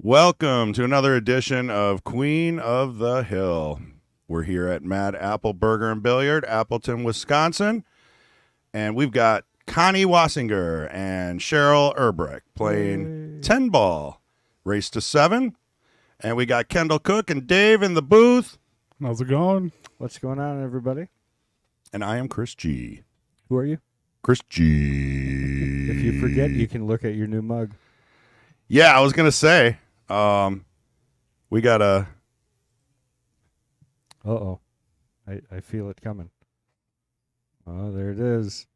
Welcome to another edition of Queen of the Hill. We're here at Mad Apple Burger and Billiard, Appleton, Wisconsin. And we've got Connie Wasinger and Cheryl Erbrecht playing 10 ball, race to 7. And we got Kendall Cook and Dave in the booth. How's it going? What's going on, everybody? And I am Chris G. Who are you? Chris G. If you forget, you can look at your new mug. Yeah, I was going to say, we got a... Uh-oh. I feel it coming. Oh, there it is.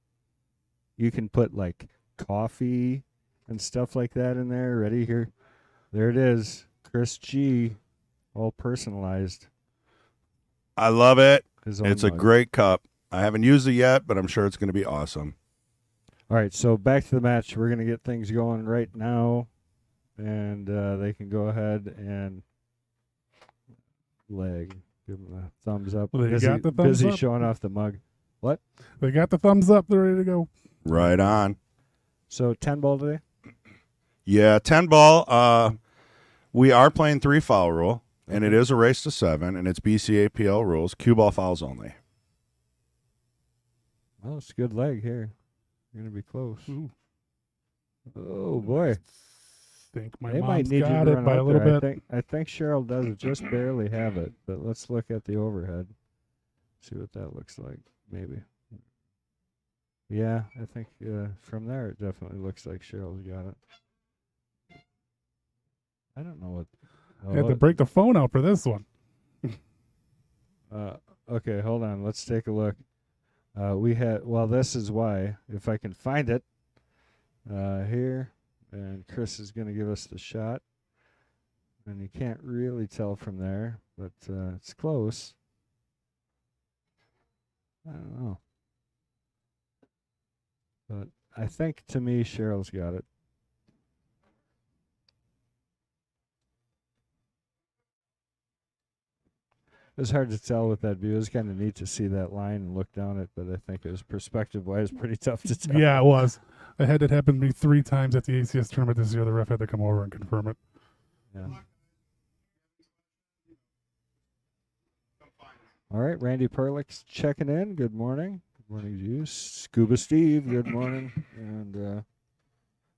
You can put, like, coffee and stuff like that in there. Ready? Here. There it is. Chris G. All personalized. I love it. It's a great cup. I haven't used it yet, but I'm sure it's going to be awesome. All right, so back to the match. We're going to get things going right now. And they can go ahead and leg. Give them a thumbs up. Well, they got the thumbs busy up. showing off the mug. What? They got the thumbs up. They're ready to go. Right on. So 10 ball today? Yeah, 10 ball. We are playing 3 foul rule, and it is a race to 7, and it's BCAPL rules, cue ball fouls only. Oh, it's a good leg here. You're going to be close. Ooh. Oh, boy. Think my They might mom's need you got to it run by a out little there. bit. I think Cheryl does just barely have it, but let's look at the overhead. See what that looks like, maybe. Yeah, I think from there it definitely looks like Cheryl's got it. I don't know what. I had to break the phone out for this one. Okay, hold on. Let's take a look. This is why. If I can find it here, and Chris is going to give us the shot. And you can't really tell from there, but it's close. I don't know. But I think, to me, Cheryl's got it. It was hard to tell with that view. It was kind of neat to see that line and look down it, but I think it was perspective-wise pretty tough to tell. Yeah, it was. I had it happen to me 3 times at the ACS tournament this year. The ref had to come over and confirm it. Yeah. All right, Randy Perlick's checking in. Good morning. Good morning to you. Scuba Steve, good morning. And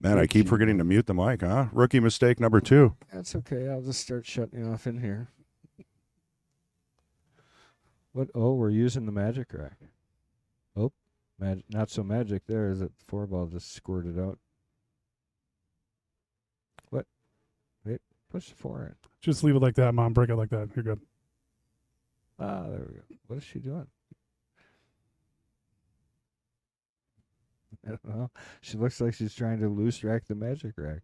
Man, I keep forgetting to mute the mic, huh? Rookie mistake number 2. that's okay. I'll just start shutting you off in here. What? Oh, we're using the magic rack. Oh, not so magic there, is it? The 4-ball just squirted out. What? Wait, push the 4 in. Just leave it like that, Mom. Break it like that. You're good. Ah, there we go. What is she doing? I don't know. She looks like she's trying to loose rack the magic rack.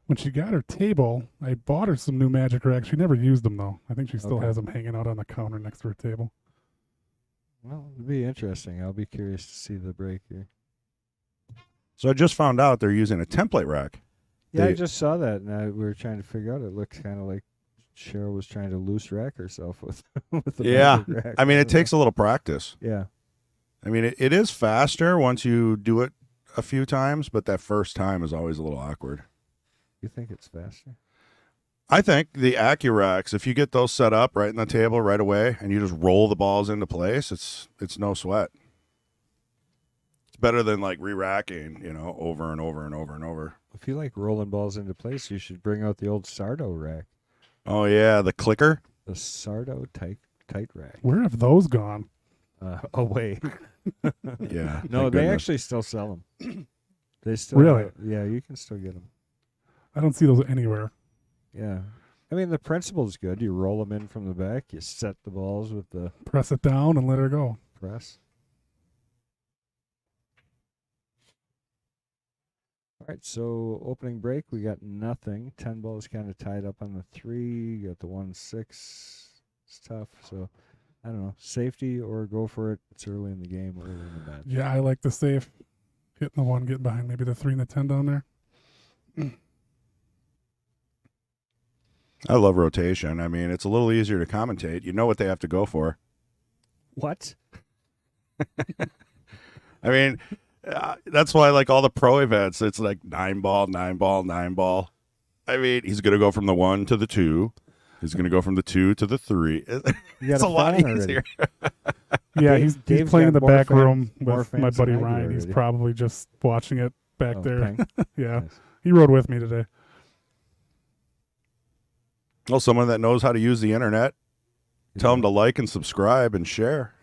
When she got her table, I bought her some new magic racks. She never used them, though. I think she still Okay. has them hanging out on the counter next to her table. Well, it'll be interesting. I'll be curious to see the break here. So I just found out they're using a template rack. Yeah, I They- just saw that, and we were trying to figure out. It looks kind of like Cheryl was trying to loose rack herself with with the Yeah. magic rack. I mean, it don't know. takes a little practice. Yeah. I mean, it is faster once you do it a few times, but that first time is always a little awkward. You think it's faster? I think the AccuRacks, if you get those set up right in the table right away and you just roll the balls into place, it's no sweat. It's better than like re-racking, over and over and over and over. If you like rolling balls into place, you should bring out the old Sardo rack, Oh, yeah, the clicker. the Sardo tight rack. Where have those gone? Away. Yeah. No, thank they goodness. actually still sell them. They still Really? Yeah, you can still get them. I don't see those anywhere. Yeah. I mean, the principle's good. You roll them in from the back. You set the balls with the Press it down and let her go. press. All right, so opening break, we got nothing. 10 balls kind of tied up on the 3. You got the 1-6. It's tough. So, I don't know. Safety or go for it. It's early in the game, early in the match. Yeah, I like the safe. Hitting the 1, getting behind maybe the 3 and the 10 down there. I love rotation. I mean, it's a little easier to commentate. You know what they have to go for. What? I mean, That's why, like all the pro events, it's like 9-ball, 9-ball, 9-ball. I mean, he's going to go from the 1 to the 2. He's going to go from the 2 to the 3. You It's got a lot fan already. easier. Yeah, Dave- he's Dave's playing in got the more back room more with my fans than buddy I do Ryan. He's already. probably just watching it back Oh, there. Peng? Yeah, Nice. he rode with me today. Well, someone that knows how to use the internet, tell him to like and subscribe and share.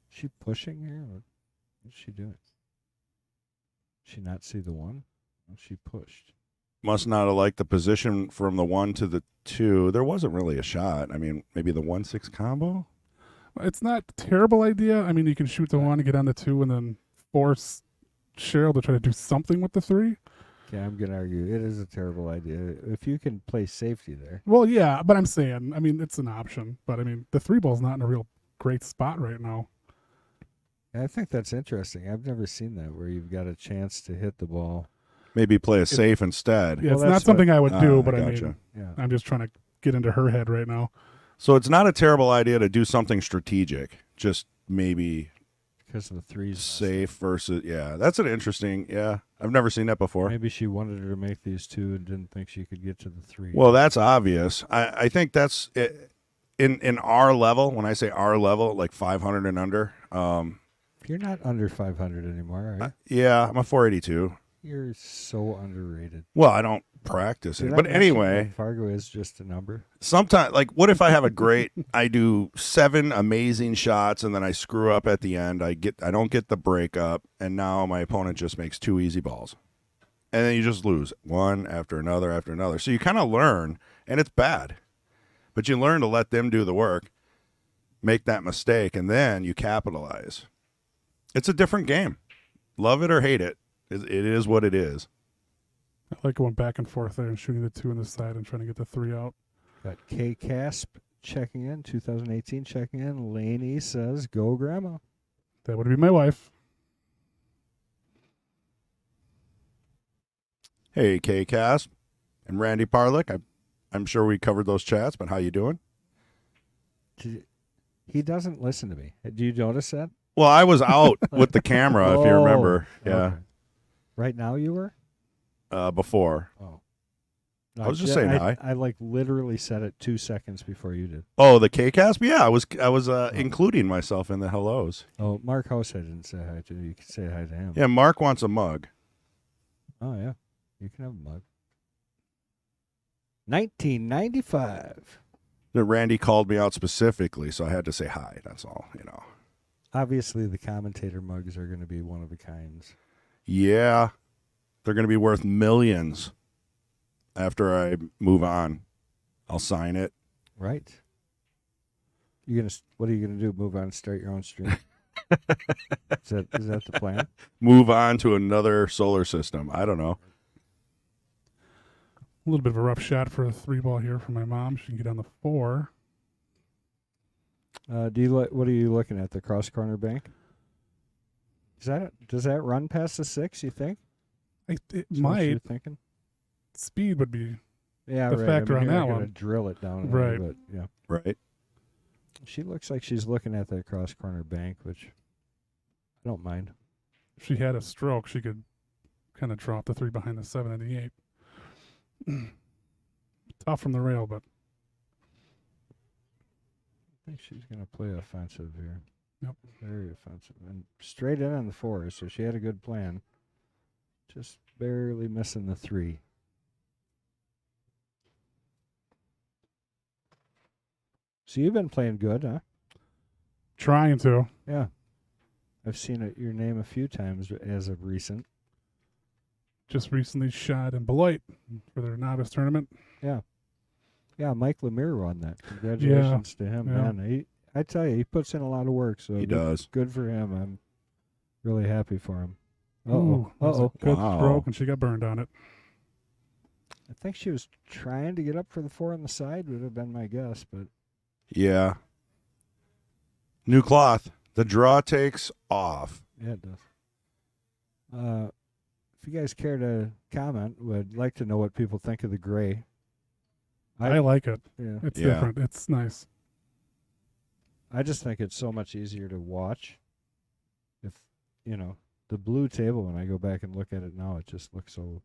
She pushing here? Or what's she doing? She not see the 1? Oh, she pushed. Must not have liked the position from the 1 to the 2. There wasn't really a shot. I mean, maybe the 1-6 combo. It's not a terrible idea. I mean, you can shoot the 1 and get on the 2 and then force Cheryl to try to do something with the 3. Okay, I'm going to argue. It is a terrible idea. If you can play safety there. Well, yeah, but I'm saying, I mean, it's an option. But, I mean, the 3-ball's not in a real great spot right now. I think that's interesting. I've never seen that where you've got a chance to hit the ball. Maybe play it safe instead. Yeah, Well, it's not that's something I would do, I but I gotcha. mean, Yeah. I'm just trying to get into her head right now. So it's not a terrible idea to do something strategic. Just maybe Because of the 3s. safe versus, yeah. That's an interesting, yeah. I've never seen that before. Maybe she wanted her to make these 2 and didn't think she could get to the 3. Well, that's obvious. I think that's it, in our level. When I say our level, like 500 and under. You're not under 500 anymore, are you? Yeah, I'm a 482. You're so underrated. Well, I don't practice Did it, I but mention anyway, that Fargo is just a number. sometimes, like, what if I have a great? I do 7 amazing shots, and then I screw up at the end. I don't get the breakup, and now my opponent just makes 2 easy balls, and then you just lose one after another after another. So you kind of learn, and it's bad, but you learn to let them do the work, make that mistake, and then you capitalize. It's a different game. Love it or hate it, it is what it is. I like going back and forth there and shooting the 2 on the side and trying to get the 3 out. Got K Casp checking in, 2018 checking in. Laney says, "Go, Grandma." That would be my wife. Hey, K-Cast and Randy Parlick. I'm sure we covered those chats, but how you doing? He doesn't listen to me. Do you notice that? Well, I was out with the camera, if you Oh, remember. Yeah, okay. Right now you were? before. Oh. I was just saying hi. I like literally said it 2 seconds before you did. Oh, the K-Cast? Yeah, I was including myself in the hellos. Oh, Mark House I didn't say hi to. You can say hi to him. Yeah, Mark wants a mug. Oh, yeah. You can have a mug. 1995. Randy called me out specifically, so I had to say hi. That's all, Obviously, the commentator mugs are going to be one of a kinds. Yeah, they're going to be worth millions after I move on. I'll sign it. Right. What are you gonna do? Move on and start your own stream? Is that the plan? Move on to another solar system. I don't know. A little bit of a rough shot for a 3-ball here for my mom. She can get on the 4. What are you looking at? The cross corner bank? Does that run past the 6? You think? It Is what might. you're thinking? Speed would be. Yeah, The right. factor on you're that not gonna one. drill it down. Right. But yeah, Right. she looks like she's looking at that cross corner bank, which I don't mind. If she had a stroke, she could kind of drop the 3 behind the 7 and the 8. Tough from the rail, but I think she's gonna play offensive here. Yep. Very offensive and straight in on the 4. So she had a good plan. Just barely missing the 3. So you've been playing good, huh? trying to. Yeah. I've seen your name a few times as of recent. Just recently shot in Beloit for their novice tournament. Yeah. Yeah, Mike Lemire won that. Congratulations to him, yeah. man. I tell you, he puts in a lot of work. So He does. Good for him. I'm really happy for him. Ooh, that was Uh-oh. a good Wow. stroke, and she got burned on it. I think she was trying to get up for the 4 on the side, would have been my guess, but Yeah. New cloth. The draw takes off. yeah, it does. If you guys care to comment, would like to know what people think of the gray. I like it. Yeah. It's Yeah. different. It's nice. I just think it's so much easier to watch. the blue table, when I go back and look at it now, it just looks so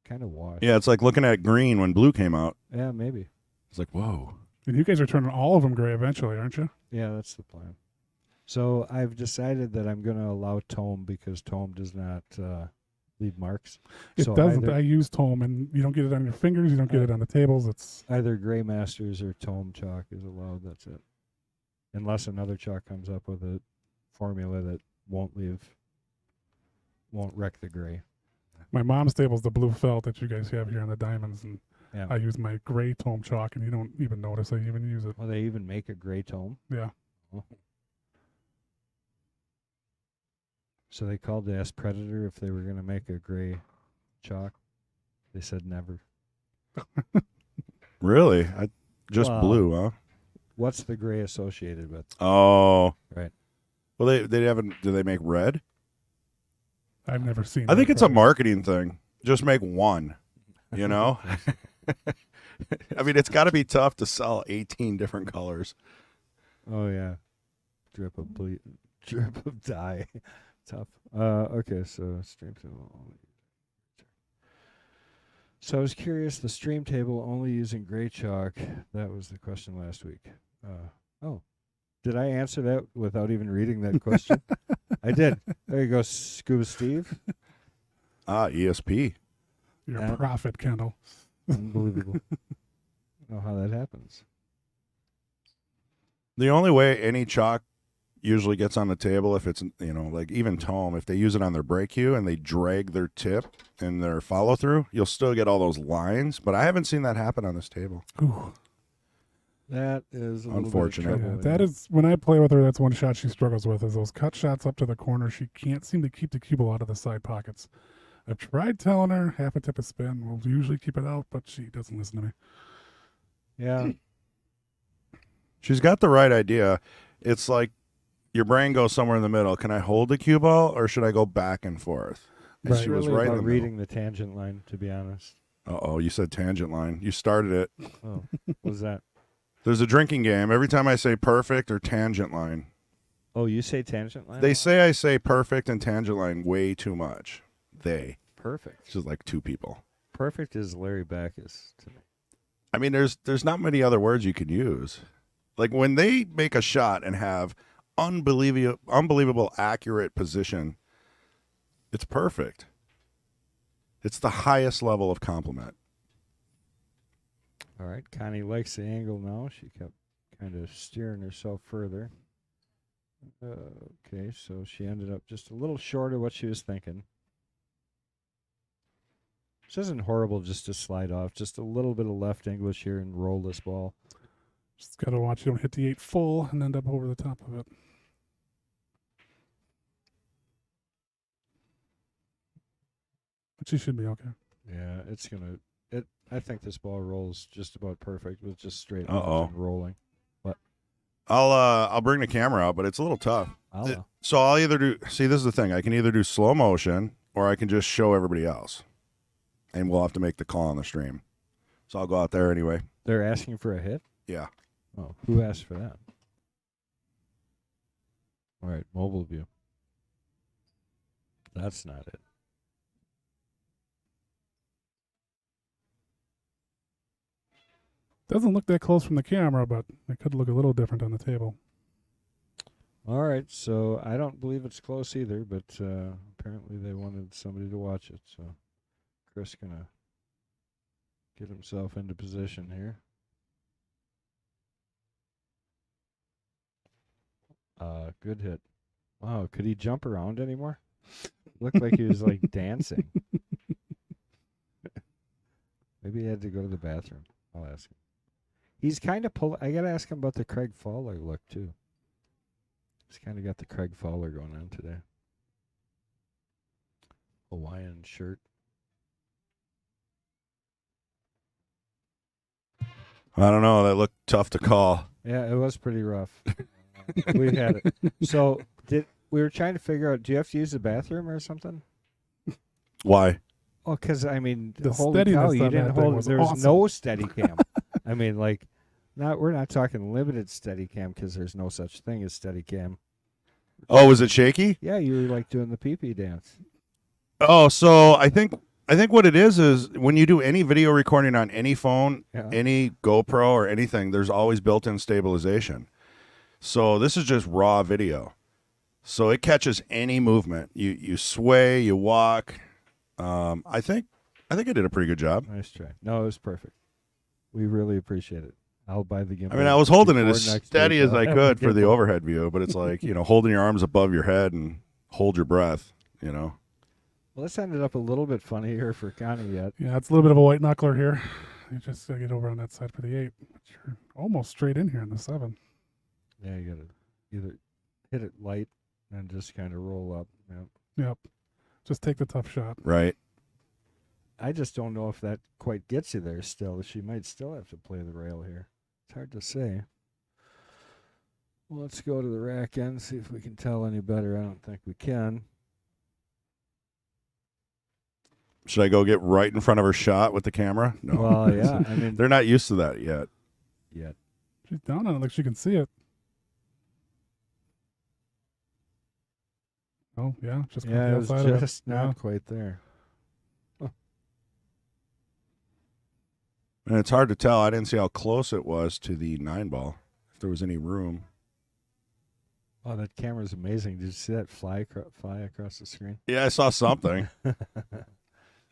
kind of washed. Yeah, it's like looking at green when blue came out. Yeah, maybe. It's like, whoa. And you guys are turning all of them gray eventually, aren't you? Yeah, that's the plan. So I've decided that I'm going to allow tome because tome does not leave marks. It So doesn't. either- I use tome, and you don't get it on your fingers. You don't get it on the tables. It's Either Gray Masters or tome chalk is allowed. That's it. Unless another chalk comes up with a formula that won't wreck the gray. my mom's table's the blue felt that you guys have here on the diamonds, and Yeah. I use my gray tome chalk, and you don't even notice I even use it. Well, they even make a gray tome. Yeah. Oh. So they called to ask Predator if they were going to make a gray chalk. They said never. Really? Just Wow. blue, huh? What's the gray associated with? Oh. Right. Well, they haven't. Do they make red? I've never seen. I think that it's a product. marketing thing. Just make one. You know. I mean, it's got to be tough to sell 18 different colors. Oh yeah, drip of dye. Tough. Okay, so stream table only. So I was curious. The stream table only using gray chalk. That was the question last week. Did I answer that without even reading that question? I did. There you go, Scuba Steve. ESP. Your Yeah. profit, Kendall. Unbelievable. I don't know how that happens. The only way any chalk usually gets on the table, if it's, like even tome, if they use it on their break cue and they drag their tip and their follow through, you'll still get all those lines. But I haven't seen that happen on this table. Ooh. That is a little Unfortunate. Bit of Yeah, trouble, that is when I play with her. That's one shot she struggles with is those cut shots up to the corner. She can't seem to keep the cue ball out of the side pockets. I've tried telling her half a tip of spin. We'll usually keep it out, but she doesn't listen to me. Yeah. She's got the right idea. It's like your brain goes somewhere in the middle. Can I hold the cue ball or should I go back and forth? And Right. she was Really right in about the reading the tangent line, to be honest. Uh-oh, you said tangent line. You started it. Oh, what was that? There's a drinking game. Every time I say perfect or tangent line, Oh, you say tangent line? they say I say perfect and tangent line way too much. They. Perfect. It's just like two people. Perfect is Larry Backus to me. I mean, there's not many other words you could use. Like when they make a shot and have unbelievable accurate position, it's perfect. It's the highest level of compliment. All right. Connie likes the angle now. She kept kind of steering herself further. Okay, so she ended up just a little short of what she was thinking. This isn't horrible just to slide off. Just a little bit of left English here and roll this ball. Just got to watch you don't hit the 8 full and end up over the top of it. But she should be okay. Yeah, it's going to... I think this ball rolls just about perfect with just straight Uh-oh. lines and rolling. I'll bring the camera out, but it's a little tough. So I'll either do. See, this is the thing. I can either do slow motion or I can just show everybody else, and we'll have to make the call on the stream. So I'll go out there anyway. They're asking for a hit? Yeah. Oh, who asked for that? All right, mobile view. That's not it. Doesn't look that close from the camera, but it could look a little different on the table. All right, so I don't believe it's close either, but apparently they wanted somebody to watch it. So Chris gonna get himself into position here. Good hit. Wow, could he jump around anymore? Looked like he was like dancing. Maybe he had to go to the bathroom. I'll ask him. He's kind of I gotta ask him about the Craig Fowler look too. He's kind of got the Craig Fowler going on today. Hawaiian shirt. I don't know. That looked tough to call. Yeah, it was pretty rough. We've had it. So we were trying to figure out? Do you have to use the bathroom or something? Why? Oh, because I mean, The holy steadiness cow, on you that didn't thing hold. was There was awesome. no steady cam. I mean, like, we're not talking limited steady cam because there's no such thing as steady cam. Oh, was it shaky? Yeah, you were like doing the pee-pee dance. Oh, so I think what it is when you do any video recording on any phone, Yeah. any GoPro or anything, there's always built-in stabilization. So this is just raw video. So it catches any movement. You sway, you walk. I think I did a pretty good job. Nice try. No, it was perfect. We really appreciate it. I'll buy the gimbal. I mean, I was holding it before as next steady week. as I'll I have could the for the gimbal. overhead view, but it's like, holding your arms above your head and hold your breath, Well, this ended up a little bit funny here for Connie yet. Yeah, it's a little bit of a white knuckler here. You just gotta get over on that side for the 8. But you're almost straight in here in the 7. Yeah, you gotta either hit it light and just kind of roll up. Yep. Yep. Just take the tough shot. right? I just don't know if that quite gets you there still. She might still have to play the rail here. It's hard to say. Well, let's go to the rack end, see if we can tell any better. I don't think we can. Should I go get right in front of her shot with the camera? No. Well, yeah. I mean, They're not used to that yet. yet. She's down on it like she can see it. Oh, yeah. Just Yeah, it the was outside of it. just not Yeah. quite there. And it's hard to tell. I didn't see how close it was to the 9-ball, if there was any room. Oh, that camera's amazing. Did you see that fly across the screen? Yeah, I saw something.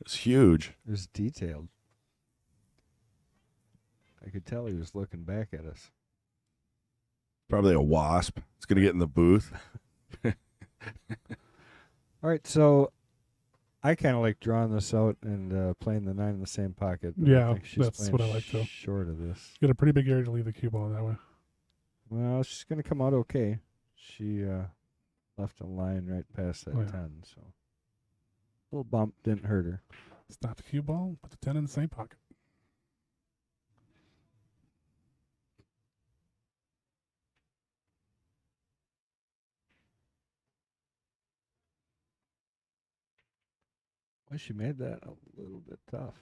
It's huge. It was detailed. I could tell he was looking back at us. Probably a wasp. It's going to get in the booth. All right, so I kind of like drawing this out and playing the 9 in the same pocket. But Yeah, I think she's that's playing what I like too. short of this. Get a pretty big area to leave the cue ball that way. Well, she's going to come out okay. She left a line right past that Oh, yeah. 10, so little bump didn't hurt her. Stop the cue ball, put the 10 in the same pocket. Well, she made that a little bit tough.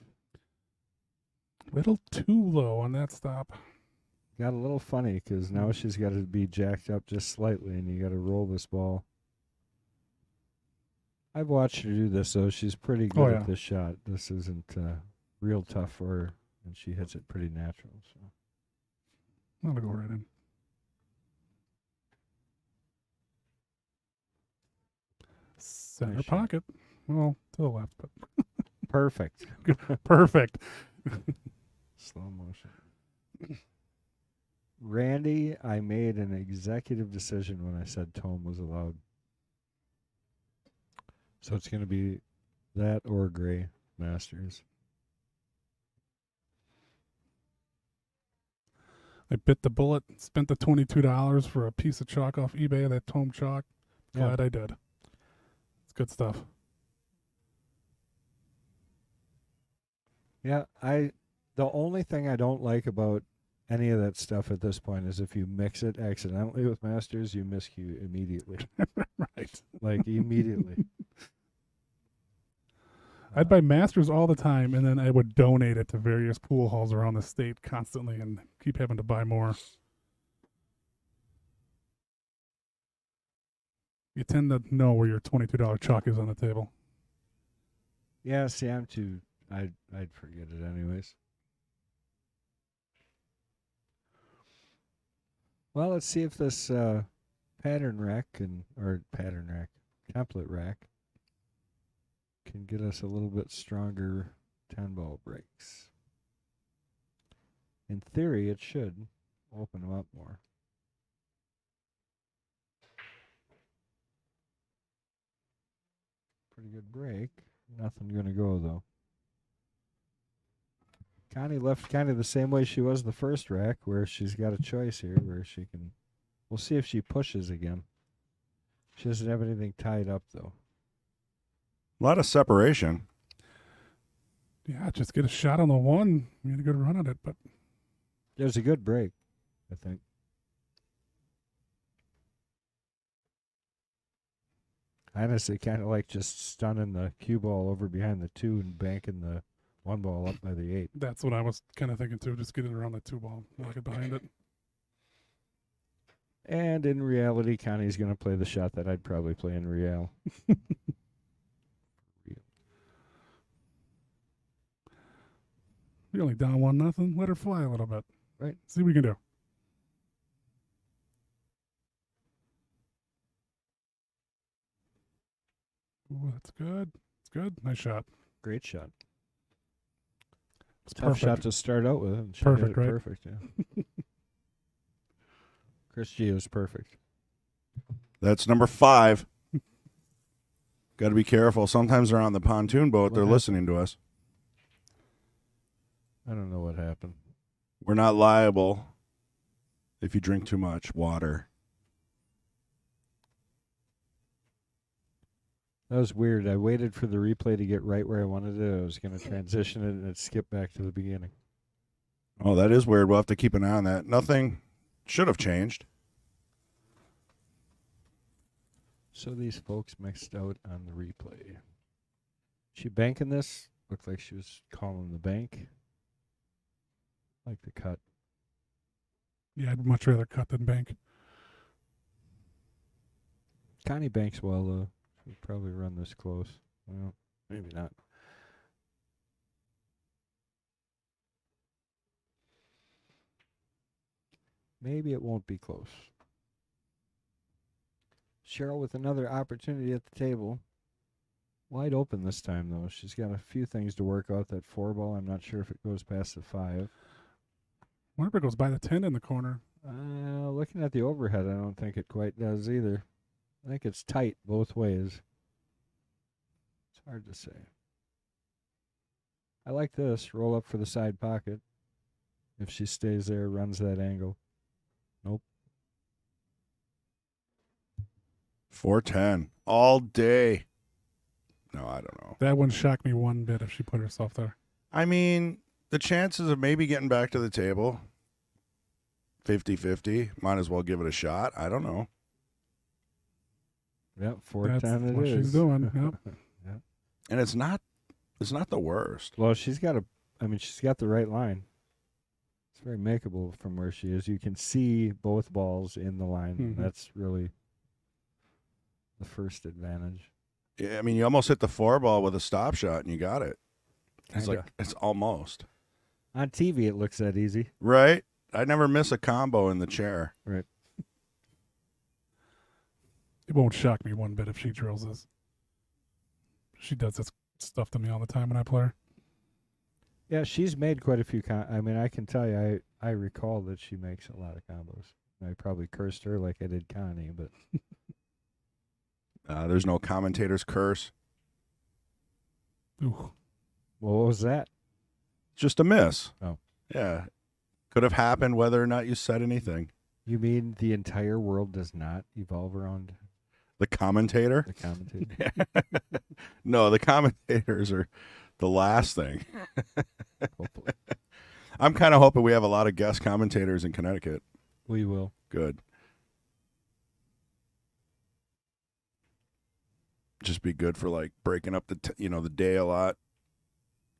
Little too low on that stop. Got a little funny because now she's got to be jacked up just slightly, and you got to roll this ball. I've watched her do this, though. She's pretty good Oh, yeah. at this shot. This isn't real tough for her, and she hits it pretty natural. So That'll go right in. Center Nice shot. pocket. Well, to the left, but perfect. perfect. Slow motion. Randy, I made an executive decision when I said tone was allowed. So it's going to be that or gray Masters. I bit the bullet, spent the $22 for a piece of chalk off eBay, that Tome chalk. Yeah. Glad I did. It's good stuff. Yeah, the only thing I don't like about any of that stuff at this point is if you mix it accidentally with Masters, you miscue immediately. Right. Like immediately. I'd buy Masters all the time, and then I would donate it to various pool halls around the state constantly and keep having to buy more. You tend to know where your $22 chalk is on the table. Yeah, see, I'd forget it anyways. Well, let's see if this template rack can get us a little bit stronger 10-ball breaks. In theory, it should open them up more. Pretty good break. Nothing going to go, though. Connie left kind of the same way she was the first rack, where she's got a choice here where she can... We'll see if she pushes again. She doesn't have anything tied up, though. A lot of separation. Yeah, just get a shot on the 1. You had a good run at it, but There's a good break, I think. I honestly kind of like just stunning the cue ball over behind the 2 and banking the 1 ball up by the 8. that's what I was kind of thinking too. Just get it around the 2 ball, lock it behind it. And in reality, Connie's going to play the shot that I'd probably play in real. You're only down 1-0. Let her fly a little bit. Right. See what we can do. Ooh, that's good. It's good. Nice shot. Great shot. It's Tough perfect. shot to start out with. And she Perfect, hit it right? Perfect, yeah. Chris G is perfect. That's number 5. Got to be careful. Sometimes they're on the pontoon boat. What They're happened? listening to us. I don't know what happened. We're not liable if you drink too much water. That was weird. I waited for the replay to get right where I wanted it. I was going to transition it, and it skipped back to the beginning. Oh, that is weird. We'll have to keep an eye on that. Nothing should have changed. So these folks mixed out on the replay. She banking this? Looked like she was calling the bank. Like the cut. Yeah, I'd much rather cut than bank. Connie banks well, though. She'd probably run this close. Well, maybe not. Maybe it won't be close. Cheryl with another opportunity at the table. Wide open this time, though. She's got a few things to work out. That 4-ball, I'm not sure if it goes past the 5. Wonder if it goes by the 10 in the corner. Looking at the overhead, I don't think it quite does either. I think it's tight both ways. It's hard to say. I like this. Roll up for the side pocket. If she stays there, runs that angle. Nope. 410 all day. No, I don't know. That wouldn't shock me one bit if she put herself there. I mean, the chances of maybe getting back to the table, 50-50. Might as well give it a shot. I don't know. Yep, That's 410 it what is. she's doing. Yep. Yep. And it's not the worst. Well, she's got the right line. It's very makeable from where she is. You can see both balls in the line. Mhm. That's really the first advantage. Yeah, I mean, you almost hit the 4-ball with a stop shot, and you got it. It's Kinda. like it's almost On TV, it looks that easy. right. I never miss a combo in the chair. Right. It won't shock me one bit if she drills this. She does this stuff to me all the time when I play her. Yeah, she's made quite a few. I can tell you, I recall that she makes a lot of combos. I probably cursed her like I did Connie, but There's no commentator's curse. Ooh. well, what was that? Just a miss. Oh. Yeah. Could have happened whether or not you said anything. You mean the entire world does not evolve around The commentator? the commentator? No, the commentators are the last thing. Hopefully. I'm kind of hoping we have a lot of guest commentators in Connecticut. We will. Good. Just be good for like breaking up the the day a lot,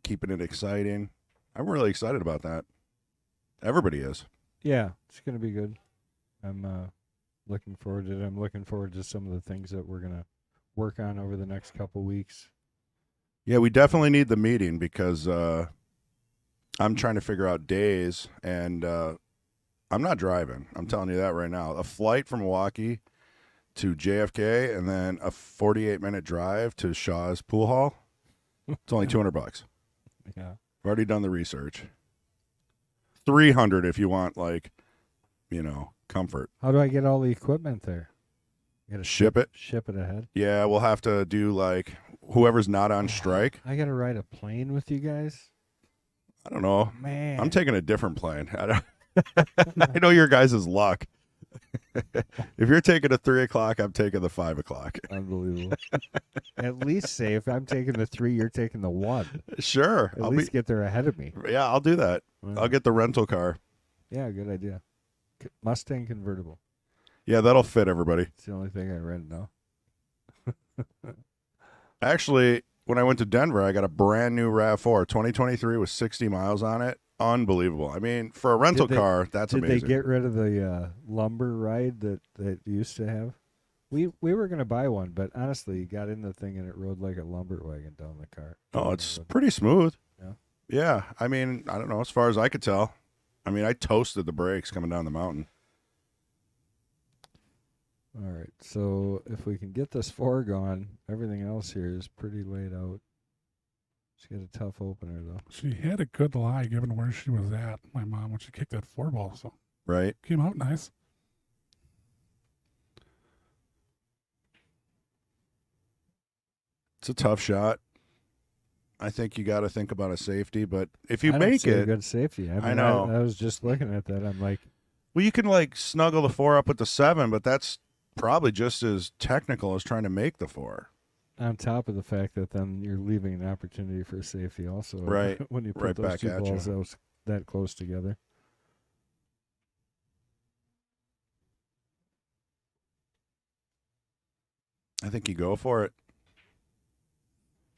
keeping it exciting. I'm really excited about that. Everybody is. Yeah, it's going to be good. I'm looking forward to it. I'm looking forward to some of the things that we're going to work on over the next couple weeks. Yeah, we definitely need the meeting because I'm trying to figure out days, and I'm not driving. I'm telling you that right now. A flight from Milwaukee to JFK and then a 48-minute drive to Shaw's Pool Hall. It's only $200. Yeah. I've already done the research. $300 if you want, comfort. How do I get all the equipment there? You gotta Ship it. Ship it ahead. Yeah, we'll have to do whoever's not on strike. I got to ride a plane with you guys? I don't know. Man. I'm taking a different plane. I know your guys' luck. If you're taking a 3 o'clock, I'm taking the 5 o'clock. Unbelievable. At least say if I'm taking the 3, you're taking the 1. Sure. At least get there ahead of me. Yeah, I'll do that. I'll get the rental car. Yeah, good idea. Mustang convertible. Yeah, that'll fit everybody. It's the only thing I rent now. Actually, when I went to Denver, I got a brand new RAV4, 2023 with 60 miles on it. unbelievable. I mean, for a rental Did they- car, that's Did amazing. they get rid of the lumber ride that you used to have? We were going to buy one, but honestly, you got in the thing and it rode like a lumber wagon down the car. Oh, it's pretty smooth. Yeah. Yeah. I mean, I don't know. As far as I could tell, I mean, I toasted the brakes coming down the mountain. All right. So if we can get this 4 going, everything else here is pretty laid out. She got a tough opener, though. She had a good lie given where she was at, my mom, when she kicked that 4-ball. So Right. came out nice. It's a tough shot. I think you got to think about a safety, but if you I don't make see a it, good safety. I mean, know. I was just looking at that. I'm like, well, you can like snuggle the 4 up with the 7, but that's probably just as technical as trying to make the 4. on top of the fact that then you're leaving an opportunity for safety also. Right. When you put Right those back two at balls you. that close together. I think you go for it.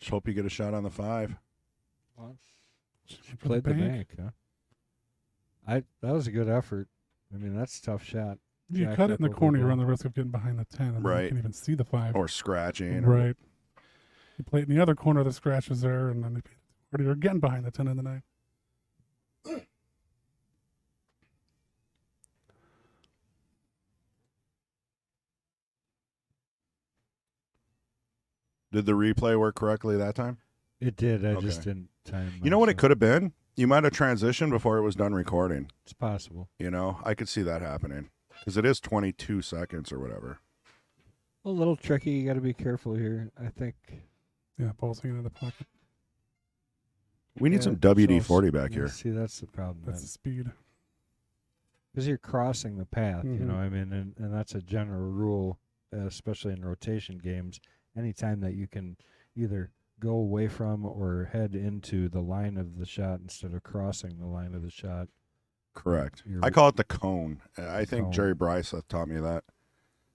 Just hope you get a shot on the 5. She played the bank, huh? That was a good effort. I mean, that's a tough shot. You Jacked cut it up in the over corner, the you ball. run the risk of getting behind the 10, and then Right. you can even see the 5. Or scratching. Right. You play it in the other corner, the scratch is there, and then you're again behind the 10 in the 9. Did the replay work correctly that time? It did. I Okay. just didn't time. You know what it myself. could have been? You might have transitioned before it was done recording. It's possible. You know, I could see that happening because it is 22 seconds or whatever. A little tricky. You got to be careful here. I think. Yeah, ball's hanging in the pocket. We need Yeah, some it's WD-40 also- back yeah, here. See, that's the problem. That's the speed. Because you're crossing the path, you know. Mhm. I mean, and that's a general rule, especially in rotation games. Anytime that you can either go away from or head into the line of the shot instead of crossing the line of the shot. Correct. You're- I call it the cone. I think Cone. Jerry Bryce taught me that,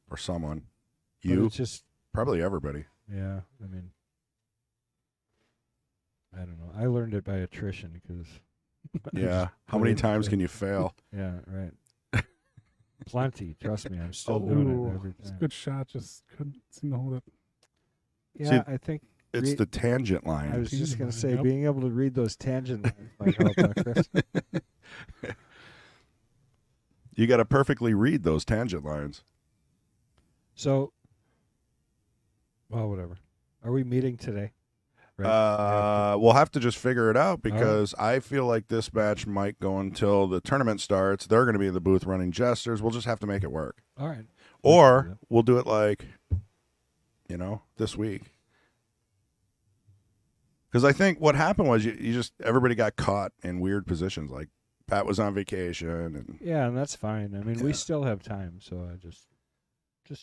or someone. But You, it's just, probably everybody. yeah. I mean, I don't know. I learned it by attrition because. Yeah. How many times can you fail? Yeah. Right. Plenty. Trust me. I'm still Oh. doing Ooh, it every it's a time. good shot, just couldn't seem to hold it. Yeah, I think. It's the tangent I line. was just going to say, Yep. being able to read those tangent lines might help out, Chris. You got to perfectly read those tangent lines. So, well, whatever. Are we meeting today? Right. We'll have to just figure it out because I feel like this match might go until the tournament starts. They're going to be in the booth running jesters. We'll just have to make it work. All right. Or we'll do it like, this week. Because I think what happened was you just everybody got caught in weird positions. Like Pat was on vacation, and Yeah, and that's fine. I mean, we Yeah. still have time, so I just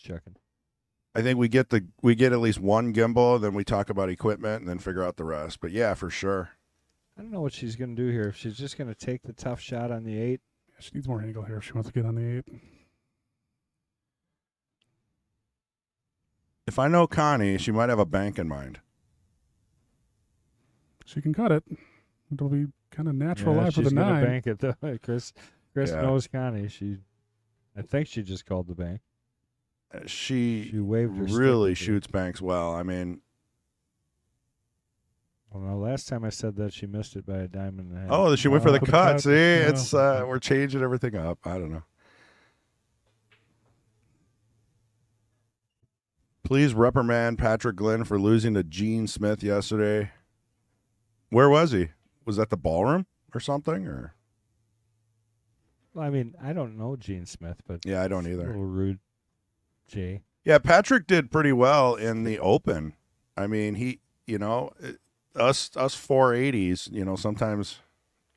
checking. I think we get at least one gimbal. Then we talk about equipment, and then figure out the rest. But yeah, for sure. I don't know what she's going to do here. If she's just going to take the tough shot on the 8. Yeah, she needs more angle here if she wants to get on the 8. If I know Connie, she might have a bank in mind. She can cut it. It'll be kind of natural Yeah, live for she's the gonna 9. bank it though. Chris Yeah. knows Connie. I think she just called the bank. She She waved her stick really with it. shoots banks well. I mean, Well, no, last time I said that she missed it by a diamond and a half. oh, she went for the For the cut. cut. See, Yeah. it's we're changing everything up. I don't know. Please reprimand Patrick Glenn for losing to Gene Smith yesterday. Where was he? Was that the ballroom or something? Or Well, I mean, I don't know Gene Smith, but yeah, I don't it's a either. little rude, Jay. Yeah, Patrick did pretty well in the Open. I mean, he, us 480s, sometimes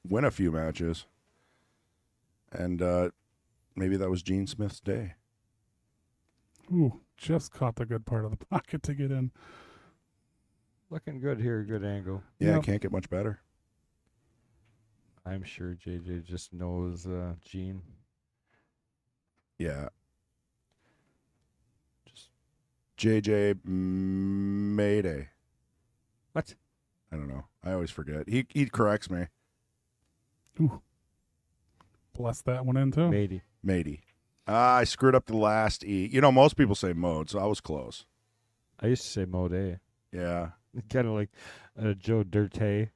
win a few matches, and maybe that was Gene Smith's day. Ooh, just caught the good part of the pocket to get in. Looking good here, good angle. Yeah, Yep. can't get much better. I'm sure JJ just knows Gene. Yeah. Just JJ Mayday. What? I don't know. I always forget. He corrects me. Ooh. Bless that one in too. Matey. Matey. I screwed up the last E. You know, most people say mode, so I was close. I used to say Mode. Yeah. Kind of like Joe Dirte.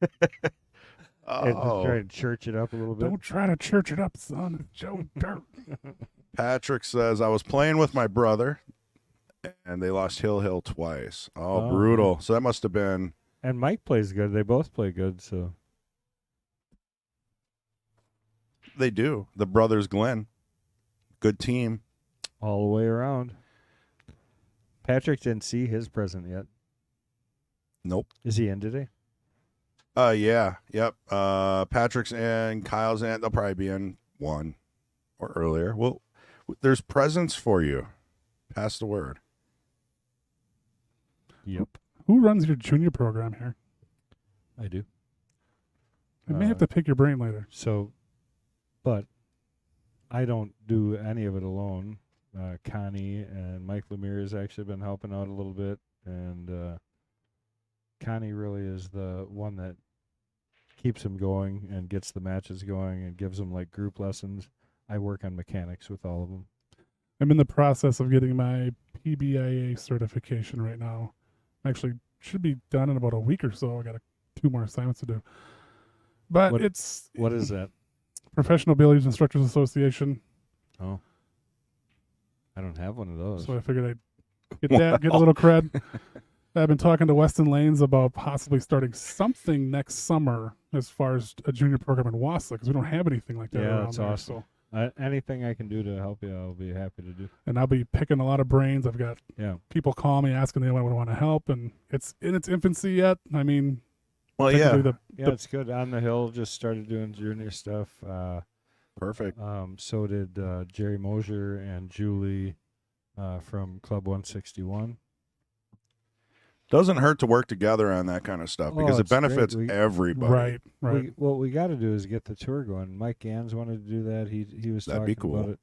And just Oh. try to church it up a little bit. Don't try to church it up, son. It's Joe Dirt. Patrick says, I was playing with my brother, and they lost Hill twice. Oh, Oh, brutal. So that must have been... And Mike plays good. They both play good, so. They do. The brothers Glenn. Good team. All the way around. Patrick didn't see his present yet. Nope. Is he in today? Yeah. Yep. Patrick's in, Kyle's in. They'll probably be in 1 or earlier. Well, there's presents for you. Pass the word. Yep. Who runs your junior program here? I do. I may have to pick your brain later. So, but I don't do any of it alone. Connie and Mike Lemire has actually been helping out a little bit, and Connie really is the one that keeps him going and gets the matches going and gives them like group lessons. I work on mechanics with all of them. I'm in the process of getting my PBIA certification right now. Actually, should be done in about a week or so. I got 2 more assignments to do. But What is that? Professional Billiards Instructors Association. Oh, I don't have one of those. So I figured I'd get that, get a little cred. I've been talking to Weston Lanes about possibly starting something next summer as far as a junior program in Wausau, because we don't have anything like that Yeah, around that's there. awesome. Anything I can do to help you, I'll be happy to do. And I'll be picking a lot of brains. I've got Yeah. people call me asking they want to help, and it's in its infancy yet. I mean, Well, yeah. technically Yeah, it's good. On the Hill just started doing junior stuff. Perfect. So did Jerry Mosier and Julie from Club 161. Doesn't hurt to work together on that kind of stuff because it it's great. benefits everybody. right. What we got to do is get the tour going. Mike Gans wanted to do that. He was That'd talking be cool. about it.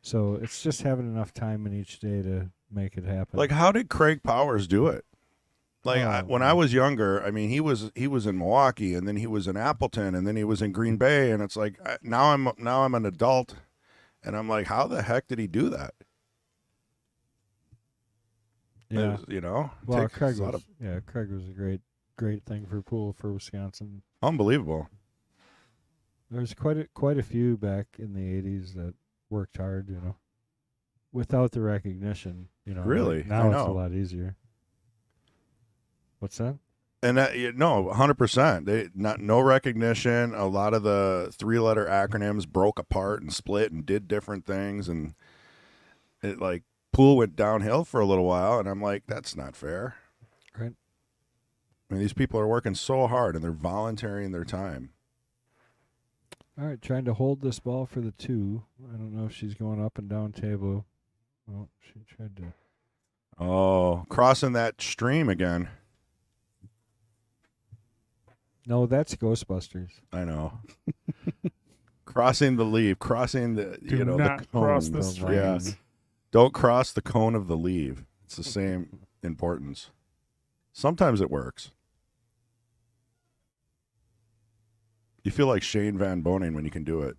So it's just having enough time in each day to make it happen. Like, how did Craig Powers do it? Like, Oh, when I was younger, I mean, he was in Milwaukee, and then he was in Appleton, and then he was in Green Bay, and it's like now I'm an adult, and I'm like, how the heck did he do that? yeah. You know, Well, takes Craig a lot was Craig was a great thing for pool for Wisconsin. unbelievable. There's quite a few back in the 80s that worked hard, you know, without the recognition, you know. Really? Like, now I it's know. a lot easier. What's that? And that, no, 100%. They no recognition. A lot of the 3-letter acronyms broke apart and split and did different things, and it like pool went downhill for a little while. And I'm like, that's not fair. Right. I mean, these people are working so hard and they're volunteering their time. All right, trying to hold this ball for the 2. I don't know if she's going up and down table. Oh, she tried to. Oh, crossing that stream again. No, that's Ghostbusters. I know. Crossing the leave, crossing the Do the not cone. cross the Don't stream. Yeah. Don't cross the cone of the leave. It's the same importance. Sometimes it works. You feel like Shane Van Boning when you can do it.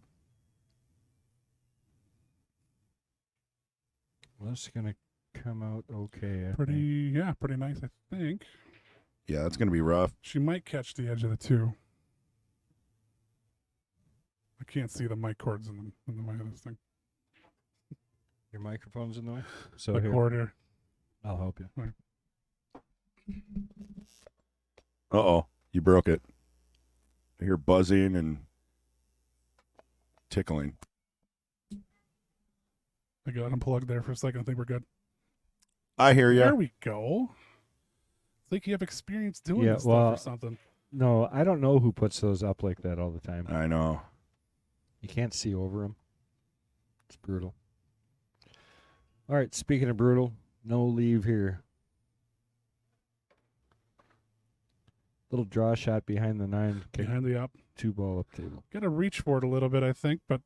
Well, this is gonna come out okay. Pretty nice, I think. Yeah, that's going to be rough. She might catch the edge of the 2. I can't see the mic cords in the mic of this thing. Your microphone's in the way. So The here, cord here. I'll help you. Uh-oh, you broke it. I hear buzzing and tickling. I got unplugged there for a second. I think we're good. I hear you. There we go. It's like you have experience doing this stuff or something. No, I don't know who puts those up like that all the time. I know. You can't see over them. It's brutal. All right, speaking of brutal, no leave here. Little draw shot behind the 9. Kick Behind the up. 2 ball up table. Got to reach for it a little bit, I think, but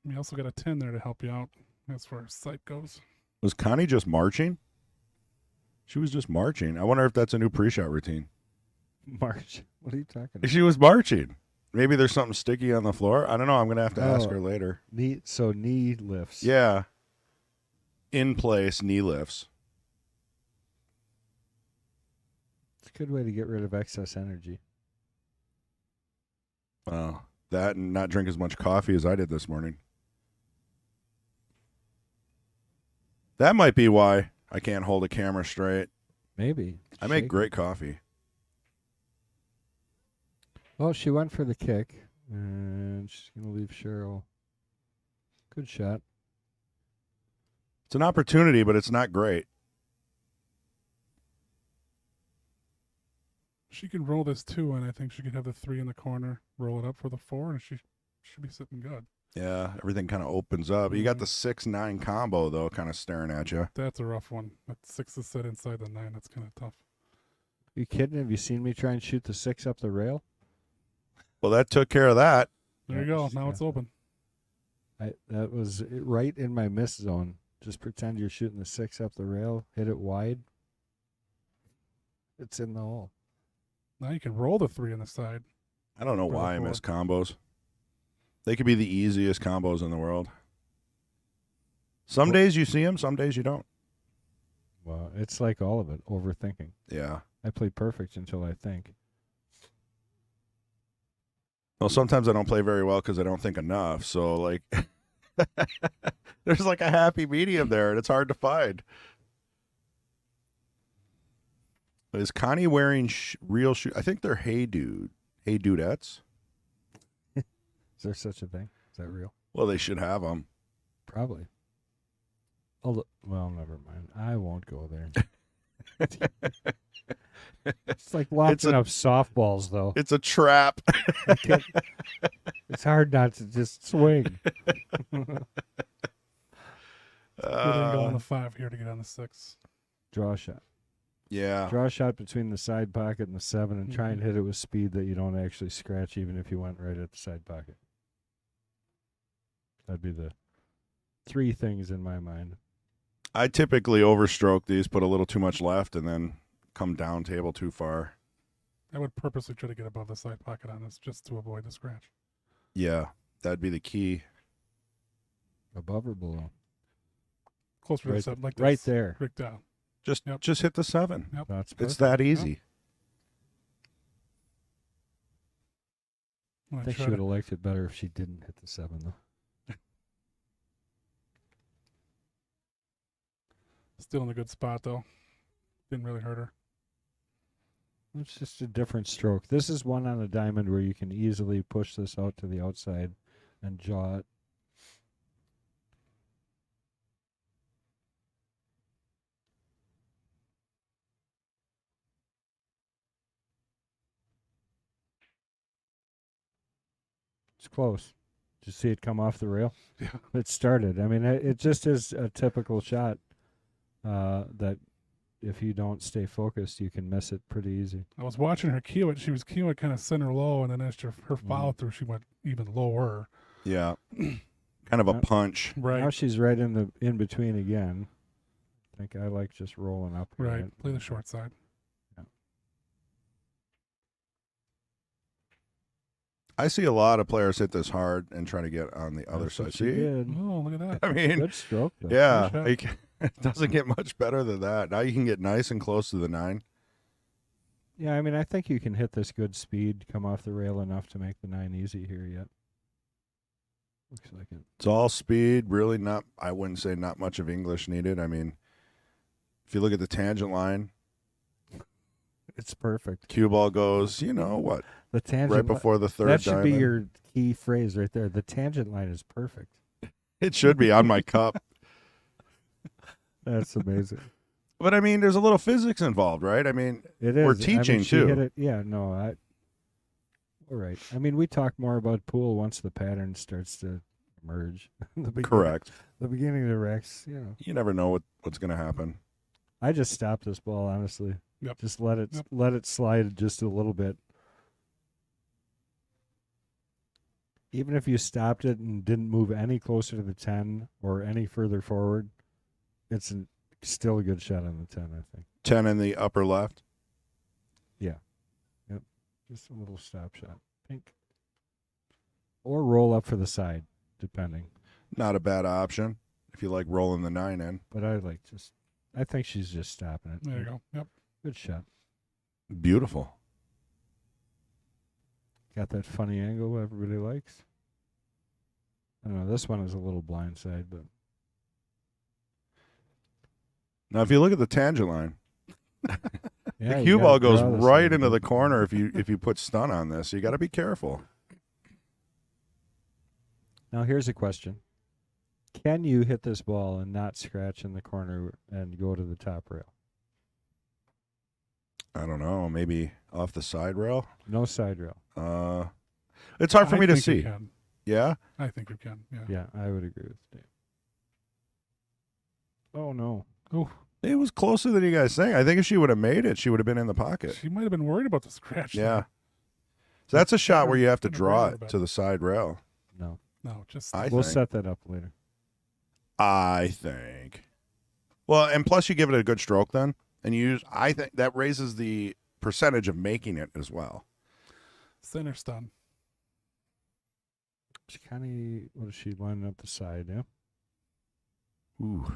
we also got a 10 there to help you out as far as sight goes. Was Connie just marching? She was just marching. I wonder if that's a new pre-shot routine. March. What are you talking about? She was marching. Maybe there's something sticky on the floor. I don't know. I'm going to have to ask her later. Knee lifts. Yeah. In place knee lifts. It's a good way to get rid of excess energy. That and not drink as much coffee as I did this morning. That might be why I can't hold a camera straight. Maybe. I make great coffee. Well, she went for the kick, and she's going to leave Cheryl. Good shot. It's an opportunity, but it's not great. She can roll this 2, and I think she could have the 3 in the corner, roll it up for the 4, and she should be sitting good. Yeah, everything kind of opens up. You got the 6-9 combo, though, kind of staring at you. That's a rough one. That 6 is set inside the 9. That's kind of tough. You kidding? Have you seen me try and shoot the 6 up the rail? Well, that took care of that. There you go. Now it's open. That was right in my miss zone. Just pretend you're shooting the 6 up the rail, hit it wide. It's in the hole. Now you can roll the 3 on the side. I don't know why I miss combos. They could be the easiest combos in the world. Some days you see them, some days you don't. Well, it's like all of it, overthinking. Yeah. I play perfect until I think. Well, sometimes I don't play very well because I don't think enough. So, like, there's like a happy medium there, and it's hard to find. Is Connie wearing real shoes? I think they're Hey Dudettes. Is there such a thing? Is that real? Well, they should have them. Probably. Well, never mind. I won't go there. It's like launching up softballs, though. It's a trap. It's hard not to just swing. Good angle on the 5 here to get on the 6. Draw a shot. Yeah. Draw a shot between the side pocket and the 7 and try and hit it with speed that you don't actually scratch, even if you went right at the side pocket. That'd be the 3 things in my mind. I typically overstroke these, put a little too much left, and then come down table too far. I would purposely try to get above the side pocket on this just to avoid the scratch. Yeah, that'd be the key. Above or below? Closer to the 7, like this. Right there. Right down. Just hit the 7. Yep. That's It's that easy. Yep. I think she would have liked it better if she didn't hit the 7, though. Still in a good spot, though. Didn't really hurt her. It's just a different stroke. This is one on a diamond where you can easily push this out to the outside and jaw it. It's close. Did you see it come off the rail? Yeah. It started. I mean, it just is a typical shot that if you don't stay focused, you can miss it pretty easy. I was watching her keel it. She was keeling it kind of center low, and then as her follow through, she went even lower. Yeah. Kind of a punch. Right. Now she's right in between again. I think I like just rolling up. Right. Play the short side. Yeah. I see a lot of players hit this hard and try to get on the other side. See? Did. Oh, look at that. I mean, Good stroke, though. yeah, Good shot. it doesn't get much better than that. Now you can get nice and close to the 9. Yeah, I mean, I think you can hit this good speed, come off the rail enough to make the 9 easy here yet. Looks like it. It's all speed, really not, I wouldn't say not much of English needed. I mean, if you look at the tangent line, It's perfect. cue ball goes, you know what, The tangent right before the 3rd that should diamond. be your key phrase right there. The tangent line is perfect. It should be on my cup. That's amazing. But I mean, there's a little physics involved, right? I mean, It is. we're I mean, teaching she too. hit it. Yeah, no, all right. I mean, we talk more about pool once the pattern starts to emerge. Correct. The beginning of the Rex, you know. You never know what's going to happen. I just stopped this ball, honestly. Yep. Just let it Yep. let it slide just a little bit. Even if you stopped it and didn't move any closer to the 10 or any further forward, it's still a good shot on the 10, I think. 10 in the upper left. Yeah. Yep. Just a little stop shot. Pink. Or roll up for the side, depending. Not a bad option if you like rolling the 9 in. But I think she's just stopping it. There you go. Yep. Good shot. Beautiful. Got that funny angle everybody likes. I don't know. This one is a little blindside, but Now, if you look at the tangent line, yeah, the you cue gotta ball goes draw this right thing. into the corner if you put stun on this. You got to be careful. Now here's a question: can you hit this ball and not scratch in the corner and go to the top rail? I don't know. Maybe off the side rail. No side rail. It's hard for me to think you see. can. Yeah. I think you can. Yeah. Yeah, I would agree with Dave. Oh no! Oh, It was closer than you guys think. I think if she would have made it, she would have been in the pocket. she might have been worried about the scratch. Yeah. So that's a shot where you have to Kinda draw worried it about to the side rail. No, No, just I we'll think. set that up later. I think. Well, and plus you give it a good stroke then, and you use. I think that raises the percentage of making it as well. center stun. She what is she lining up the side? Yeah. Ooh.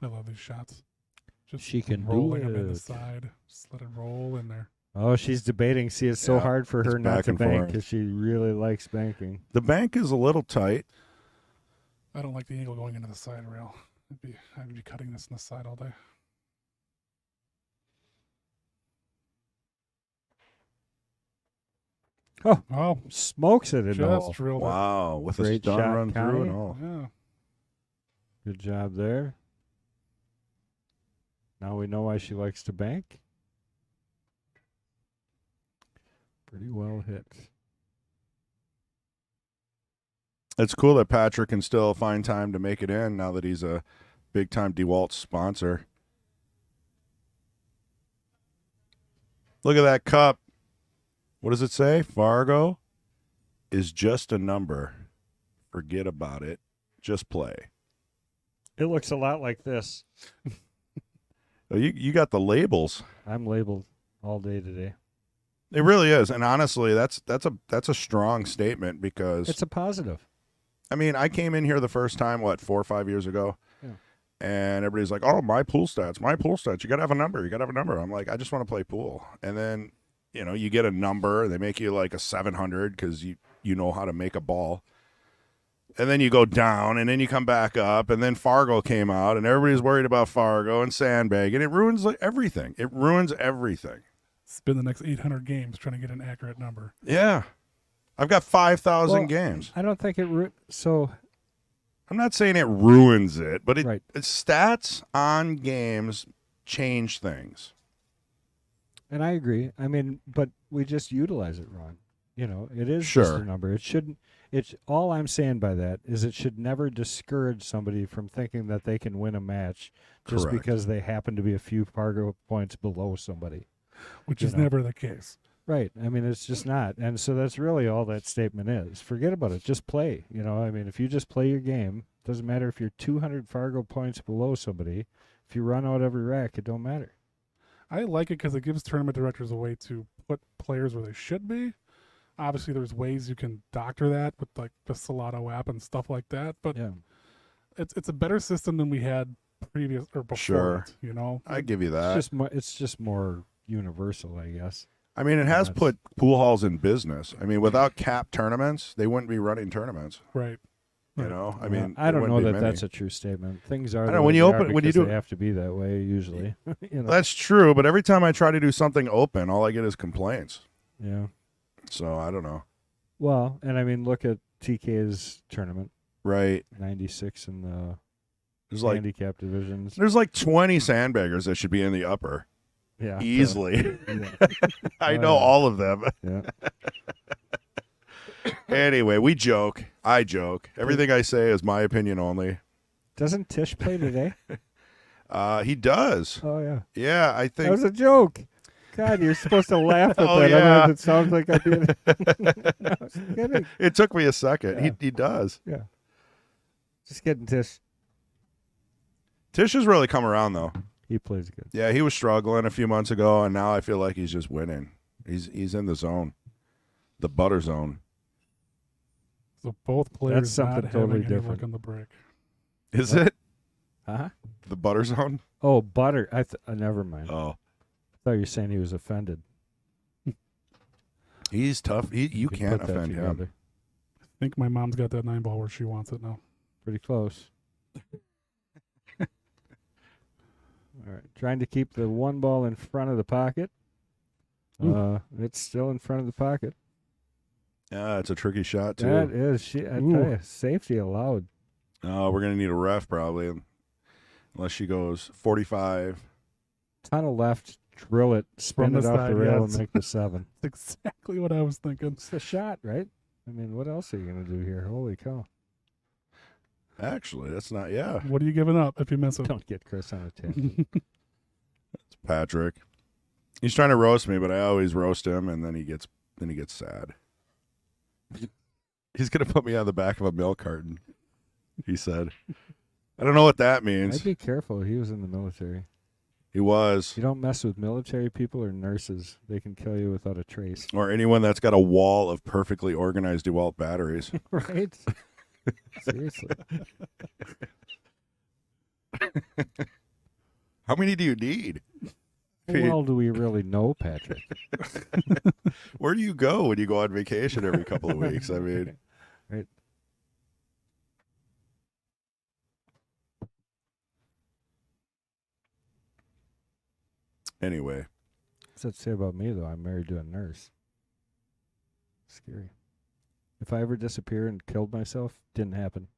I love these shots. Just She can do rolling them in the it. side. Just let it roll in there. Oh, she's debating. See, it's so Yeah, hard for her it's not back to and bank forth. because she really likes banking. The bank is a little tight. I don't like the angle going into the side rail. I'd be cutting this in the side all day. Oh, Smokes it in the hole. just drilled Wow, with a Great stun shot, run through and Connie. all. it. Yeah. Good job there. Now we know why she likes to bank. Pretty well hit. It's cool that Patrick can still find time to make it in now that he's a big-time DeWalt sponsor. Look at that cup. What does it say? Fargo is just a number. Forget about it. Just play. It looks a lot like this. Oh, you got the labels. I'm labeled all day today. It really is, and honestly, that's a strong statement because It's a positive. I mean, I came in here the first time 4 or 5 years ago, Yeah. and everybody's like, "Oh, my pool stats, my pool stats. You gotta have a number. You gotta have a number." I'm like, I just want to play pool, and then you get a number. They make you like a 700 because you know how to make a ball. And then you go down, and then you come back up, and then Fargo came out, and everybody's worried about Fargo and sandbag, and it ruins everything. It ruins everything. Spend the next 800 games trying to get an accurate number. Yeah. I've got 5,000 Well, games. I don't think it. So I'm not saying it ruins it, but Right. stats on games change things. And I agree. I mean, but we just utilize it wrong. It is just Sure. a number. It shouldn't. It's all I'm saying by that is it should never discourage somebody from thinking that they can win a match just Correct. because they happen to be a few Fargo points below somebody. Which You is know. never the case. Right. I mean, it's just not. And so that's really all that statement is. Forget about it. Just play. I mean, if you just play your game, doesn't matter if you're 200 Fargo points below somebody. If you run out every rack, it don't matter. I like it because it gives tournament directors a way to put players where they should be. Obviously, there's ways you can doctor that with like the Salado app and stuff like that, but Yeah. it's a better system than we had previous or before. Sure. It, I give you It's that. just more universal, I guess. I mean, it has That's- put pool halls in business. I mean, without cap tournaments, they wouldn't be running tournaments. right. You Right. know, I Well, mean, I there don't know wouldn't that be many. that's a true statement. Things are I the know, way when you they open- are when you because do- they have to be that way usually. That's true, but every time I try to do something open, all I get is complaints. Yeah. So I don't know. Well, and I mean, look at TK's tournament, Right? 96 in the There's like handicap divisions. 20 sandbaggers that should be in the upper Yeah. easily. Yeah. I Oh, know yeah. all of them. Yeah. Anyway, we joke. I joke. Everything I say is my opinion only. Doesn't Tish play today? He does. Oh yeah. Yeah, I That think. was a joke. God, you're supposed to laugh at Oh, that. yeah. Otherwise, it sounds like I'm being. I was kidding. It took me a second. Yeah. He does. Yeah. Just kidding, Tish. Tish has really come around though. He plays good. Yeah, he was struggling a few months ago, and now I feel like he's just winning. He's in the zone, the butter zone. So both players something not totally having any different. luck on the break. Is it Huh? the butter zone? Oh, butter. Never mind. Oh, I thought you were saying he was offended. he's tough. You could can't put that offend him. together. I think my mom's got that 9 ball where she wants it now. Pretty close. All right. Trying to keep the 1 ball in front of the pocket. It's still in front of the pocket. Yeah, it's a tricky shot too. That is, I tell you, safety allowed. Oh, we're gonna need a ref probably, unless she goes 45. Tunnel left, drill it, spin From it the off side, the rail yes. and make the 7. That's exactly what I was thinking. It's the shot, right? I mean, what else are you going to do here? Holy cow. Actually, that's not. Yeah, What are you giving up if you miss it? Don't get Chris on a tangent. it's Patrick. He's trying to roast me, but I always roast him, and then he gets sad. He's gonna put me on the back of a milk carton. He said, "I don't know what that means." I'd be careful. He was in the military. He was, You don't mess with military people or nurses. They can kill you without a trace. or anyone that's got a wall of perfectly organized DeWalt batteries. Right? Seriously. How many do you need? How well do we really know Patrick? Where do you go when you go on vacation every couple of weeks? I mean, Right. anyway, What's that say about me, though? I'm married to a nurse. Scary. If I ever disappear and killed myself, didn't happen.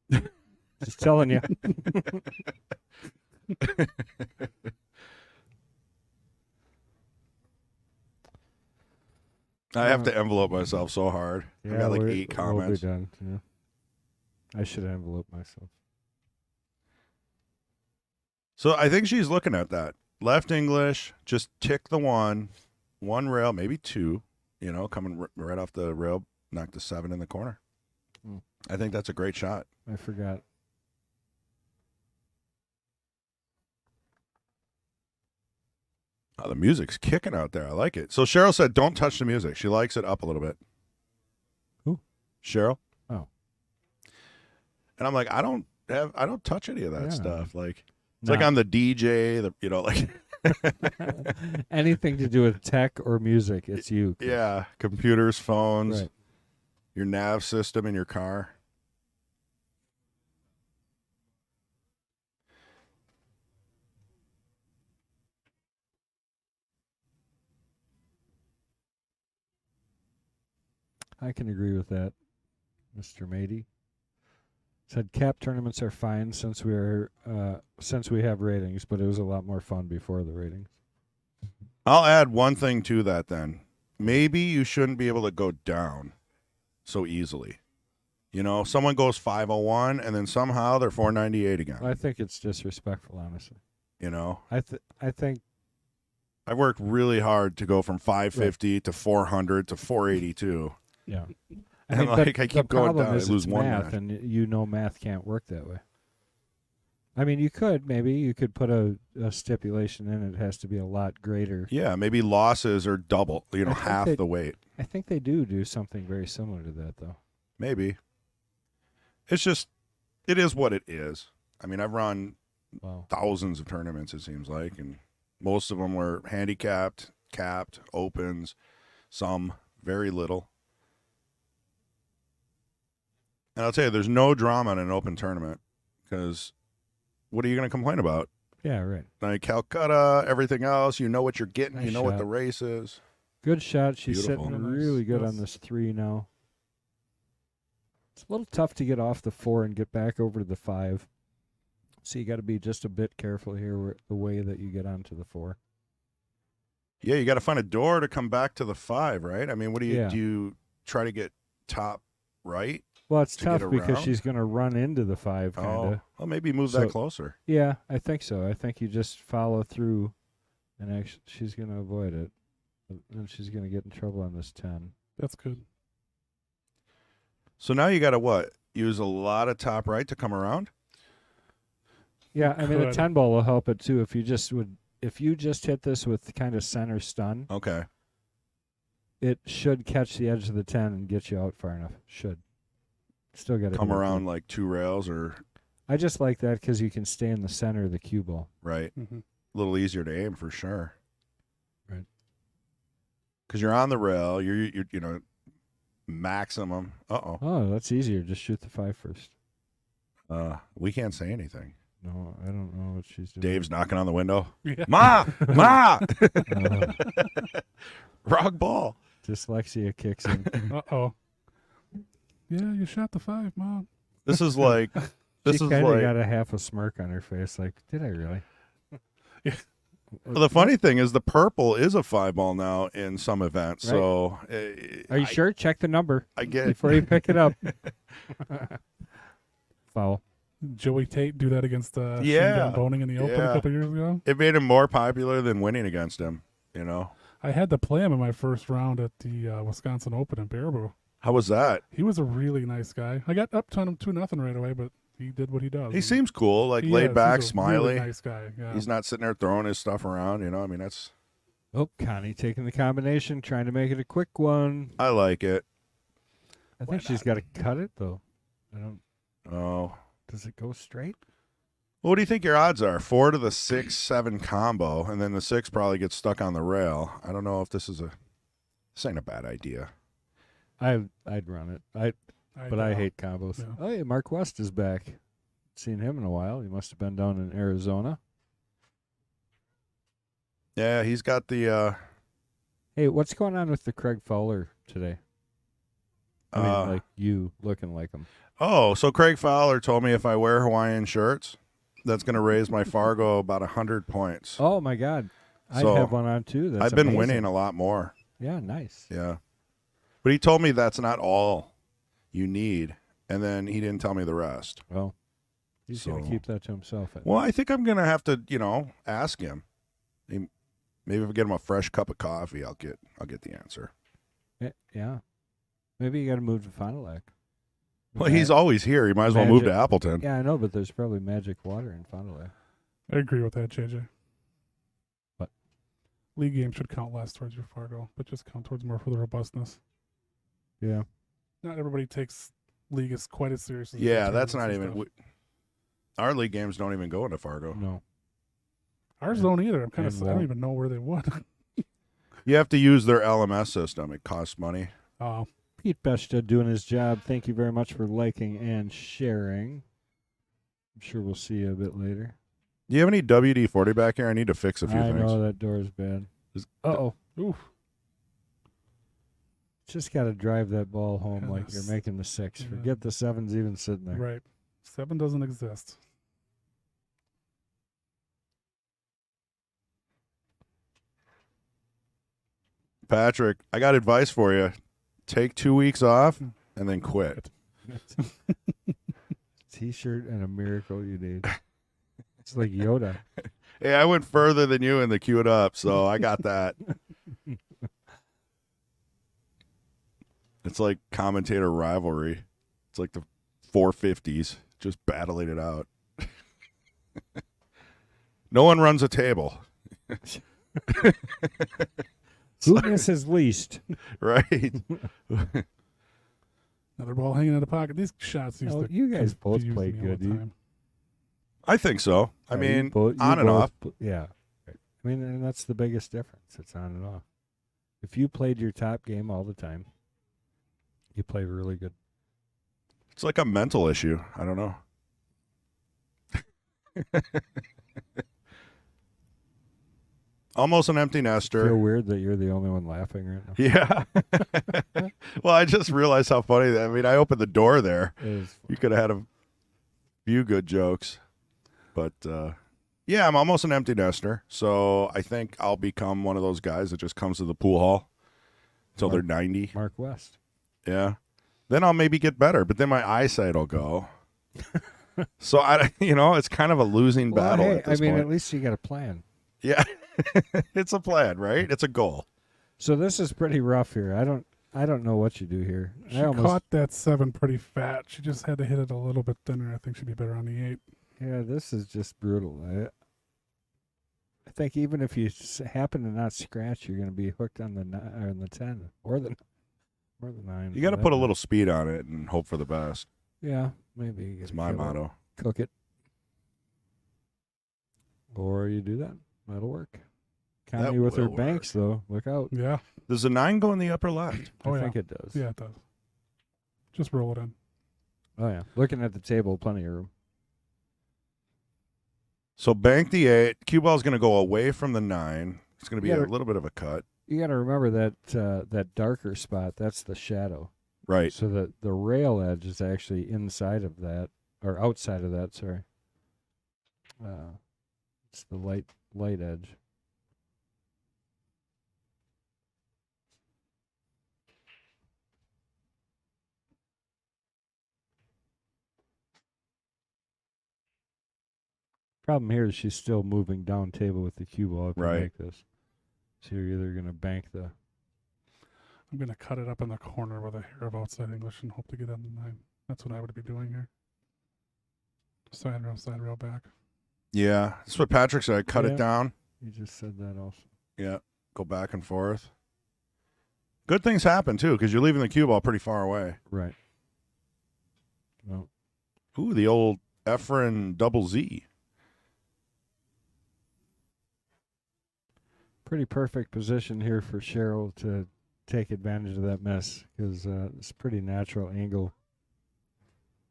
Just telling you. I have to envelope myself so hard. I got like 8 comments. We'll be done. Yeah. I should envelope myself. So I think she's looking at that. Left English, just tick the one rail, maybe 2, coming right off the rail, knock the 7 in the corner. I think that's a great shot. I forgot. Oh, the music's kicking out there. I like it. So Cheryl said, don't touch the music. She likes it up a little bit. Who? Cheryl. Oh. And I'm like, I don't touch any of that Yeah. stuff. Like, it's No. like I'm the DJ, like. Anything to do with tech or music, it's you. Chris. Yeah, computers, phones, Right. your nav system in your car. I can agree with that, Mr. Mady. Said cap tournaments are fine since we have ratings, but it was a lot more fun before the ratings. I'll add one thing to that then. Maybe you shouldn't be able to go down so easily. Someone goes 501 and then somehow they're 498 again. I think it's disrespectful, honestly. I think I worked really hard to go from 550 to 400 to 482. yeah. And but I keep the going problem down. I is lose it's one math, match. and math can't work that way. I mean, you could put a stipulation in. It has to be a lot greater. Yeah, maybe losses are double, half the weight. I think they do something very similar to that, though. Maybe. It's just, it is what it is. I mean, I've run Wow. thousands of tournaments, it seems like, and most of them were handicapped, capped, opens, some very little. And I'll tell you, there's no drama in an open tournament because what are you going to complain about? Yeah, right. Like Calcutta, everything else, you know what you're getting, Nice you know what shot. the race is. Good shot. She's Beautiful. sitting Nice. really good Yes. on this 3 now. It's a little tough to get off the 4 and get back over to the 5. So you got to be just a bit careful here the way that you get onto the 4. Yeah, you got to find a door to come back to the 5, right? I mean, what do you Yeah. do? You try to get top right? Well, it's To get tough because around? she's going to run into the 5 kind of. Oh, well, maybe move So- that closer. Yeah, I think so. I think you just follow through, and actually she's going to avoid it. And she's going to get in trouble on this 10. That's good. So now you got to what? Use a lot of top right to come around? Yeah, I mean a Could. 10 ball will help it too if you just hit this with kind of center stun. Okay. it should catch the edge of the 10 and get you out far enough. Should. Still got to Come around like 2 rails or I just like that because you can stay in the center of the cue ball. right. Mm-hmm. A little easier to aim for sure. Right. Because you're on the rail, you're maximum. Oh, that's easier. Just shoot the 5 first. We can't say anything. No, I don't know what she's doing. Dave's knocking on the window. Yeah. Ma! Uh, Wrong ball. dyslexia kicks in. Uh-oh. Yeah, you shot the 5, Mom. This is like She kind of got a half a smirk on her face. Like, did I really? the funny thing is the purple is a 5 ball now in some events. Right. So Are you sure? Check the number I get it. before you pick it up. Foul. Joey Tate do that against Yeah. Shane Boning in the Open Yeah. a couple years ago. It made him more popular than winning against him, you know. I had to play him in my first round at the Wisconsin Open in Baraboo. How was that? He was a really nice guy. I got up to him 2-0 right away, but he did what he does. He seems cool, like He laid is. back, He's a smiley. Really nice guy. Yeah. He's not sitting there throwing his stuff around, you know. I mean, that's Oh, Connie taking the combination, trying to make it a quick one. I like it. I think she's got to cut it though. I don't. Oh. Does it go straight? What do you think your odds are? 4 to the 6-7 combo, and then the 6 probably gets stuck on the rail. I don't know if this ain't a bad idea. I'd run it. But I hate combos. Yeah. Oh, yeah, Mark West is back. Seen him in a while. He must have been down in Arizona. Yeah, he's got the Hey, what's going on with the Craig Fowler today? I mean, like you looking like him. Oh, so Craig Fowler told me if I wear Hawaiian shirts, that's going to raise my Fargo about 100 points. Oh my God, So, I have one on too. That's I've been amazing. winning a lot more. Yeah, nice. Yeah. But he told me that's not all you need, and then he didn't tell me the rest. Well, he's going to So- keep that to himself. Well, I think I'm going to have to, ask him. Maybe if I get him a fresh cup of coffee, I'll get the answer. Yeah. Maybe you got to move to Fond du Lac. Well, he's always here. He might as well move to Appleton. Yeah, I know, but there's probably magic water in Fond du Lac. I agree with that, JJ. What? League games should count less towards your Fargo, but just count towards more for the robustness. Yeah. Not everybody takes league as quite as serious as Yeah, the that's tournaments not and even. stuff. Our league games don't even go into Fargo. No. Ours don't either. I'm kind of. And I don't won't. even know where they would. You have to use their LMS system. It costs money. Oh, Pete Besta doing his job. Thank you very much for liking and sharing. I'm sure we'll see you a bit later. Do you have any WD-40 back here? I need to fix a few I things. know that door is bad. Uh-oh. oof. Just got to drive that ball home like Goodness. you're making the 6. Yeah. Forget the 7's even sitting there. Right. 7 doesn't exist. Patrick, I got advice for you. Take 2 weeks off and then quit. T-shirt and a miracle you need. It's like Yoda. Hey, I went further than you in the queue it up, so I got that. It's like commentator rivalry. It's like the 450s, just battling it out. No one runs a table. Who misses least? Right. Another ball hanging in the pocket. These shots used Oh, to you guys both confuse played me all good. the You- time. I think so. I Yeah, mean, you both- you on and both off. Yeah. I mean, and that's the biggest difference. It's on and off. If you played your top game all the time, you played really good. It's like a mental issue. I don't know. Almost an empty Feel nester. weird that you're the only one laughing right now. Yeah. Well, I just realized how funny that. I mean, I opened the door there. It is You could have had a few good jokes. But yeah, I'm almost an empty nester. So I think I'll become one of those guys that just comes to the pool hall until they're 90. Mark West. Yeah. Then I'll maybe get better, but then my eyesight will go. So it's kind of a losing battle Well, hey, at this I mean, point. at least you got a plan. Yeah. It's a plan, right? It's a goal. So this is pretty rough here. I don't know what you do here. She I almost caught that 7 pretty fat. She just had to hit it a little bit thinner. I think she'd be better on the 8. Yeah, this is just brutal. I think even if you happen to not scratch, you're going to be hooked on the or on the 10 or the 9. You got to put a little speed on it and hope for the best. Yeah, maybe. You It's my motto. Cook it. Or you do that. That'll work. Connie with her will banks, though. Look out. Yeah. Does the 9 go in the upper left? Oh, I yeah. think it does. Yeah, it does. Just roll it in. Oh, yeah. Looking at the table, plenty of room. So bank the 8. Cue ball's going to go away from the 9. It's going to be Yeah, a little bit of a cut. You got to remember that that darker spot, that's the shadow. Right. So the rail edge is actually inside of that, or outside of that, sorry. It's the light edge. Problem here is she's still moving down table with the cue ball if you Right. make this. So you're either going to bank the... I'm going to cut it up in the corner with a hair of outside English and hope to get on the 9. That's what I would be doing here. Side rail back. Yeah. That's what Patrick said. Cut Yeah. it down. You just said that also. Yeah. Go back and forth. Good things happen, too, because you're leaving the cue ball pretty far away. Right. Well, Ooh, the old Efren double Z. pretty perfect position here for Cheryl to take advantage of that miss because it's a pretty natural angle.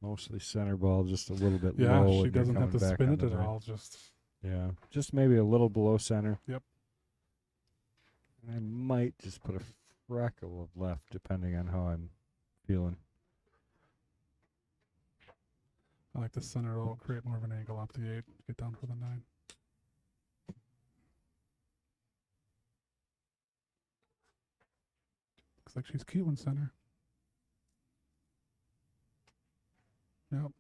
Mostly center ball, just a little bit Yeah, low. she and you're doesn't have coming to back spin on it the at right. all. Just Yeah, just maybe a little below center. Yep. I might just put a freckle of left depending on how I'm feeling. I like the center. It'll create more of an angle up the 8. Get down for the 9. Looks like she's cute in center. Yep.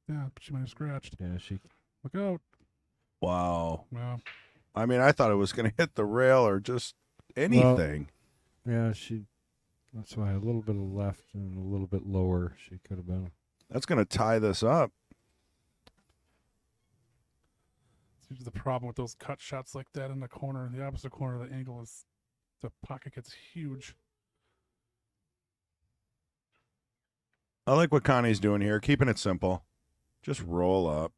Yeah, but she might have scratched. Yeah, she. Look out. Wow. Yeah. I mean, I thought it was going to hit the rail or just anything. Yeah, she. That's why a little bit of left and a little bit lower she could have been. That's going to tie this up. It's usually the problem with those cut shots like that in the corner. The opposite corner, the angle is the pocket gets huge. I like what Connie's doing here, keeping it simple. Just roll up.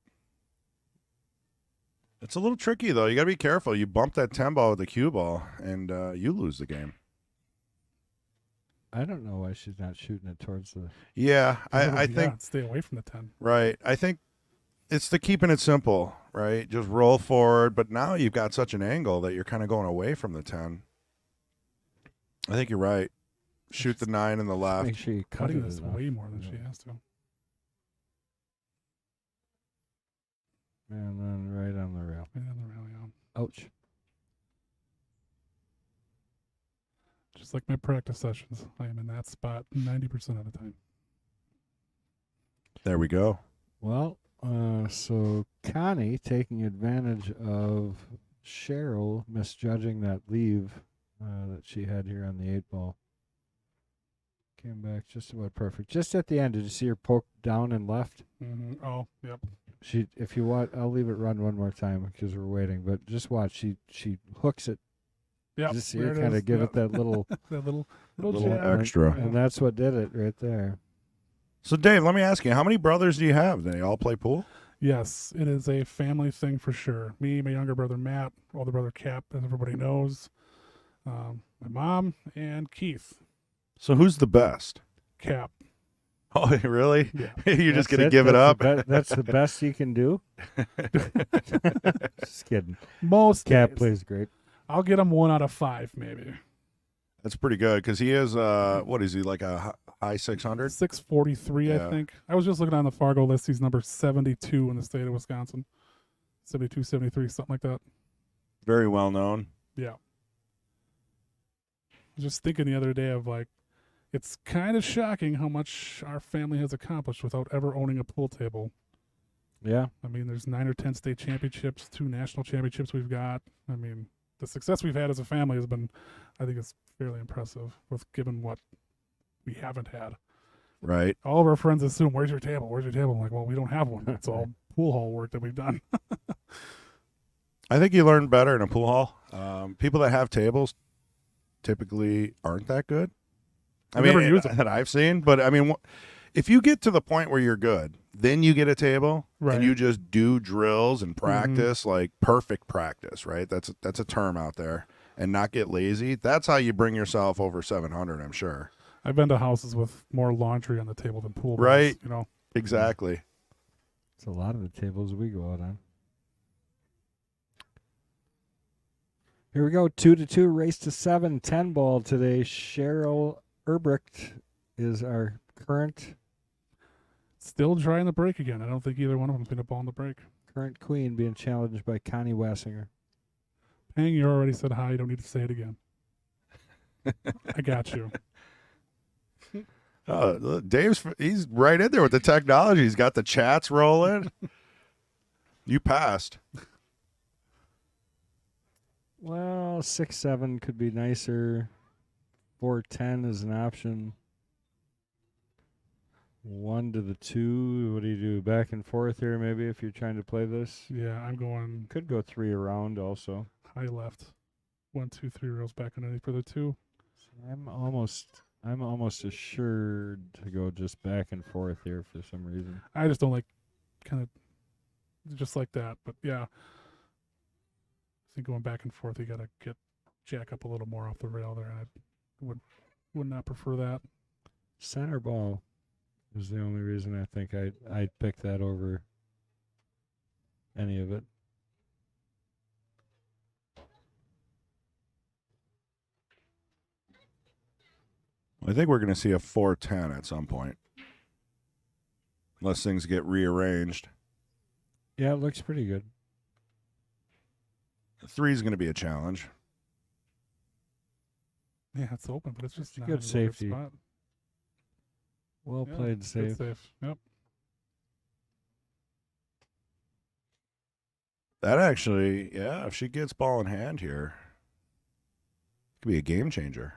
It's a little tricky, though. You got to be careful. You bump that 10 ball with the cue ball, and you lose the game. I don't know why she's not shooting it towards the. Yeah, I think. Yeah, stay away from the 10. Right. I think it's the keeping it simple, right? Just roll forward. But now you've got such an angle that you're kind of going away from the 10. I think you're right. Shoot the 9 in the left. Make sure you cut Cutting it this enough. way more than Yeah. she has to. And then right on the rail. Yeah, the rail, yeah. Ouch. Just like my practice sessions, I am in that spot 90% of the time. There we go. Well, so Connie taking advantage of Cheryl misjudging that leave that she had here on the 8 ball. Came back just about perfect. Just at the end, did you see her poke down and left? Mm-hmm. Oh, yep. She, if you want, I'll leave it run one more time because we're waiting. But just watch. She hooks it. Yep. Just see there her it kind is. of give Yep. it that little, that little Little jab. extra. and that's what did it right there. So, Dave, let me ask you, how many brothers do you have? Do they all play pool? Yes, it is a family thing for sure. Me, my younger brother Matt, older brother Cap, as everybody knows, my mom, and Keith. So who's the best? Cap. Oh, really? Yeah. You're just That's going to give it That's up? that's the best you can do. Just kidding. Most Cap days. plays great. I'll get him 1 out of 5, maybe. That's pretty good because he is, what is he, like a high 600? 643, Yeah. I think. I was just looking on the Fargo list. He's number 72 in the state of Wisconsin. 72, 73, something like that. Very well known. Yeah. I was just thinking the other day of like, it's kind of shocking how much our family has accomplished without ever owning a pool table. Yeah. I mean, there's 9 or 10 state championships, 2 national championships we've got. I mean, the success we've had as a family has been, I think, it's fairly impressive with given what we haven't had. Right. All of our friends assume, "Where's your table? Where's your table?" I'm like, well, we don't have one. It's all pool hall work that we've done. I think you learn better in a pool hall. People that have tables typically aren't that good. I never mean, use them. that I've seen. But I mean, if you get to the point where you're good, then you get a table Right. and you just do drills and Mm-hmm. practice, like perfect practice, right? That's a term out there, and not get lazy. That's how you bring yourself over 700. I'm sure. I've been to houses with more laundry on the table than pool balls, Right. you know. Exactly. It's a lot of the tables we go out on. Here we go. 2-2, race to 7. 10 ball today. Cheryl Erbrecht is our current Still trying the break again. I don't think either one of them put a ball in the break. queen being challenged by Connie Wasinger. Pang, you already said hi. You don't need to say it again. I got you. Look, he's right in there with the technology. He's got the chats rolling. You passed. Well, 6-7 could be nicer. 4-10 is an option. 1 to the 2. What do you do? Back and forth here, maybe, if you're trying to play this. Yeah, I'm going Could go 3 around also. high left. 1, 2, 3 rows back underneath for the 2. I'm almost assured to go just back and forth here for some reason. I just don't like kind of just like that. But yeah, I think going back and forth, you got to get jack up a little more off the rail there. And I would not prefer that. Center ball is the only reason I think I'd pick that over any of it. I think we're going to see a 410 at some point, unless things get rearranged. Yeah, it looks pretty good. 3 is going to be a challenge. Yeah, it's open, but it's just not good in the right safety. spot. Well Yeah, played, good safe. safe. Yep. That actually, yeah, if she gets ball in hand here, it could be a game changer.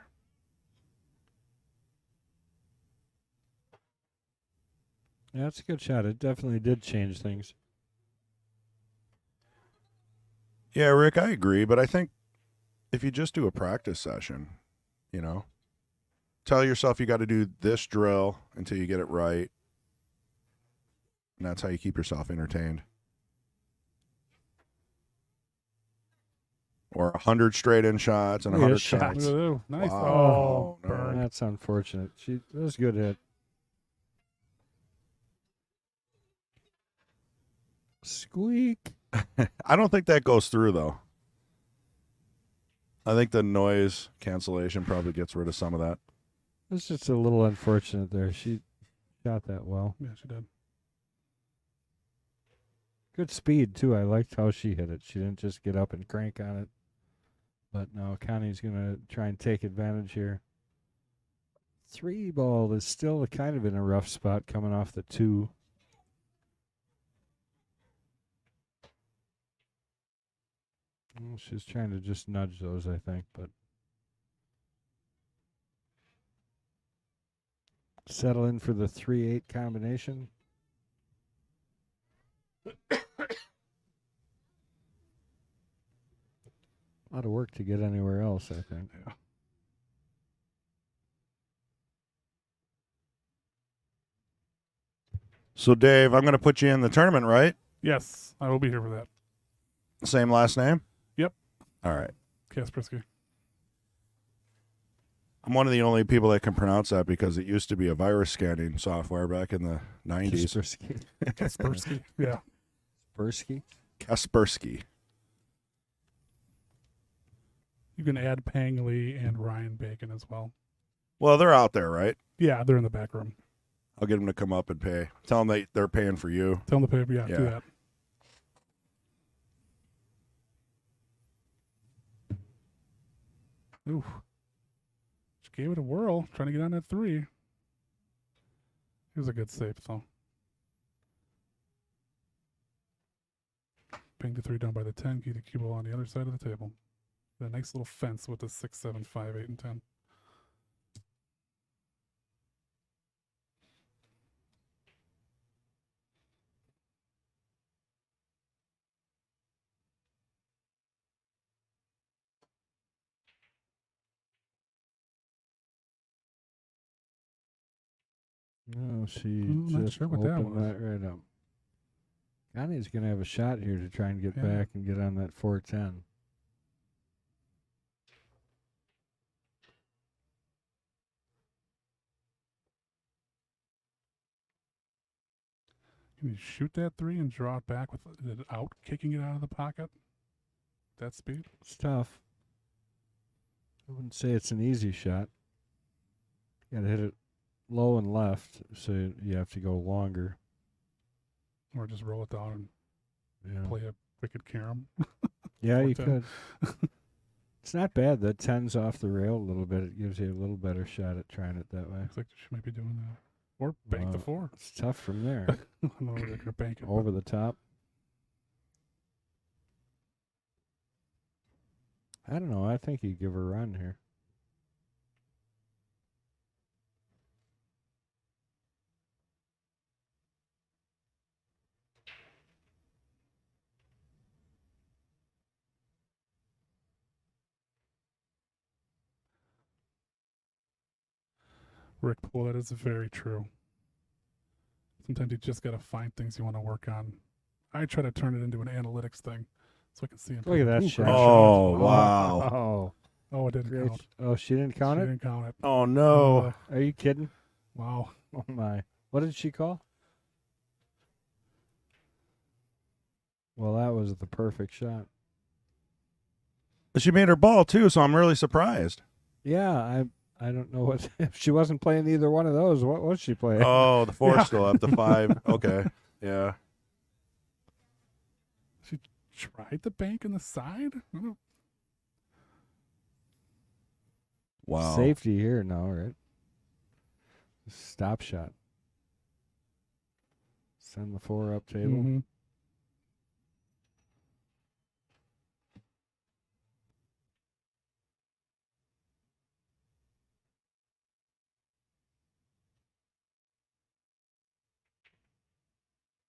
Yeah, it's a good shot. It definitely did change things. Yeah, Rick, I agree, but I think if you just do a practice session, you know, tell yourself you got to do this drill until you get it right, and that's how you keep yourself entertained. Or 100 straight in shots and Look at 100 his shots. shots. Look at that. Nice. Wow. Oh, No. burn. That's unfortunate. That was a good hit. Squeak. I don't think that goes through, though. I think the noise cancellation probably gets rid of some of that. It's just a little unfortunate there. She shot that well. Yeah, she did. Good speed, too. I liked how she hit it. She didn't just get up and crank on it. But no, Connie's going to try and take advantage here. 3 ball is still kind of in a rough spot coming off the 2. Well, she's trying to just nudge those, I think, but settle in for the 3-8 combination. A lot of work to get anywhere else, I think. Yeah. So, Dave, I'm going to put you in the tournament, right? Yes, I will be here for that. Same last name? Yep. All right. Kaspersky. I'm one of the only people that can pronounce that because it used to be a virus scanning software back in the 90s. Kaspersky. Kaspersky. Yeah. Kaspersky. Kaspersky. You can add Pang Lee and Ryan Bacon as well. Well, they're out there, right? Yeah, they're in the back room. I'll get them to come up and pay. Tell them they're paying for you. Tell them to pay. Yeah, do Yeah. that. Ooh. Just gave it a whirl, trying to get on that 3. It was a good save, though. Ping the 3 down by the 10, keep the cue ball on the other side of the table. That nice little fence with the 6, 7, 5, 8, and 10. No, she I'm not just sure what that opened was. that right up. Connie's going to have a shot here to try and get Yeah. back and get on that 410. Can you shoot that 3 and draw it back with it out, kicking it out of the pocket? That speed? It's tough. I wouldn't say it's an easy shot. You got to hit it low and left, so you have to go longer. Or just roll it down Yeah, and play a wicked carom? yeah, you 410. could. It's not bad. The 10's off the rail a little bit. It gives you a little better shot at trying it that way. Looks like she might be doing that. Or bank the 4. It's tough from there. I don't know whether they're going to bank it. but Over the top. I don't know. I think you give her a run here. Rick Poole, that is very true. Sometimes you just got to find things you want to work on. I try to turn it into an analytics thing so I can see. Look at that Ooh, shot. great Oh, shot. wow. Oh, Oh, it didn't great. count. Oh, she didn't count She it? didn't count it. Oh, no. Are you kidding? Wow. Oh, my. What did she call? Well, that was the perfect shot. She made her ball, too, so I'm really surprised. Yeah, I don't know what. If she wasn't playing either one of those, what was she playing? Oh, the 4 Yeah. still up, the 5. Okay. Yeah. She tried the bank in the side? I don't- Wow. Safety here now, right? Stop shot. Send the 4 up table. Mhm.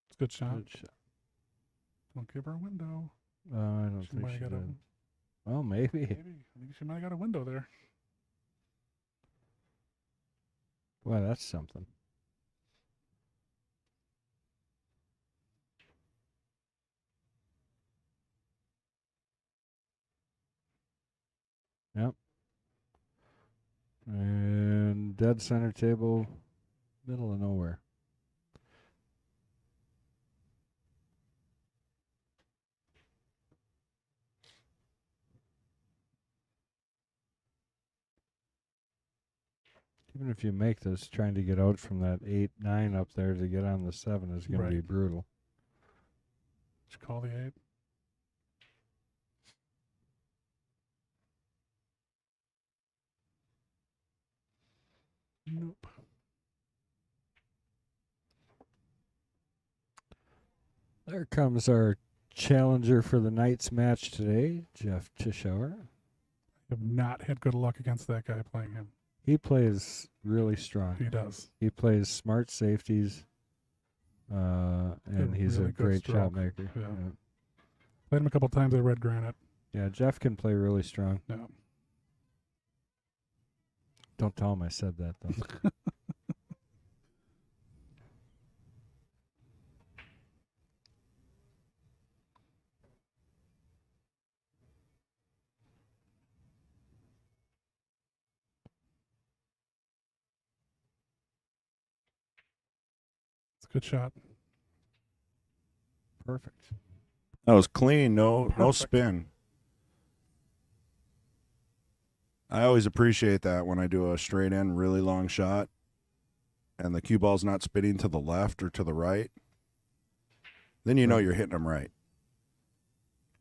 It's a good shot. Good shot. Don't give her a window. I don't She think might she have got a. did. Well, maybe. Maybe. I think she might have got a window there. Boy, that's something. Yep. And dead center table, middle of nowhere. Even if you make this, trying to get out from that 8-9 up there to get on the 7 is going to be Right. brutal. Just call the 8. Nope. There comes our challenger for the night's match today, Jeff Tischauer. Have not had good luck against that guy playing him. He plays really strong. He does. He plays smart safeties, and he's really a good great shot stroke. maker. Yeah. Played him a couple times at Red Granite. Yeah, Jeff can play really strong. Yeah. Don't tell him I said that, though. It's a good shot. Perfect. That was clean. No Perfect. spin. I always appreciate that when I do a straight in, really long shot and the cue ball's not spinning to the left or to the right. Then you know you're hitting them right.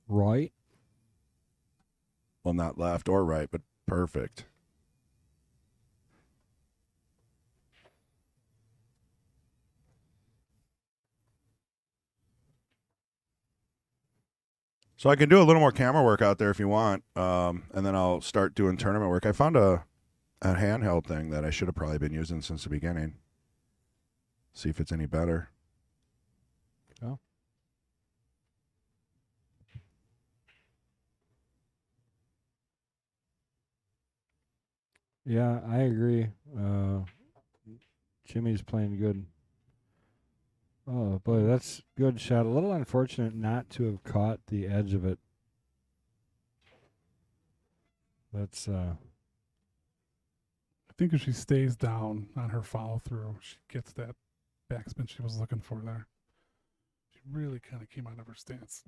Right? Well, not left or right, but perfect. So I can do a little more camera work out there if you want, and then I'll start doing tournament work. I found a handheld thing that I should have probably been using since the beginning. See if it's any better. Oh. Yeah, I agree. Jimmy's playing good. Oh, boy, that's good shot. A little unfortunate not to have caught the edge of it. That's, I think if she stays down on her follow through, she gets that backspin she was looking for there. She really kind of came out of her stance.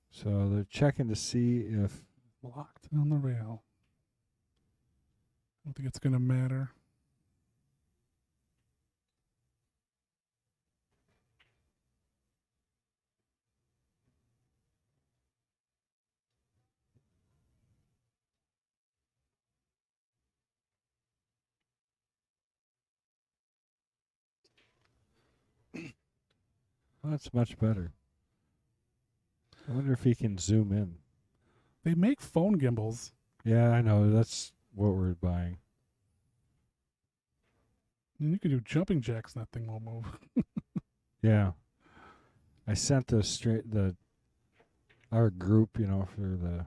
so they're checking to see if Blocked on the rail. I don't think it's going to matter. well, that's much better. I wonder if he can zoom in. They make phone gimbals. Yeah, I know. That's what we're buying. And you could do jumping jacks and that thing won't move. Yeah. I sent our group, for the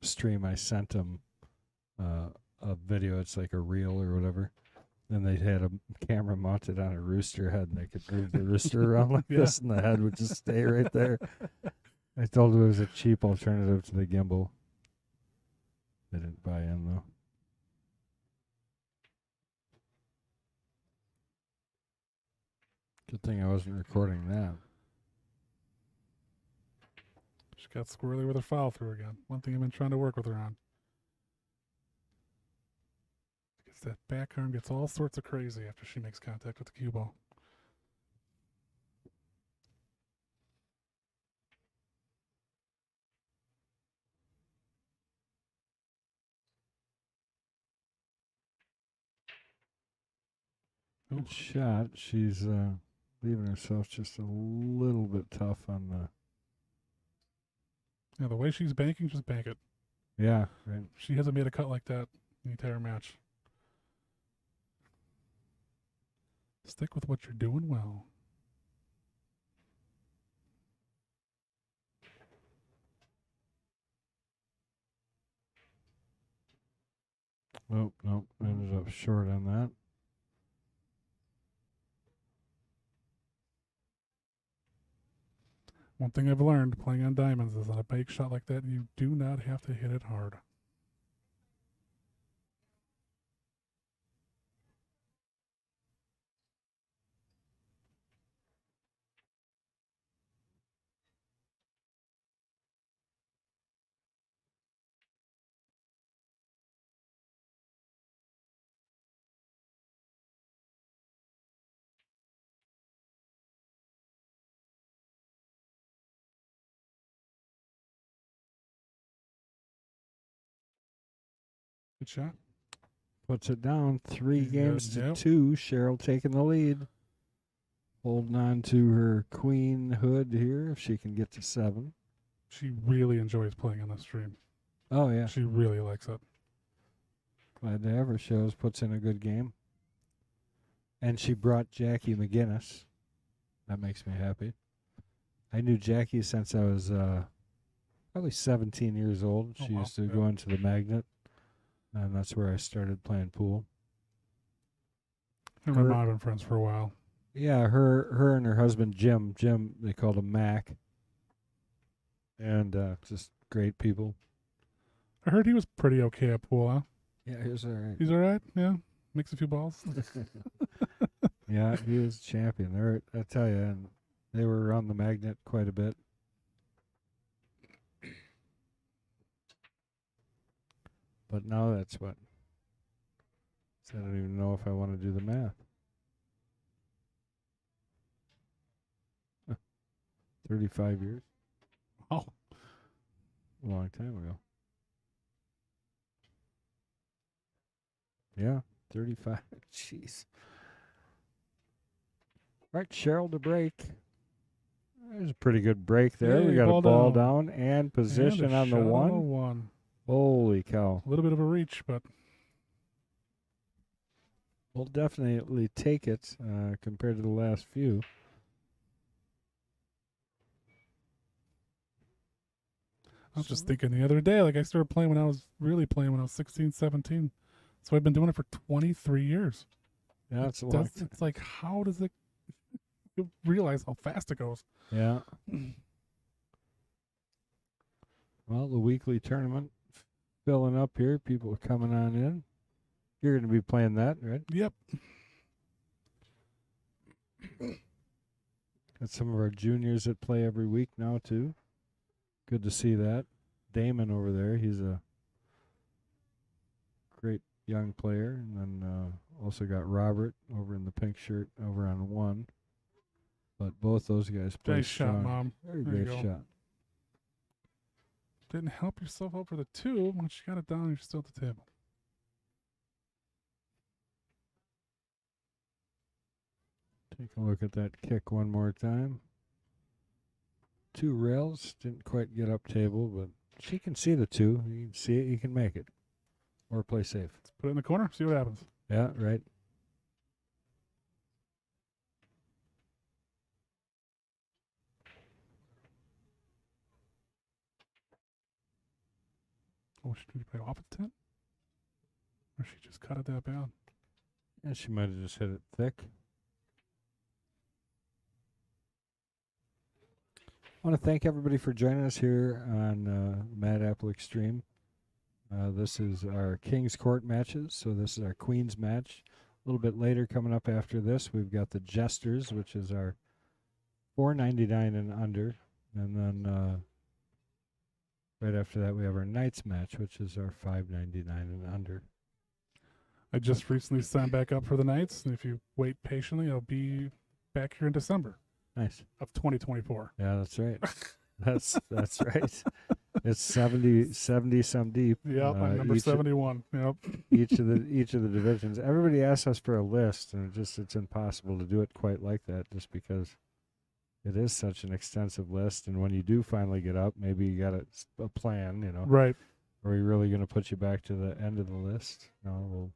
stream, I sent them a video. It's like a reel or whatever. And they had a camera mounted on a rooster head, and they could move the rooster around like Yeah. this, and the head would just stay right there. I told them it was a cheap alternative to the gimbal. They didn't buy in, though. Good thing I wasn't recording that. She got squirrely with her follow through again. One thing I've been trying to work with her on. Gets that back arm, gets all sorts of crazy after she makes contact with the cue ball. Good shot. She's leaving herself just a little bit tough on the... Yeah, the way she's banking, just bank it. Yeah, right. She hasn't made a cut like that the entire match. Stick with what you're doing well. Oh, nope. Ended up short on that. One thing I've learned playing on diamonds is on a bake shot like that, you do not have to hit it hard. Good shot. Puts it down 3 He's games good, to yep. 2. Cheryl taking the lead. Holding on to her queen hood here if she can get to 7. She really enjoys playing on the stream. Oh, yeah. She really likes it. Glad to have her. Shows puts in a good game. And she brought Jackie McGinnis. That makes me happy. I knew Jackie since I was probably 17 years old. Oh, She wow. used to Yeah. go into the Magnet, and that's where I started playing pool. Her and my mom have been friends for a while. Yeah, her and her husband Jim, they called him Mac. And just great people. I heard he was pretty okay at pool, huh? Yeah, he was all right. He's all right, yeah. Makes a few balls. Yeah, he was champion. I tell you, and they were on the Magnet quite a bit. But now that's what? So I don't even know if I want to do the math. 35 years. Oh, A long time ago. Yeah, 35. Jeez. All right, Cheryl to break. There's a pretty good break there. Hey, we got ball a ball down. down and position and a on the shot one. one. Holy cow. A little bit of a reach, but We'll definitely take it compared to the last few. I was just thinking the other day, like I started playing when I was really playing when I was 16, 17. So I've been doing it for 23 years. Yeah, it's a long time. It's like, how does it you realize how fast it goes? Yeah. Well, the weekly tournament filling up here. People are coming on in. You're going to be playing that, right? Yep. Got some of our juniors that play every week now, too. Good to see that. Damon over there, he's a great young player. And then also got Robert over in the pink shirt over on 1. But both those guys play Nice shot, strong. Mom. Very There you great go. shot. Didn't help yourself out for the 2. Once you got it down, you're still at the table. Take a look at that kick one more time. 2 rails. Didn't quite get up table, but she can see the 2. You can see it, you can make it. Or play safe. Let's put it in the corner, see what happens. Yeah, right. Oh, did you play off at 10? Or she just cut it that bad? And she might have just hit it thick. I want to thank everybody for joining us here on Mad Apple Extreme. This is our King's Court matches, so this is our Queen's match. A little bit later, coming up after this, we've got the Jesters, which is our $4.99 and under. And then right after that, we have our Knights match, which is our $5.99 and under. I just recently signed back up for the Knights, and if you wait patiently, I'll be back here in December Nice. of 2024. Yeah, that's right. That's right. It's 70 some deep. Yep, I'm number each, 71. Yep. each of the divisions. Everybody asks us for a list, and it's impossible to do it quite like that, just because it is such an extensive list. And when you do finally get up, maybe you got a plan. Right. Are we really going to put you back to the end of the list? No, we'll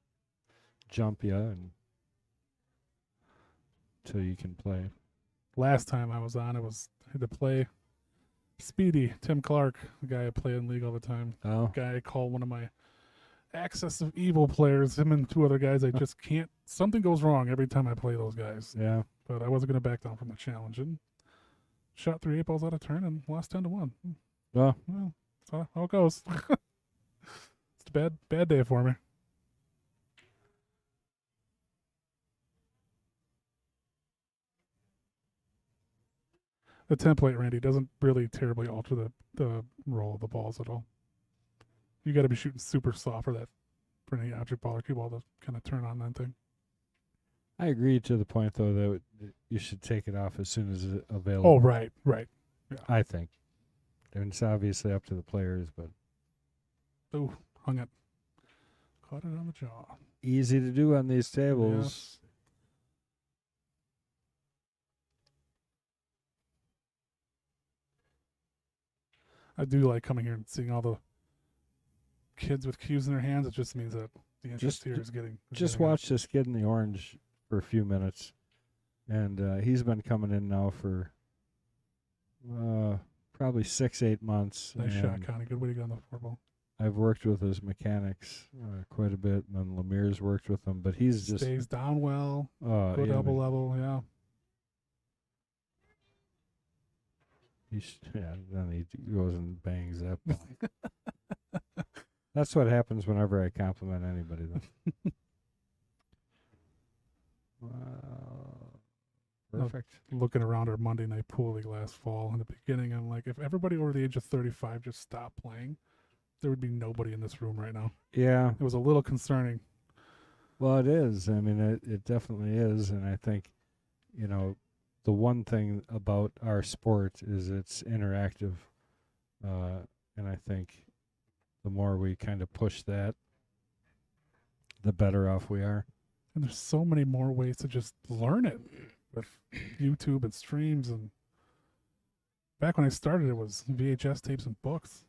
jump you until you can play. Last time I was on, I had to play Speedy, Tim Clark, the guy I play in league all the time. Oh, Guy I call one of my Axis of Evil players. Him and 2 other guys, I just can't. Something goes wrong every time I play those guys. yeah. But I wasn't going to back down from the challenge. And shot 3 8-balls out of turn and lost 10-1. Well, Well, that's how it goes. It's a bad day for me. The template, Randy, doesn't really terribly alter the roll of the balls at all. You got to be shooting super soft for any object ball or cue ball to kind of turn on that thing. I agree to the point, though, that you should take it off as soon as it's available. Oh, right. I think. I mean, it's obviously up to the players, but Ooh, hung it. Caught it on the jaw. easy to do on these tables. Yes. I do like coming here and seeing all the kids with cues in their hands. It just means that the interest here is getting. Just watch this kid in the orange for a few minutes. And he's been coming in now for probably 6-8 months. Nice shot, and Connie. Good way to get on the 4-ball. I've worked with his mechanics quite a bit, and then Lemir's worked with him. But he's just Stays down well. Good yeah, elbow level. Yeah. Then he goes and bangs that ball. That's what happens whenever I compliment anybody, though. Perfect. Looking around our Monday night pool league last fall, in the beginning, I'm like, if everybody over the age of 35 just stopped playing, there would be nobody in this room right now. Yeah. It was a little concerning. Well, it is. I mean, it definitely is. And I think, the one thing about our sport is it's interactive. And I think the more we kind of push that, the better off we are. And there's so many more ways to just learn it with YouTube and streams. And back when I started, it was VHS tapes and books.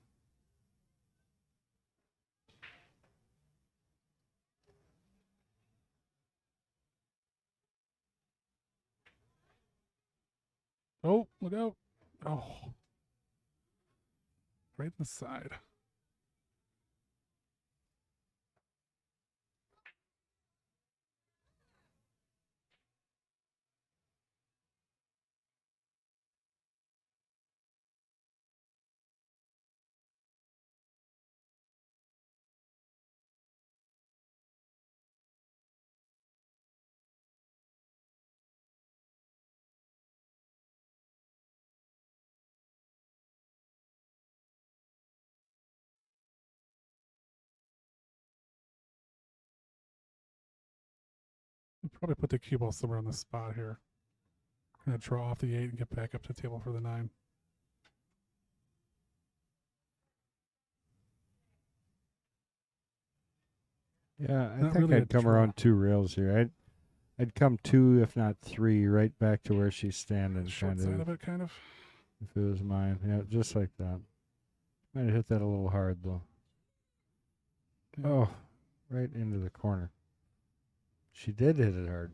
Oh, look out. Oh. Right in the side. Probably put the cue ball somewhere on the spot here. Gonna draw off the 8 and get back up to the table for the 9. Yeah, I Not think really a I'd come draw. around 2 rails here. I'd come 2, if not 3, right back to where she's standing. Short side of it, kind of. If it was mine, yeah, just like that. Might have hit that a little hard though. Yeah. Oh, right into the corner. She did hit it hard.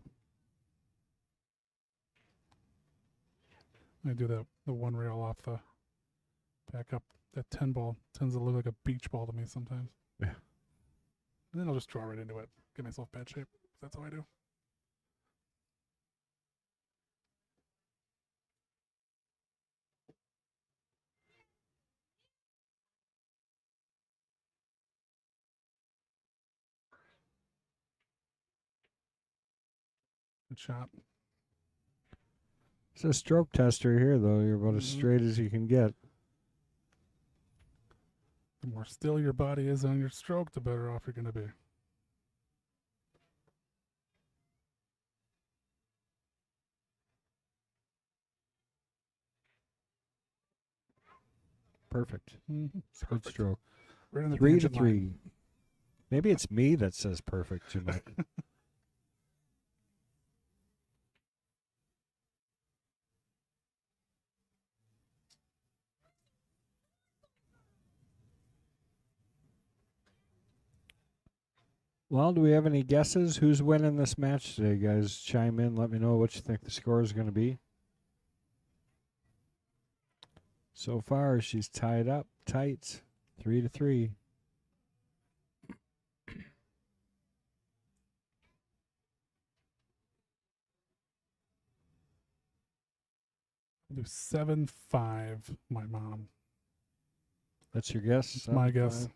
I do the 1 rail off the back up. That 10 ball tends to look like a beach ball to me sometimes. Yeah. And then I'll just draw right into it. Get myself bad shape. That's how I do. Good shot. It's a stroke tester here, though. You're about as Mhm. straight as you can get. The more still your body is on your stroke, the better off you're going to be. Perfect. Mm-hmm. Good stroke. Right in the 3 to tangent line. 3. Maybe it's me that says perfect too much. Well, do we have any guesses? Who's winning this match today, guys? Chime in. Let me know what you think the score is going to be. So far, she's tied up tight, 3 to 3. I'll do 7-5, my mom. That's your guess? That's my guess. 7-5?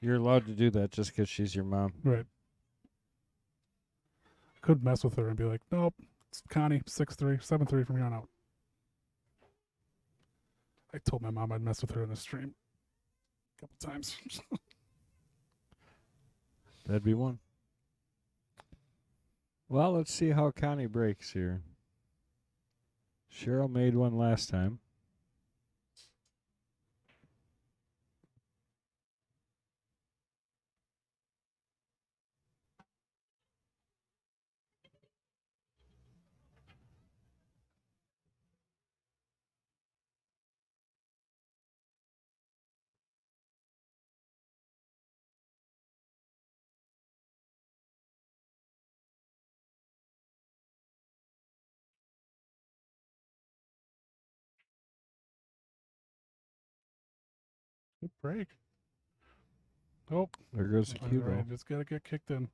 You're allowed to do that just because she's your mom. Right. Could mess with her and be like, nope, it's Connie, 6-3, 7-3 from here on out. I told my mom I'd mess with her in the stream a couple times. That'd be one. Well, let's see how Connie breaks here. Cheryl made one last time. Good break. Oh, There goes the cue ball. right, just got to get kicked in.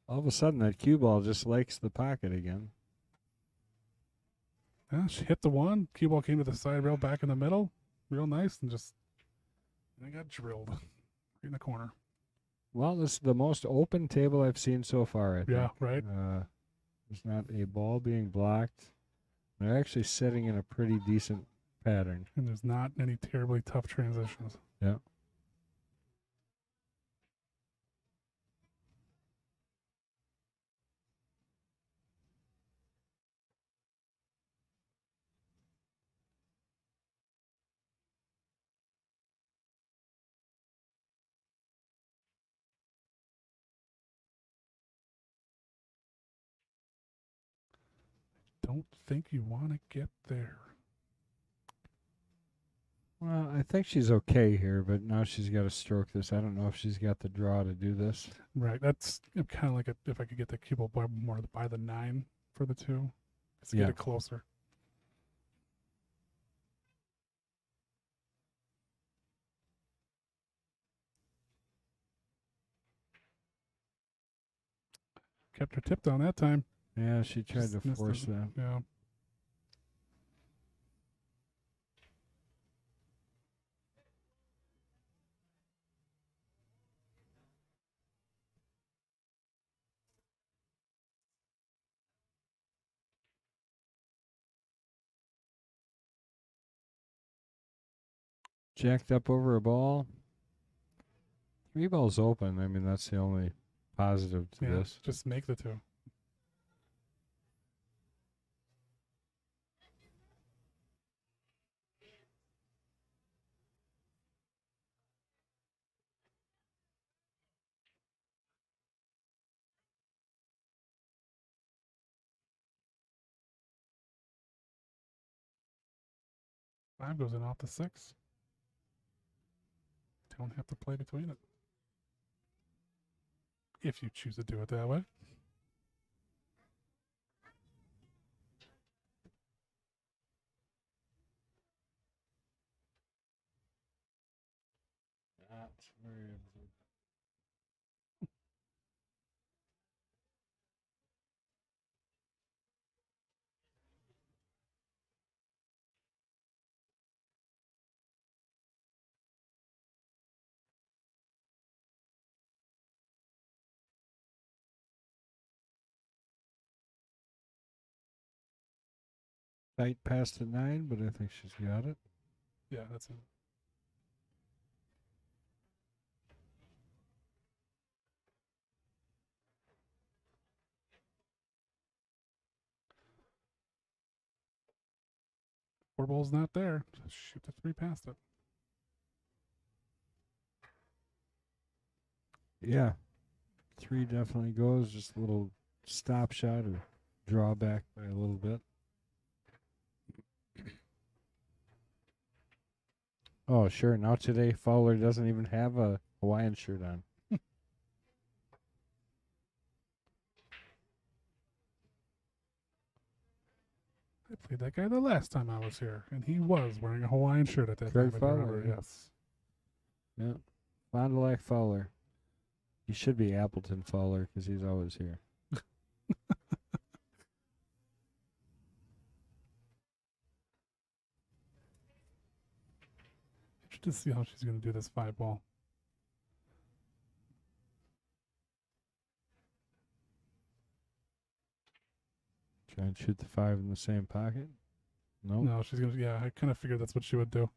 All of a sudden, that cue ball just likes the pocket again. Yeah, she hit the 1. Cue ball came to the side rail back in the middle. Real nice. And I got drilled right in the corner. Well, this is the most open table I've seen so far, I think. Yeah, right. There's not a ball being blocked. They're actually setting in a pretty decent pattern. And there's not any terribly tough transitions. Yeah. Don't think you want to get there. Well, I think she's okay here, but now she's got to stroke this. I don't know if she's got the draw to do this. Right. That's kind of like if I could get the cue ball more by the 9 for the 2. Just Yeah. get it closer. Kept her tipped on that time. Yeah, she tried Just to missed force it. that. Yeah. Jacked up over a ball. 3 balls open. I mean, that's the only positive to Yeah. this. Just make the 2. 5 goes in off the 6. Don't have to play between it. If you choose to do it that way. That's very tight past the 9, but I think she's got it. Yeah, that's it. Four ball's not there. Just shoot the 3 past it. Yeah. 3 definitely goes. Just a little stop shot or drawback by a little bit. Oh, sure. Now today, Fowler doesn't even have a Hawaiian shirt on. I played that guy the last time I was here, and he was wearing a Hawaiian shirt at that Craig time. if you remember. Fowler, yeah. Yes. Yeah. Fond du Lac Fowler. He should be Appleton Fowler because he's always here. Interested to see how she's going to do this 5 ball. Try and shoot the 5 in the same pocket. Nope. No, she's going to. Yeah, I kind of figured that's what she would do.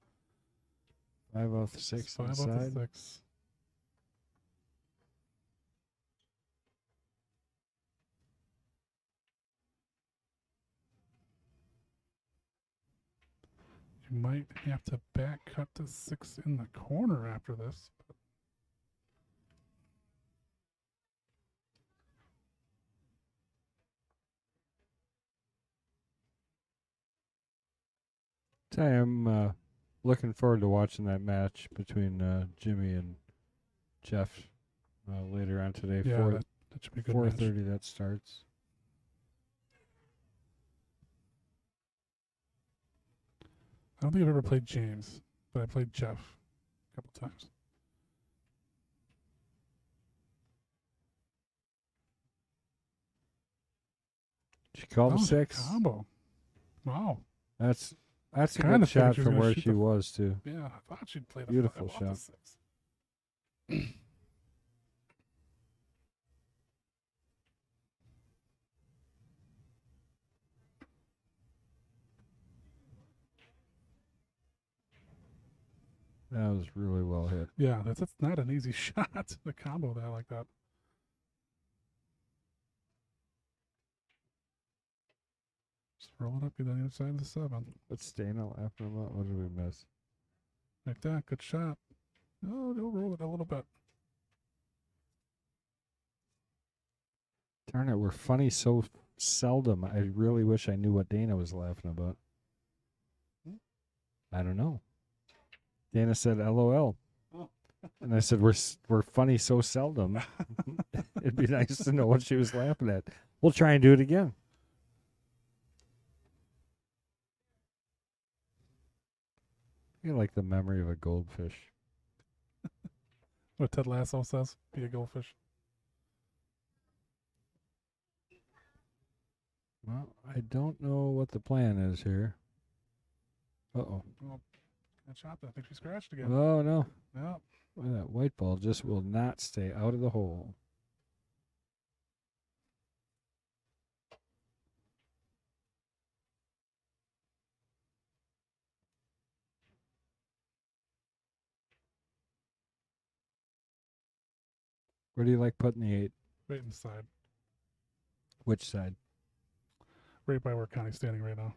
5 off the 6 5 off inside. the 6. You might have to back cut the 6 in the corner after this. But I'm looking forward to watching that match between Jimmy and Jeff later on today. yeah, that should be a good match. 4:30 that starts. I don't think I've ever played James, but I played Jeff a couple times. She called a Oh, 6. combo. Wow. That's a Kinda good figured shot she was from gonna where shoot she the- was too. Yeah, I thought she'd play the Beautiful 5 off the shot. 6. That was really well hit. Yeah, that's not an easy shot to combo that like that. Just roll it up to the other side of the 7. What's Dana laughing about? What did we miss? Like that, good shot. Oh, they'll roll it a little bit. Darn it, we're funny so seldom. I really wish I knew what Dana was laughing about. I don't know. Dana said LOL. Oh. And I said we're funny so seldom. It'd be nice to know what she was laughing at. We'll try and do it again. I like the memory of a goldfish. What Ted Lasso says, be a goldfish. Well, I don't know what the plan is here. Uh-oh. Oh, that shot, I think she scratched again. Oh, no. Yeah. Well, that white ball just will not stay out of the hole. Where do you like putting the 8? Right inside. Which side? Right by where Connie's standing right now.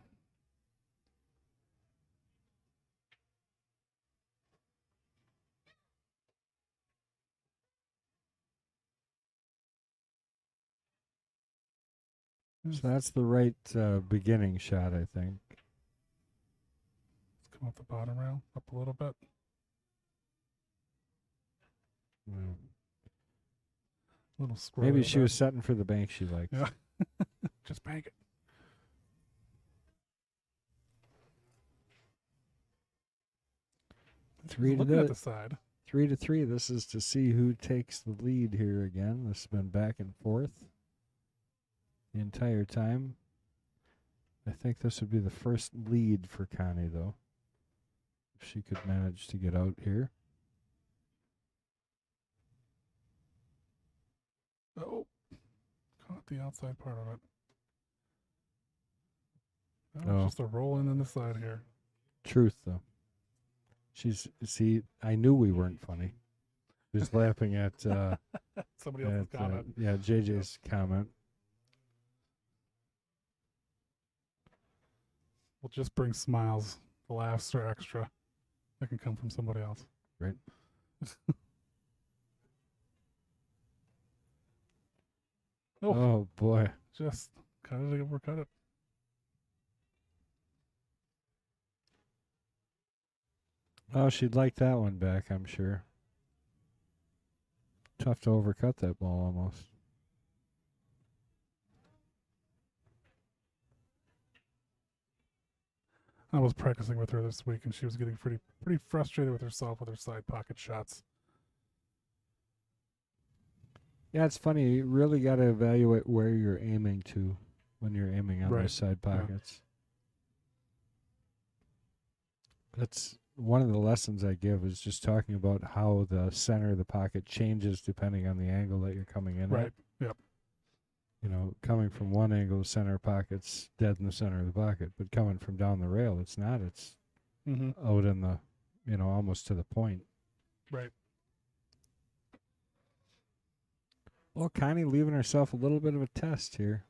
So that's the right beginning shot, I think. Let's come up bottom rail up a little bit. Well, Little squirrely maybe with she that. was setting for the bank she liked. Yeah. Just bank it. Three She's to looking at the- the side. 3-3. This is to see who takes the lead here again. This has been back and forth the entire time. I think this would be the first lead for Connie, though. If she could manage to get out here. Oh, caught the outside part of it. Oh. It's just a roll in on the side here. Truth, though. I knew we weren't funny. Just laughing at Somebody else's comment. JJ's comment. We'll just bring smiles. The laughs are extra. That can come from somebody else. Right. Oh boy. Just cut it or cut it. Oh, she'd like that one back, I'm sure. Tough to overcut that ball almost. I was practicing with her this week, and she was getting pretty frustrated with herself with her side pocket shots. Yeah, it's funny. You really got to evaluate where you're aiming to when you're aiming on Right. those side Yeah. pockets. That's one of the lessons I give is just talking about how the center of the pocket changes depending on the angle that you're coming in Right. at. Yep. You know, coming from one angle, the center pocket's dead in the center of the pocket, but coming from down the rail, it's not. It's Mm-hmm. out in the, almost to the point. Right. Well, Connie leaving herself a little bit of a test here.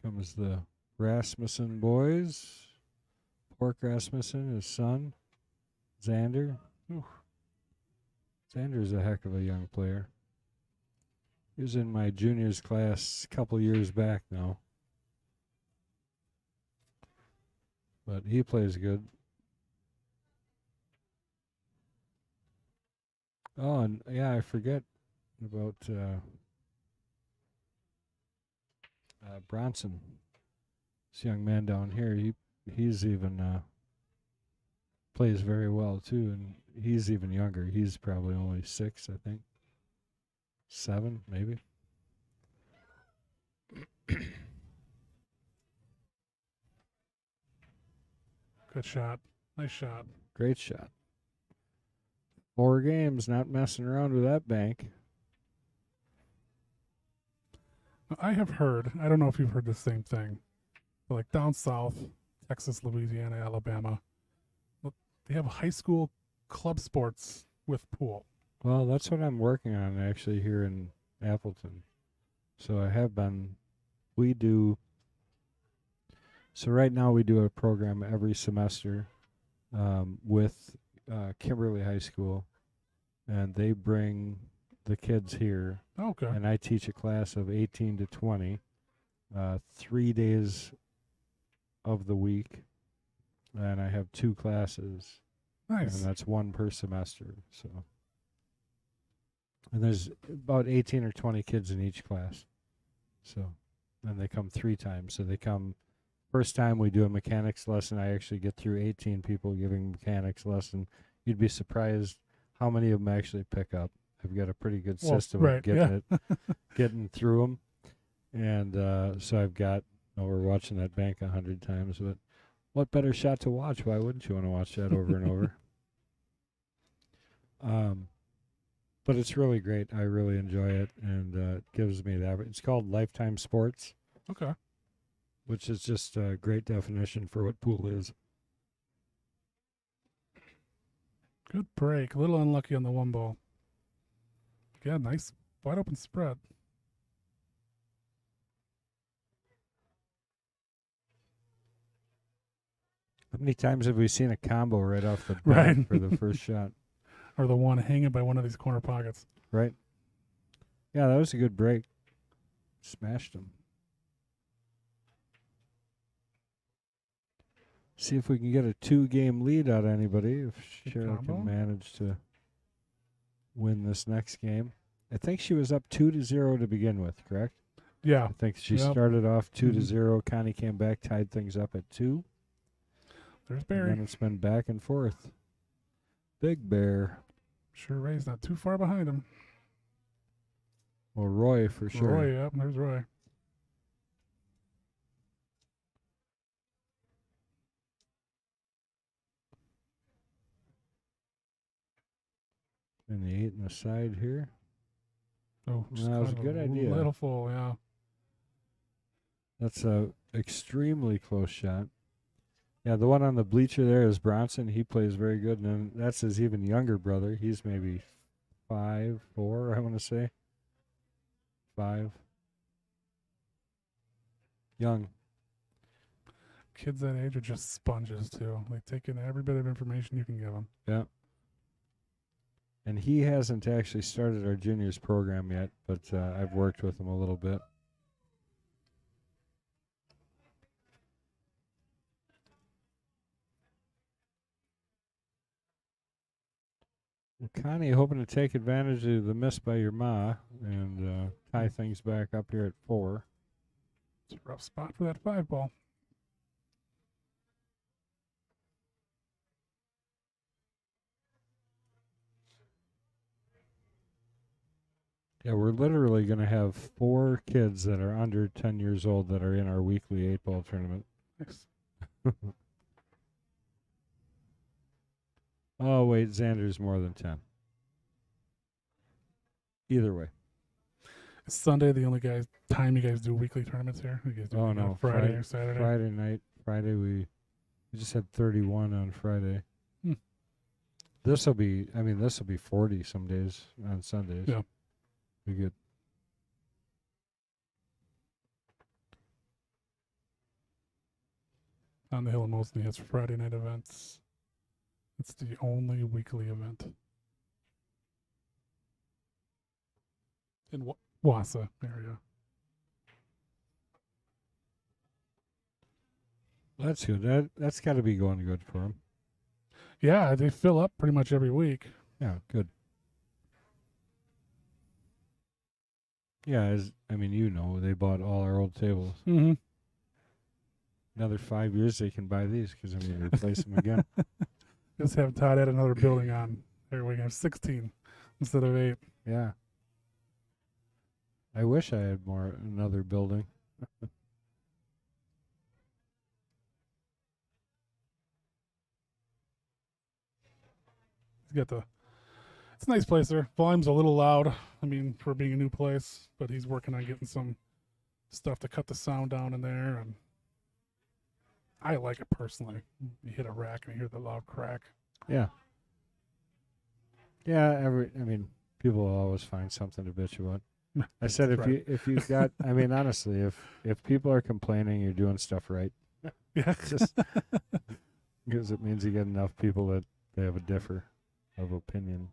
Comes the Rasmussen boys. Pork Rasmussen, his son, Xander. Ooh. Xander's a heck of a young player. He was in my juniors class a couple years back now. But he plays good. Oh, and yeah, I forget about Bronson. This young man down here, he's even plays very well too, and he's even younger. He's probably only 6, I think. 7, maybe. Good shot. Nice shot. Great shot. 4 games, not messing around with that bank. I have heard, I don't know if you've heard the same thing, but like down south, Texas, Louisiana, Alabama, they have high school club sports with pool. Well, that's what I'm working on actually here in Appleton. So I have been, so right now we do a program every semester with Kimberly High School, and they bring the kids here, Okay. and I teach a class of 18 to 20, 3 days of the week, and I have 2 classes, Nice. and that's 1 per semester. So, and there's about 18 or 20 kids in each class. So, and they come 3 times. So they come first time we do a mechanics lesson. I actually get through 18 people giving mechanics lesson. You'd be surprised how many of them actually pick up. I've got a pretty good system right, of getting through them, and so I've got. We're watching that bank 100 times, but what better shot to watch? Why wouldn't you want to watch that over and over? But it's really great. I really enjoy it, and it gives me that. It's called Lifetime Sports, Okay. which is just a great definition for what pool is. Good break. A little unlucky on the 1 ball. Yeah, nice wide open spread. How many times have we seen a combo right off the bat Right. for the first shot? Or the one hanging by one of these corner pockets. Right? Yeah, that was a good break. Smashed him. See if we can get a 2-game lead out of anybody. If Good Cheryl combo. can manage to win this next game. I think she was up 2-0 to begin with, correct? Yeah. I think she Yep. started off 2-0. Mhm. Connie came back, tied things up at 2. There's And Barry. then it's been back and forth. Big Bear. Sure, Ray's not too far behind him. Well, Roy for sure. Roy, yep, there's Roy. And the 8 in the side here. Oh, just That was kind a of good idea. Little full, yeah. That's a extremely close shot. Yeah, the one on the bleacher there is Bronson. He plays very good. And then that's his even younger brother. He's maybe 5, 4, I want to say. 5. Young. Kids that age are just sponges too. They take in every bit of information you can give them. Yeah. And he hasn't actually started our juniors program yet, but I've worked with him a little bit. Well, Connie hoping to take advantage of the miss by your ma and tie things back up here at 4. It's a rough spot for that 5 ball. Yeah, we're literally going to have 4 kids that are under 10 years old that are in our weekly 8-ball tournament. Nice. Oh, wait, Xander's more than 10. Either way. Is Sunday the only time you guys do weekly tournaments here? You guys do Oh, anything on no. Friday or Saturday? Friday night. Friday, we just had 31 on Friday. Hmm. This will be 40 some days on Sundays. Yeah. Be good. On the Hill in Moseley has Friday night events. It's the only weekly event. In Wassa area. That's good. That's got to be going good for them. Yeah, they fill up pretty much every week. Yeah, good. Yeah, they bought all our old tables. Mm-hmm. Another 5 years they can buy these because I'm going to replace them again. Just have Todd add another building on. There we go, 16 instead of 8. Yeah. I wish I had another building. He's got it's a nice place there. Volume's a little loud. I mean, for being a new place, but he's working on getting some stuff to cut the sound down in there, and I like it personally. You hit a rack and you hear the loud crack. Yeah. Yeah, people will always find something to bitch about. I said if you got honestly, if people are complaining, you're doing stuff right. Yeah. Just because it means you get enough people that they have a differ of opinion.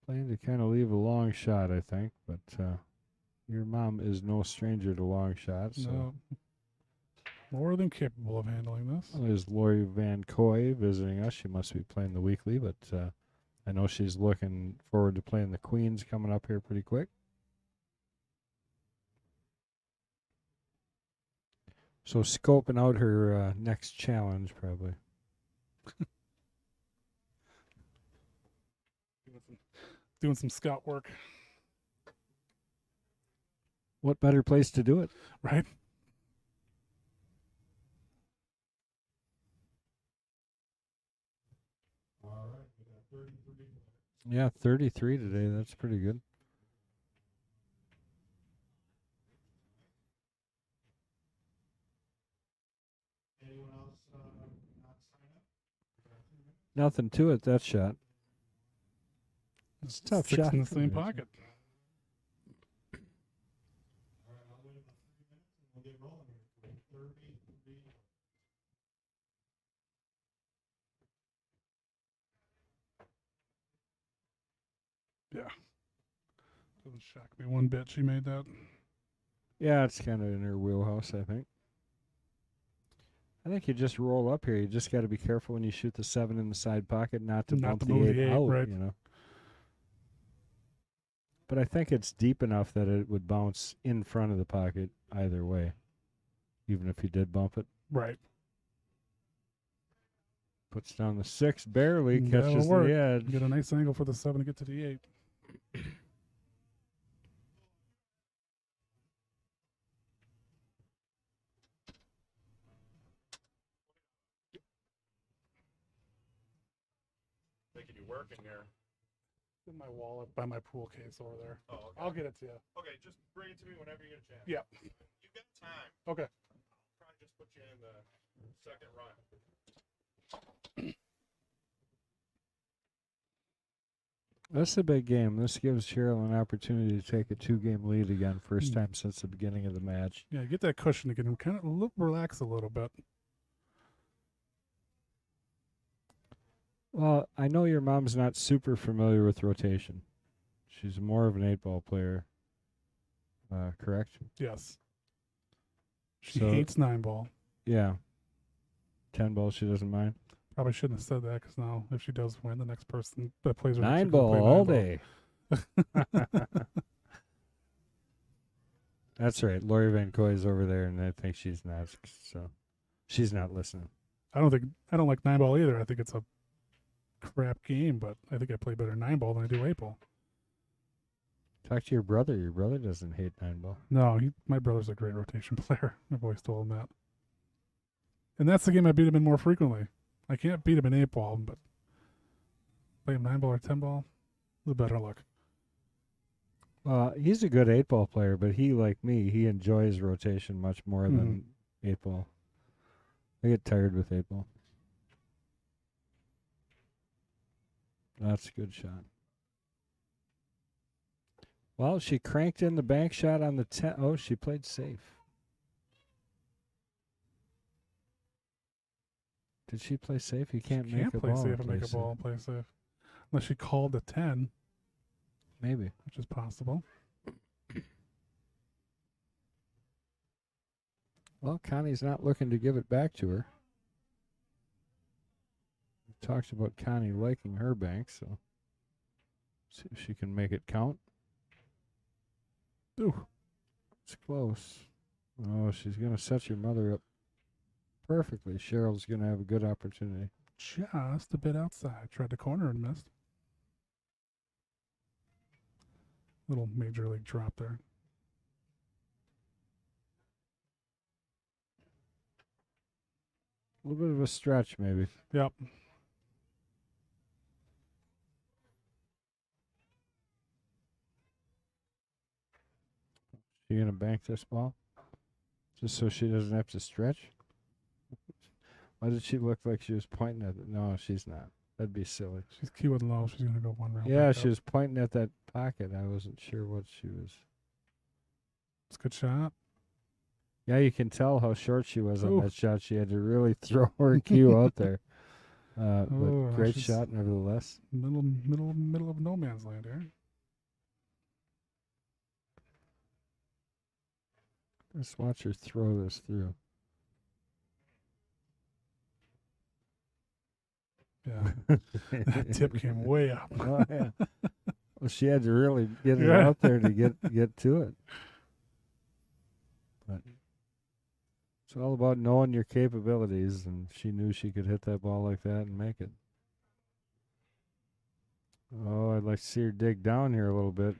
Playing to kind of leave a long shot, I think, but your mom is no stranger to long shots. So. No. More than capable of handling this. Well, there's Lori Van Coy visiting us. She must be playing the weekly, but I know she's looking forward to playing the Queens coming up here pretty quick. So scoping out her next challenge, probably. Doing some scout work. What better place to do it? Right? All right, we got 33. Yeah, 33 today. That's pretty good. Anyone else not sign up? Nothing to it, that shot. It's a tough 6 shot. in the same pocket. All right, I'll wait about 3 minutes and we'll get rolling here. 33. Yeah. Doesn't shock me one bit she made that. Yeah, it's kind of in her wheelhouse, I think. I think you just roll up here. You just got to be careful when you shoot the 7 in the side pocket, not to Not bump to move the the 8 8, out, right. you know. But I think it's deep enough that it would bounce in front of the pocket either way, even if you did bump it. Right. Puts down the 6, barely That'll catches work. the edge. Get a nice angle for the 7 to get to the 8. Making you work in here. In my wallet by my pool case over there. Oh, okay. I'll get it to you. Okay, just bring it to me whenever you get a chance. Yeah. You got time. Okay. Probably just put you in the second run. That's a big game. This gives Cheryl an opportunity to take a 2-game lead again, first Mm. time since the beginning of the match. Yeah, get that cushion to get him kind of relax a little bit. Well, I know your mom's not super familiar with rotation. She's more of an 8-ball player, correct? Yes. She So- hates 9-ball. Yeah. 10-ball she doesn't mind. Probably shouldn't have said that because now if she does win, the next person that plays her next 9-ball play all 9-ball. day. That's right. Lori Van Coy's over there, and I think she's not. So she's not listening. I don't like 9-ball either. I think it's a crap game, but I think I play better 9-ball than I do 8-ball. Talk to your brother. Your brother doesn't hate 9-ball. No, my brother's a great rotation player. I've always told him that. And that's the game I beat him in more frequently. I can't beat him in 8-ball, but play him 9-ball or 10-ball, the better luck. He's a good 8-ball player, but he, like me, he enjoys rotation much more than 8-ball. I get tired with 8-ball. That's a good shot. Well, she cranked in the bank shot on the 10. Oh, she played safe. Did she play safe? You can't You make can't a play ball. safe and make a ball and play safe. Unless she called the 10, Maybe. which is possible. Well, Connie's not looking to give it back to her. We talked about Connie liking her bank, so see if she can make it count. Ooh. It's close. Oh, she's going to set your mother up perfectly. Cheryl's going to have a good opportunity. Just a bit outside. Tried to corner and missed. Little major league drop there. A little bit of a stretch, maybe. Yep. You going to bank this ball? Just so she doesn't have to stretch? Why did she look like she was pointing at it? No, she's not. That'd be silly. She's keywing low. She's going to go one round. Yeah, back she up. was pointing at that pocket. I wasn't sure what she was. It's a good shot. Yeah, you can tell how short she was on Ooh. that shot. She had to really throw her cue out there. Oh, But great she's- shot, nevertheless. Middle of no man's land here. Just watch her throw this through. Yeah. That tip came way up. Oh, yeah. Well, she had to really get it Yeah. out there to get to it. But it's all about knowing your capabilities, and she knew she could hit that ball like that and make it. Oh, I'd like to see her dig down here a little bit.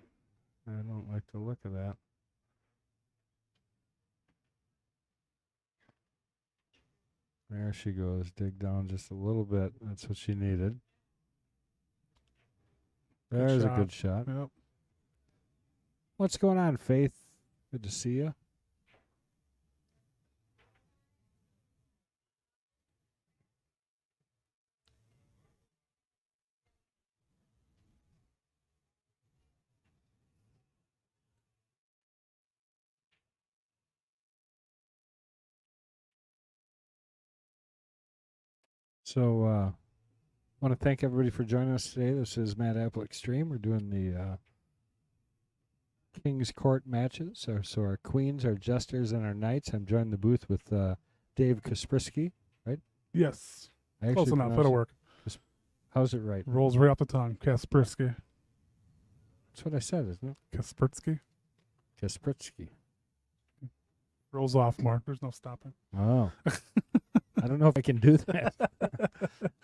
I don't like the look of that. There she goes. Dig down just a little bit. That's what she needed. There's a good shot. Yep. What's going on, Faith? Good to see you. So, I want to thank everybody for joining us today. This is Mad Apple Extreme. We're doing the King's Court matches. So our queens, our jesters, and our knights. I'm joined in the booth with Dave Kaspersky. Yes. I Close enough. pronounce That'll it- work. How's it right? Rolls right off the tongue. Kaspersky. That's what I said, isn't it? Kaspersky. Kaspersky. Rolls off more. There's no stopping. Oh. I don't know if I can do that.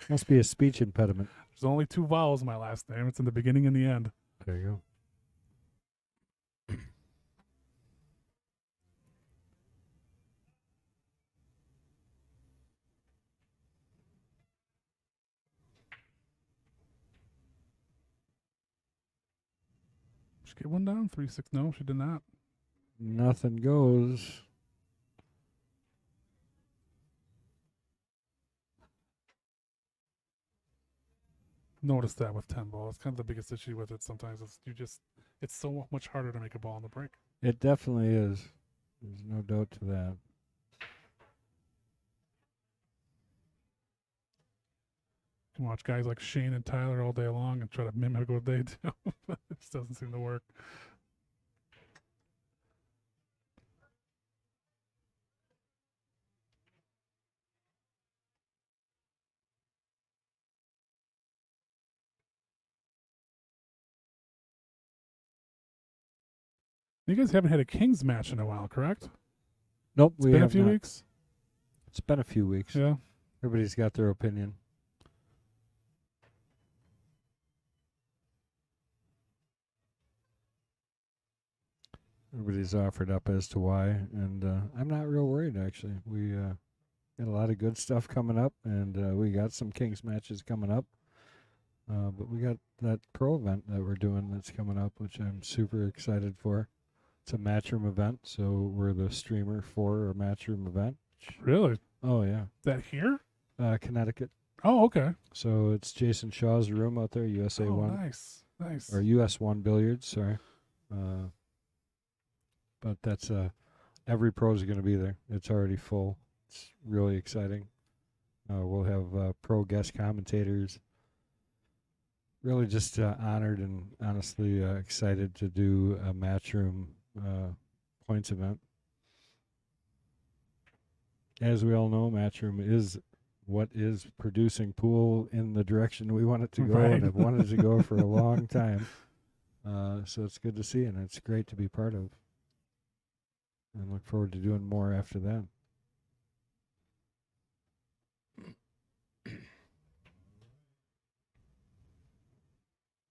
Must be a speech impediment. There's only 2 vowels in my last name. It's in the beginning and the end. There you go. She get one down. 3-6. No, she did not. Nothing goes. Notice that with 10 ball. It's kind of the biggest issue with it. Sometimes it's so much harder to make a ball in the break. It definitely is. There's no doubt to that. You can watch guys like Shane and Tyler all day long and try to mimic what they do, but it just doesn't seem to work. You guys haven't had a Kings match in a while, correct? Nope, It's we been a have few not. weeks. It's been a few weeks. Yeah. Everybody's got their opinion. Everybody's offered up as to why, and I'm not real worried, actually. We got a lot of good stuff coming up, and we got some Kings matches coming up. But we got that pro event that we're doing that's coming up, which I'm super excited for. It's a matchroom event, so we're the streamer for a matchroom event. Really? Is Oh, yeah. that here? Connecticut. Oh, okay. So it's Jason Shaw's room out there, USA Oh, 1. nice. Nice. Or US 1 Billiards, sorry. But that's every pro's going to be there. It's already full. It's really exciting. We'll have pro guest commentators. Really just honored and honestly excited to do a matchroom points event. As we all know, matchroom is what is producing pool in the direction we want it to go, Right. and have wanted to go for a long time. So it's good to see, and it's great to be part of. And look forward to doing more after that.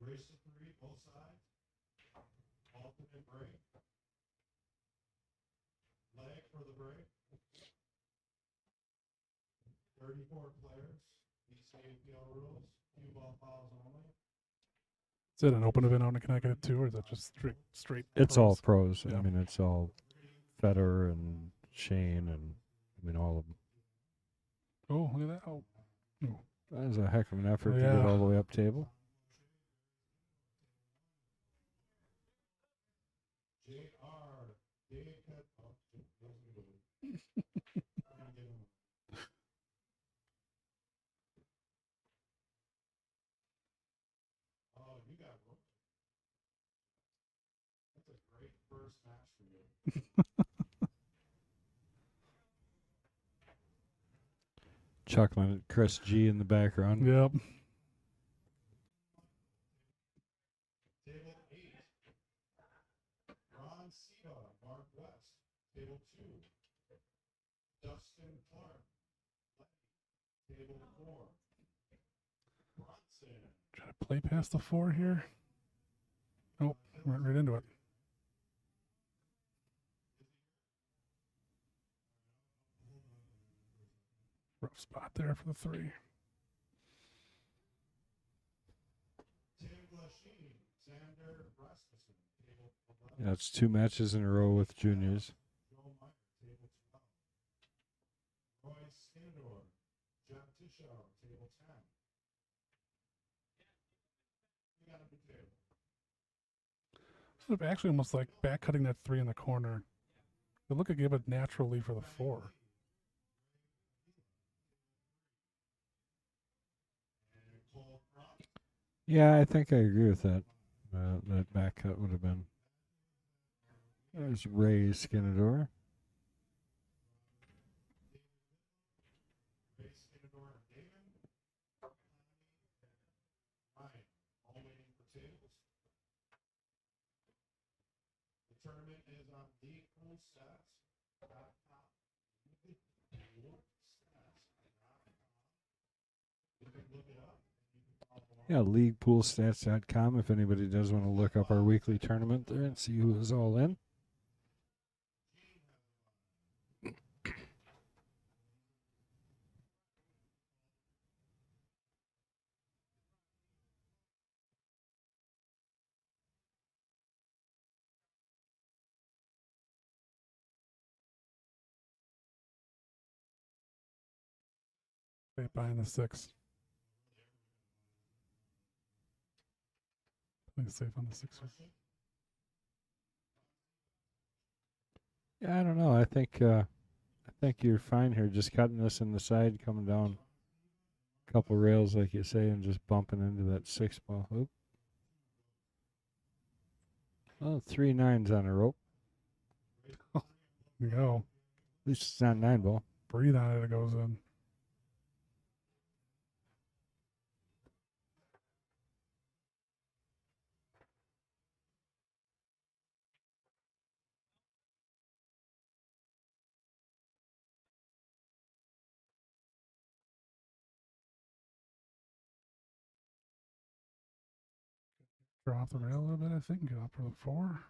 Race to 3, both sides. Alternate break. Leg for the break. 34 players. ECAPL rules. Few ball fouls only. Is it an open event out in Connecticut too, or is that just straight? It's all pros? pros. Yeah. I mean, it's all Federer and Shane, and I mean all of them. Oh, look at that! Oh, no. That was a heck of an effort to Yeah. get all the way up table. JR. Dave Cut. Oh, shit, those are good. Oh, you got one. That's a great first match for you. Chuckling at Chris G in the background. Yep. Table 8. Ron Siva, Mark West. Table 2. Dustin Clark. Table 4. Bronson. Try to play past the 4 here. Oh, went right into it. Rough spot there for the 3. Tim Glasheen. Xander Rasmussen. Table 11. That's 2 matches in a row with juniors. Joe Meyer. Table 12. Roy Skindor. Jeff Tishow. Table 10. You got a good table. Sort of actually almost like back cutting that 3 in the corner. They look like give it naturally for the 4. Yeah, I think I agree with that. That back cut would have been. There's Ray Skinador. Yeah, leaguepoolstats.com if anybody does want to look up our weekly tournament there and see who is all in. Stay behind the 6. Play safe on the 6. Yeah, I don't know. I think you're fine here. Just cutting this in the side, coming down a couple rails, like you say, and just bumping into that 6 ball. Oop. Oh, 3 9s on a rope. There you go. At least it's not 9 ball. Breathe on it, it goes in. Draw off the rail a little bit, I think. Get up for the 4.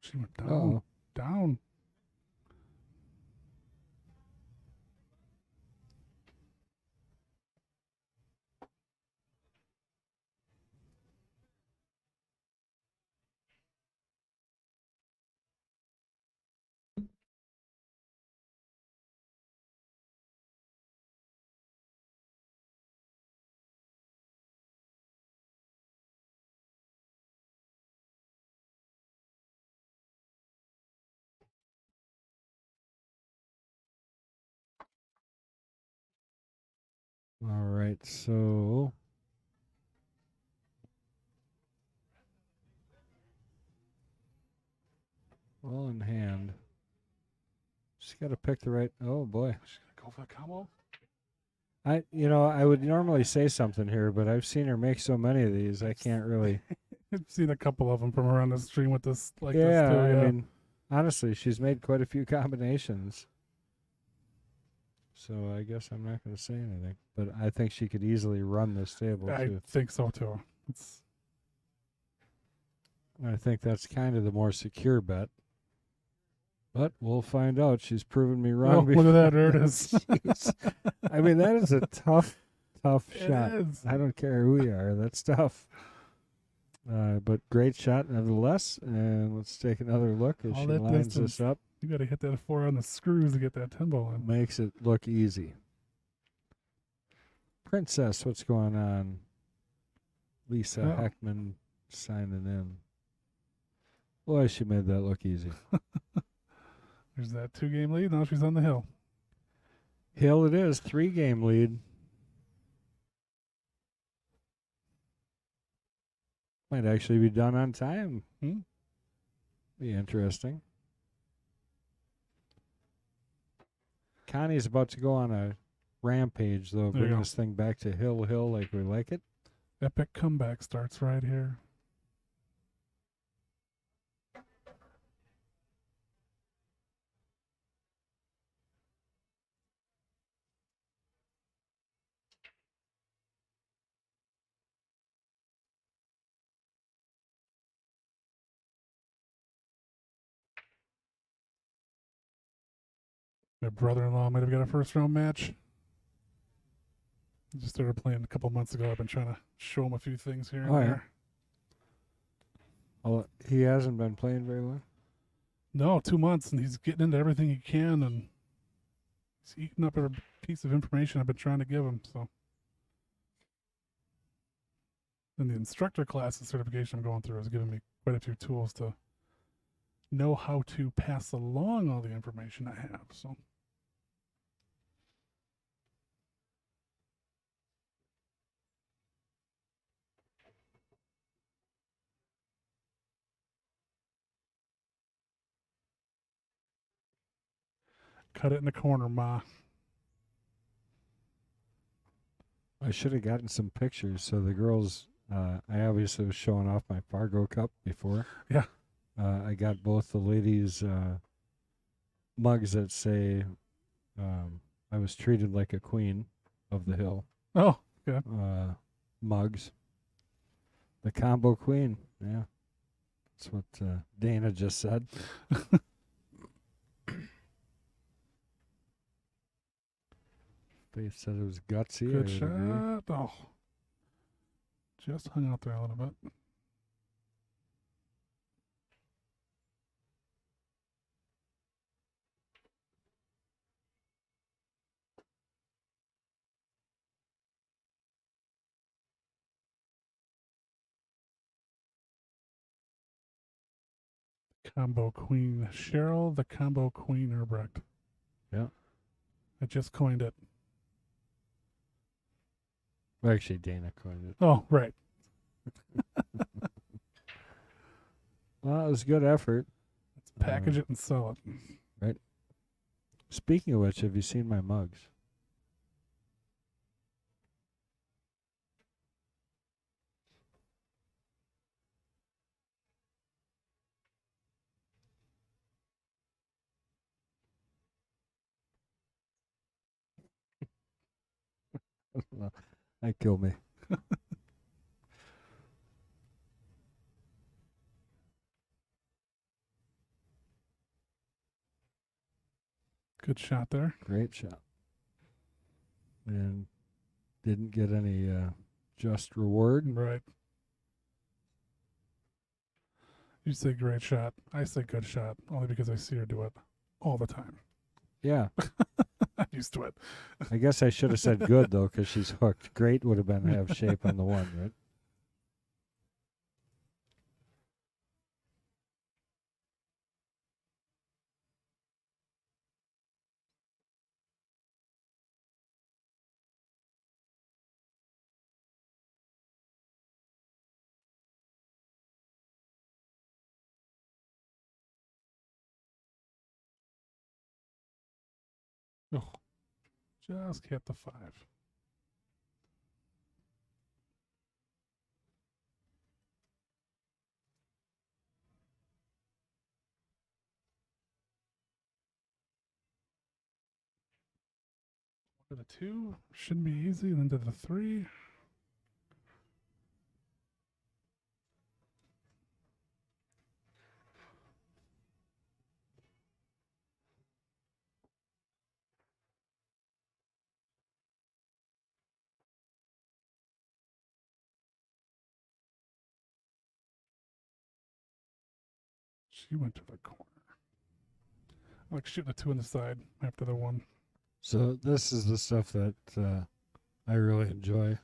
She went down. Uh-oh. Down. All right, so well in hand. Just got to pick the right. Oh boy, She's going to go for the combo. I would normally say something here, but I've seen her make so many of these, I can't really. I've seen a couple of them from around the stream with this, like Yeah, this too. I Yeah. mean, honestly, she's made quite a few combinations. So I guess I'm not going to say anything, but I think she could easily run this table I too. think so too. It's I think that's kind of the more secure bet. But we'll find out. She's proven me wrong. look at that. There it is. Jeez. I mean, that is a tough It shot. is. I don't care who you are. That's tough. But great shot nevertheless. And let's take another look as All she that lines distance. this up. You got to hit that 4 on the screws to get that 10 ball in. Makes it look easy. Princess, what's going on? Lisa Oh. Heckman signing in. Boy, she made that look easy. There's that 2-game lead. Now she's on the hill. Hill it is, 3-game lead. Might actually be done on time. Be interesting. Connie's about to go on a rampage, though. There you Bring go. this thing back to hill like we like it. Epic comeback starts right here. My brother-in-law might have got a first-round match. He just started playing a couple months ago. I've been trying to show him a few things here and Oh, yeah. there. Oh, he hasn't been playing very long. No, 2 months, and he's getting into everything he can, and he's eating up every piece of information I've been trying to give him. So, and the instructor classes certification I'm going through is giving me quite a few tools to know how to pass along all the information I have. So, cut it in the corner, Ma. I should have gotten some pictures. So the girls, I obviously was showing off my Fargo cup before. Yeah. I got both the ladies mugs that say I was treated like a queen of the hill. Oh, good. Mugs. The combo queen. Yeah. That's what Dana just said. Faith said it was gutsy. Good I shot. would agree. Oh. Just hung out there a little bit. Combo Queen. Cheryl, the Combo Queen Erbrecht. Yeah. I just coined it. Actually, Dana coined it. Oh, right. Well, it was a good effort. Let's package it and sell it. Speaking of which, have you seen my mugs? That killed me. Good shot there. Great shot. And didn't get any just reward. Right. You say great shot. I say good shot only because I see her do it all the time. Yeah. I'm used to it. I guess I should have said good, though, because she's hooked. Great would have been have shape on the one, right? Oh, just hit the 5. To the 2 shouldn't be easy, and then to the 3. She went to the corner. I like shooting the 2 on the side after the 1. So this is the stuff that I really enjoy.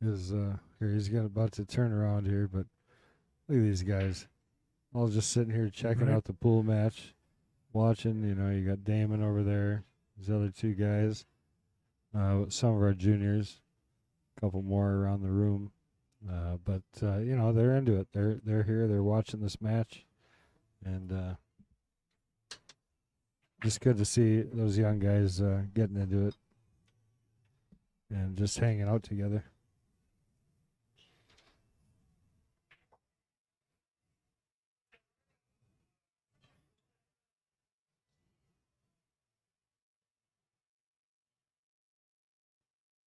Is here he's about to turn around here, but look at these guys, all just sitting here checking Right. out the pool match, watching. You know, you got Damon over there. These other 2 guys, some of our juniors, a couple more around the room, but you know they're into it. They're here. They're watching this match, and just good to see those young guys getting into it and just hanging out together.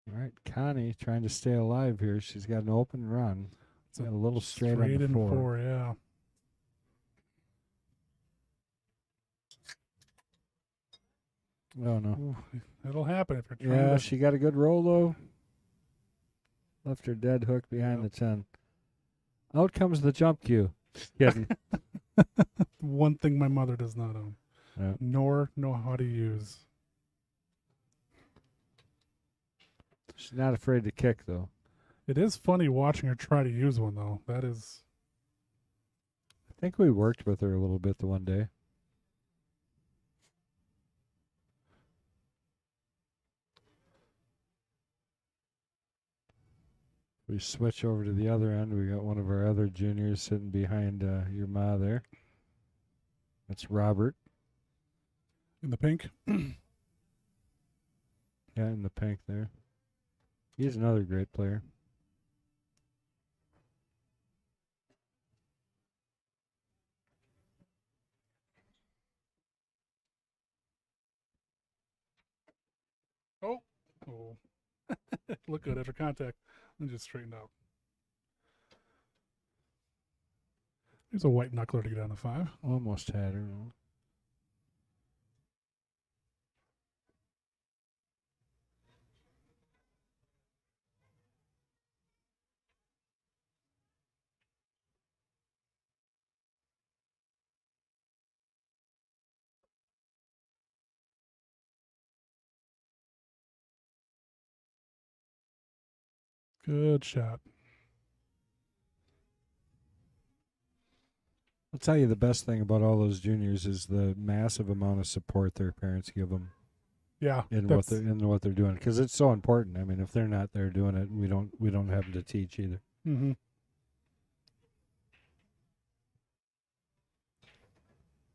All right, Connie trying to stay alive here. She's got an open run. It's Got a little straight on the in 4. 4, yeah. Oh no. Ooh, it'll happen if you're trying Yeah, to. she got a good roll though. Left her dead hook behind Yep. the 10. Out comes the jump cue. Kidding. One thing my mother does not own, Yeah. nor know how to use. She's not afraid to kick though. It is funny watching her try to use one, though. That is. I think we worked with her a little bit the one day. We switch over to the other end. We got one of our other juniors sitting behind your ma there. That's Robert. In the pink. Yeah, in the pink there. He's another great player. Oh. Oh. Look good after contact. And just straightened out. There's a white knuckler to get on the 5. Almost had her. Good shot. I'll tell you the best thing about all those juniors is the massive amount of support their parents give them Yeah. in what they're doing, because it's so important. I mean, if they're not there doing it, we don't have to teach either. Mm-hmm.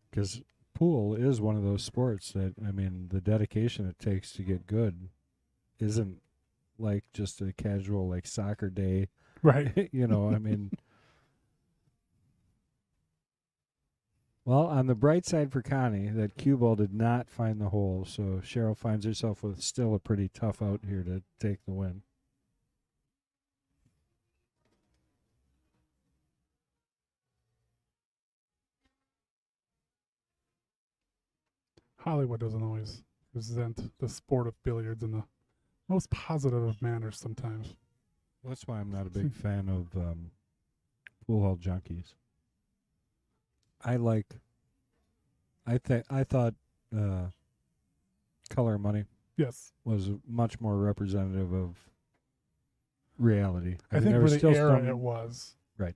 Because pool is one of those sports that, I mean, the dedication it takes to get good isn't like just a casual like soccer day. Right. You know, I mean. Well, on the bright side for Connie, that cue ball did not find the hole, so Cheryl finds herself with still a pretty tough out here to take the win. Hollywood doesn't always present the sport of billiards in the most positive of manners sometimes. That's why I'm not a big fan of pool hall junkies. I thought Color Money Yes. was much more representative of reality. I mean, think there for was the still era some- it was. Right.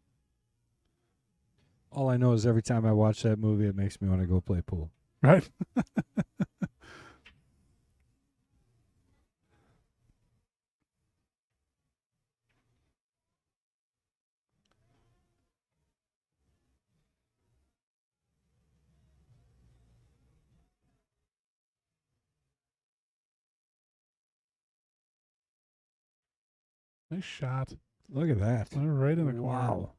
All I know is every time I watch that movie, it makes me want to go play pool. Right? Nice shot. Look at that. Right in the corner. Wow.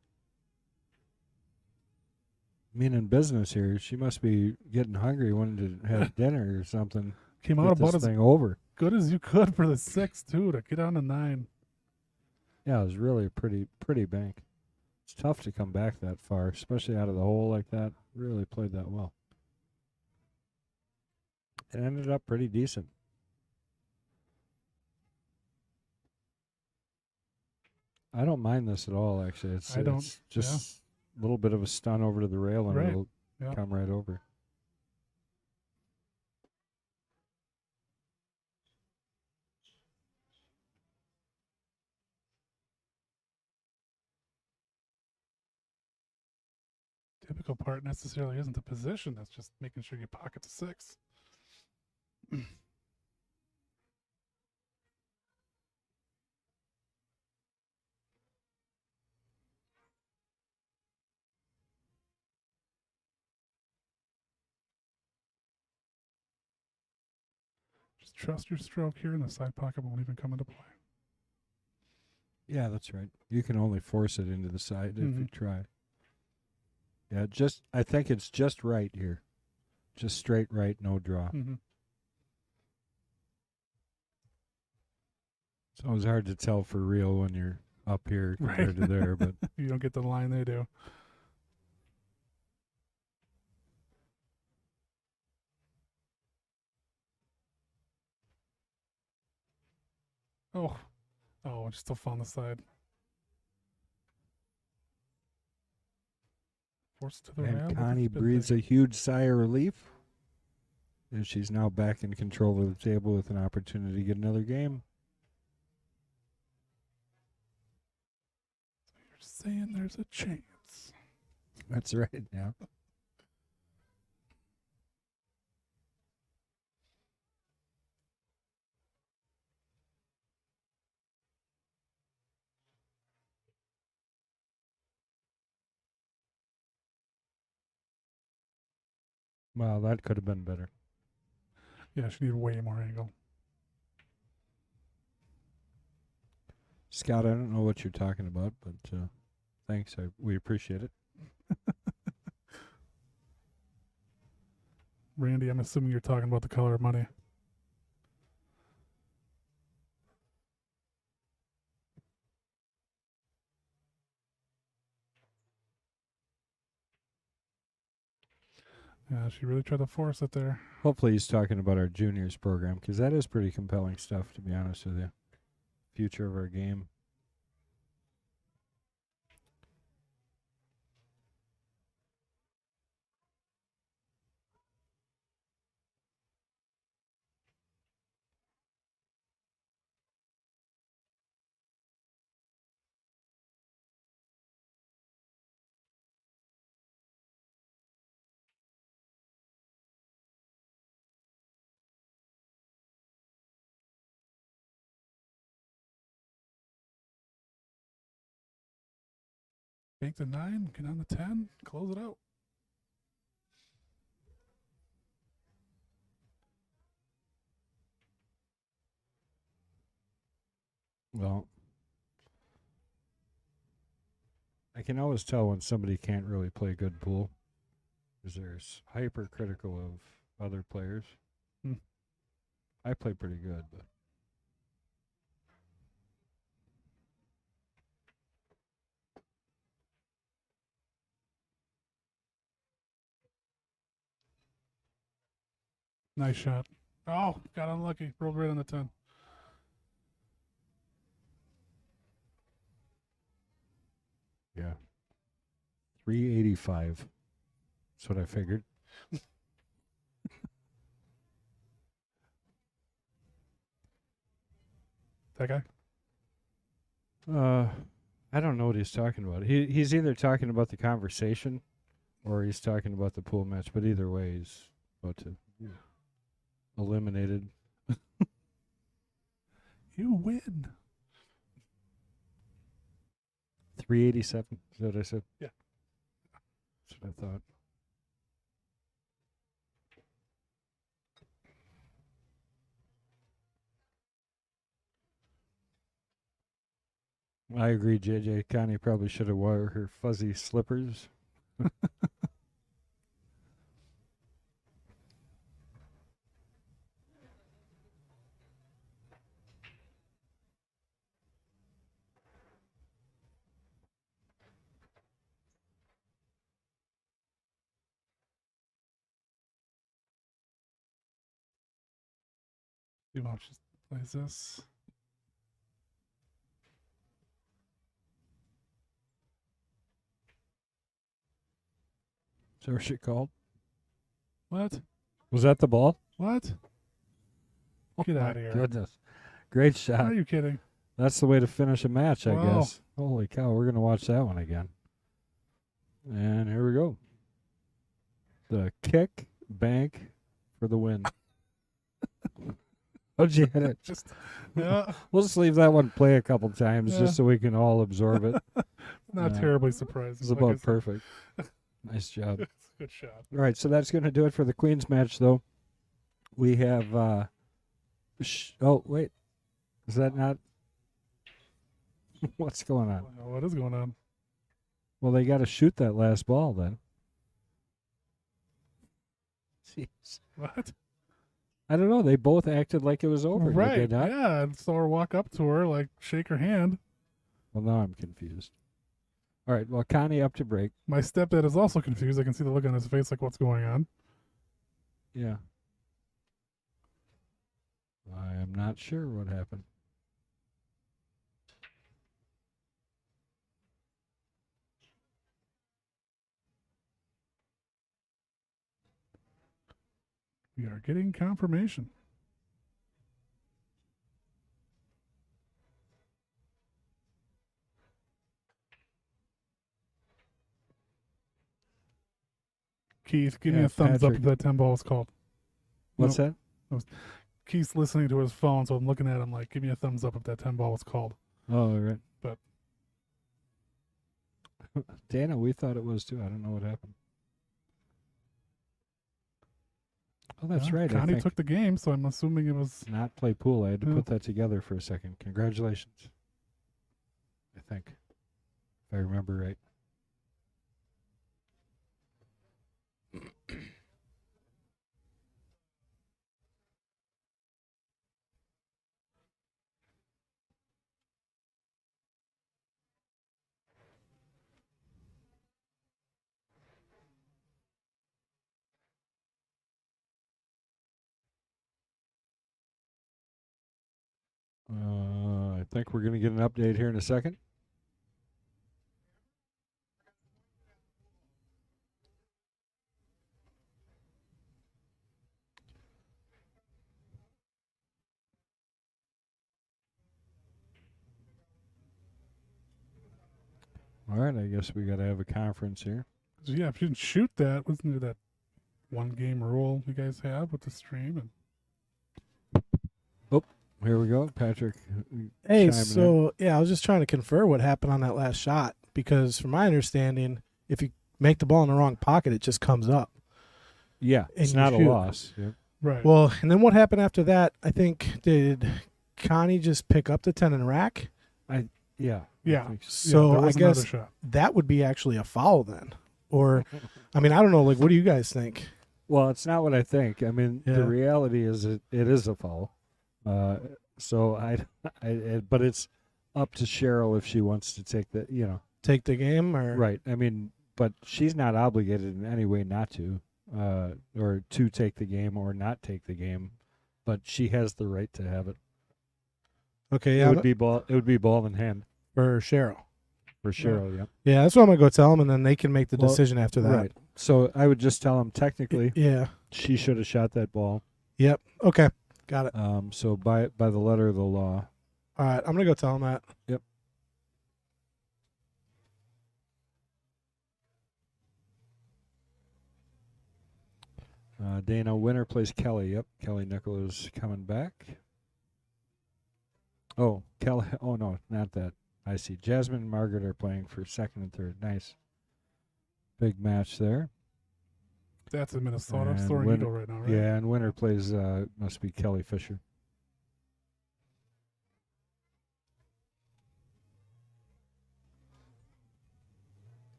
I mean, in business here, she must be getting hungry, wanting to have dinner or something. Came Get out about this as thing over. good as you could for the 6 too, to get on to 9. Yeah, it was really a pretty bank. It's tough to come back that far, especially out of the hole like that. Really played that well. It ended up pretty decent. I don't mind this at all, actually. It's just a little bit of a stun over to the rail, and Right. it'll Yeah. come right over. Typical part necessarily isn't the position. That's just making sure you pocket the 6. Just trust your stroke here, and the side pocket won't even come into play. Yeah, that's right. You can only force it into the side if you Mhm. try. Yeah, I think it's just right here. Just straight right, no draw. Mm-hmm. It's always hard to tell for real when you're up here compared to there, but You don't get the line they do. Oh, just still found the side. Force it to the rail. and but Connie it's been breathes there. a huge sigh of relief. And she's now back in control of the table with an opportunity to get another game. You're saying there's a chance. That's right, yeah. Well, that could have been better. Yeah, she needed way more angle. Scott, I don't know what you're talking about, but thanks. We appreciate it. Randy, I'm assuming you're talking about The Color of Money. Yeah, she really tried to force it there. Hopefully he's talking about our juniors program, because that is pretty compelling stuff, to be honest with you. Future of our game. Bank the 9, get on the 10, close it out. Well, I can always tell when somebody can't really play good pool, because they're hypercritical of other players. I play pretty good, but Nice shot. Oh, got unlucky. Rolled right on the 10. yeah. 385. That's what I figured. That guy? I don't know what he's talking about. He's either talking about the conversation or he's talking about the pool match, but either way he's about to eliminated. You win. 387. Is that what I said? Yeah. That's what I thought. I agree, JJ. Connie probably should have wore her fuzzy slippers. You want just plays this. Is that what she called? What? Was that the ball? What? Get out of here. Goodness. Great shot. Are you kidding? That's the way to finish a match, I Wow. guess. Holy cow, we're going to watch that one again. And here we go. The kick bank for the win. How'd you hit it? Just, yeah. We'll just leave that one play a couple times Yeah. just so we can all absorb it. Not terribly surprising. It's like I about said. perfect. Nice job. It's a good shot. All right, so that's going to do it for the Queens match, though. We have, oh, wait. Is that not? What's going on? What is going on? Well, they got to shoot that last ball then. Jeez. What? I don't know. They both acted like it was over. did Right. they not? Yeah. And saw her walk up to her, like shake her hand. Well, now I'm confused. All right. Well, Connie up to break. My stepdad is also confused. I can see the look on his face, like what's going on. Yeah. I am not sure what happened. We are getting confirmation. Keith, give me Yeah, a thumbs up Patrick. if that 10 ball was called. What's that? Keith's listening to his phone, so I'm looking at him like, give me a thumbs up if that 10 ball was called. Oh, right. But Dana, we thought it was too. I don't know what happened. Oh, that's right. I Connie think. took the game, so I'm assuming it was. Not play pool. I had to Yeah. put that together for a second. Congratulations. think, if I remember right. I think we're going to get an update here in a second. All right, I guess we got to have a conference here. So yeah, if you didn't shoot that, wasn't there that one game rule you guys have with the stream? And Here we go, Patrick. Hey, chiming in. so yeah, I was just trying to confer what happened on that last shot because, from my understanding, if you make the ball in the wrong pocket, it just comes up. Yeah, it's and you not a shoot. loss. Yep. right. Well, and then what happened after that? I think did Connie just pick up the 10 and rack? Yeah. yeah. I think so. So there I was another guess shot. that would be actually a foul then, or I mean, I don't know. Like, what do you guys think? Well, it's not what I think. I mean, Yeah. the reality is it is a foul. So but it's up to Cheryl if she wants to take the, Take the game or right. I mean, but she's not obligated in any way not to, or to take the game or not take the game, but she has the right to have it. Okay, It yeah, would be ball. It would be ball in hand for Cheryl. for Cheryl. Yeah. Yeah, that's what I'm gonna go tell them, and then they can make the Well, decision after that. Right. So I would just tell him technically Yeah. she should have shot that ball. Yep. Okay. Got it. So by the letter of the law. All right. I'm gonna go tell them that. Yep. Dana, winner plays Kelly. Yep, Kelly Nichols coming back. Oh, Kelly. Oh no, not that. I see. Jasmine and Margaret are playing for second and third. Nice. Big match there. That's in Minnesota. And Soaring when- Eagle right now, right? Yeah, and winner plays must be Kelly Fisher.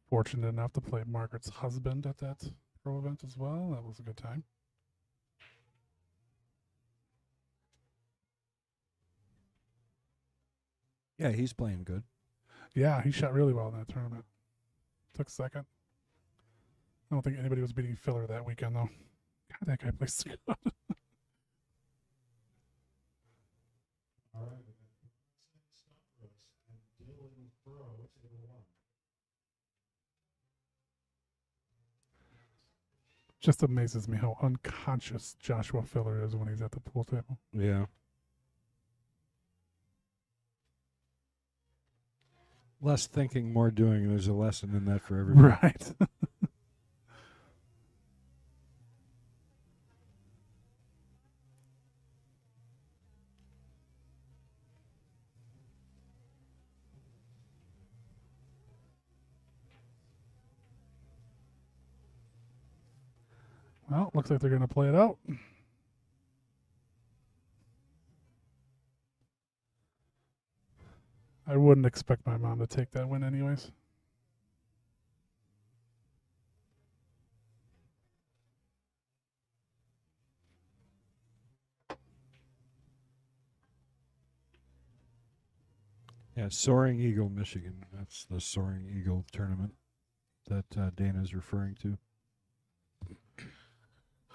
Fortunate enough to play Margaret's husband at that pro event as well. That was a good time. Yeah, he's playing good. Yeah, he shot really well in that tournament. Took second. I don't think anybody was beating Filler that weekend, though. God, that guy plays so good. Just amazes me how unconscious Joshua Filler is when he's at the pool table. Yeah. Less thinking, more doing. There's a lesson in that for everybody. Right. Well, looks like they're going to play it out. I wouldn't expect my mom to take that win anyways. Yeah, Soaring Eagle, Michigan. That's the Soaring Eagle tournament that Dana's referring to.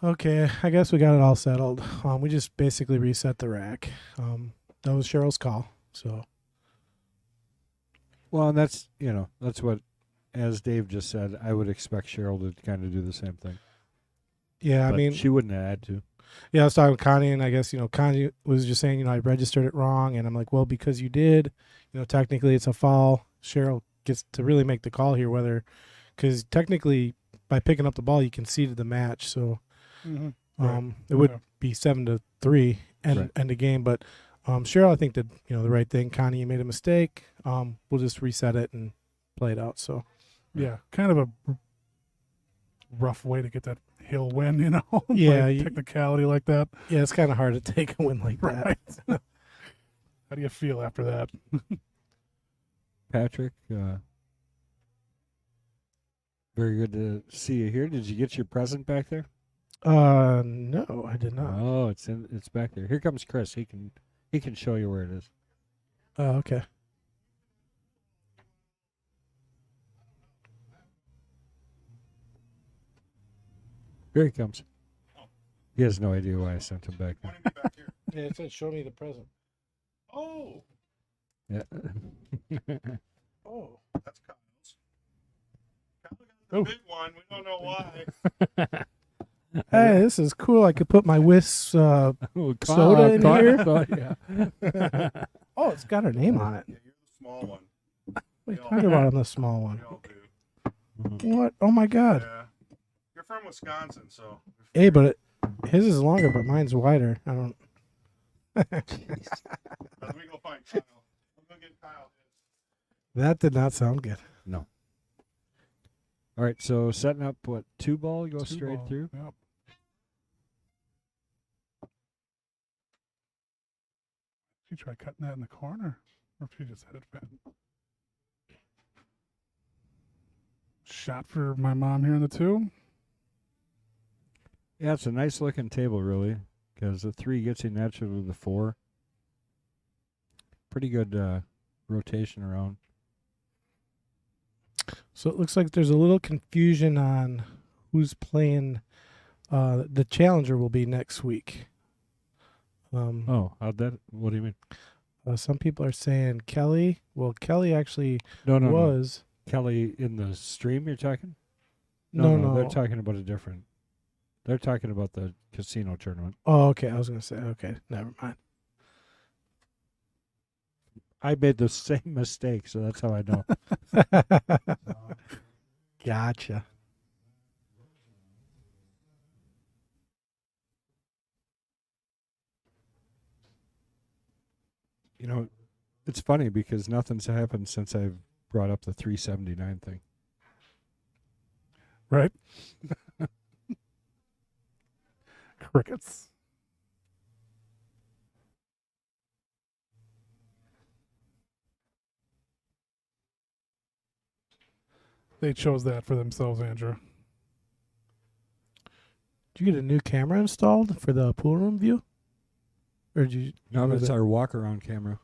Okay, I guess we got it all settled. We just basically reset the rack. That was Cheryl's call. So Well, and that's what, as Dave just said, I would expect Cheryl to kind of do the same thing. yeah, But I mean, she wouldn't have had to. yeah, I was talking with Connie, and I guess Connie was just saying, I registered it wrong, and I'm like, well, because you did, technically it's a foul. Cheryl gets to really make the call here, because technically by picking up the ball, you conceded the match, so. Right. It would Yeah. be 7-3 and Right. end the game, but Cheryl, I think, did the right thing. Connie, you made a mistake. We'll just reset it and play it out. So Yeah, kind of a rough way to get that hill win, Yeah, like technicality like that. yeah, it's kind of hard to take a win like that. Right. How do you feel after that? Patrick, very good to see you here. Did you get your present back there? No, I did not. Oh, it's back there. Here comes Chris. He can show you where it is. Oh, okay. Here he comes. He has no idea why I sent him back there. Pointing me back here. Yeah, it said show me the present. Oh, Yeah. Oh. that's Kyle's. Kyle got the Oh. big one. We don't know why. Hey, this is cool. I could put my Whis Oh, soda in here. Yeah. Oh, it's got her name on it. Yeah, you're the small one. What are you talking about on the small We one? all do. What? Oh my God. Yeah. You're from Wisconsin, so. Hey, but his is longer, but mine's wider. I don't. Let me go find Kyle. I'm gonna get Kyle his. That did not sound good. No. All right, so setting up what, 2 ball, go Two straight ball. through. Yep. She tried cutting that in the corner, or if she just had it bent. Shot for my mom here in the 2. Yeah, it's a nice looking table, really, because the 3 gets you naturally to the 4. Pretty good rotation around. So it looks like there's a little confusion on who's playing. The challenger will be next week. Oh, what do you mean? Some people are saying Kelly. Well, Kelly actually No. was. Kelly in the stream you're talking? No. They're talking about a different. They're talking about the casino tournament. Oh, okay. I was gonna say. Okay, never mind. I made the same mistake, so that's how I know. Gotcha. You know, it's funny because nothing's happened since I've brought up the 379 thing. Right? Crickets. They chose that for themselves, Andrew. Did you get a new camera installed for the pool room view? Or did you? No, was that's it- our walk around camera.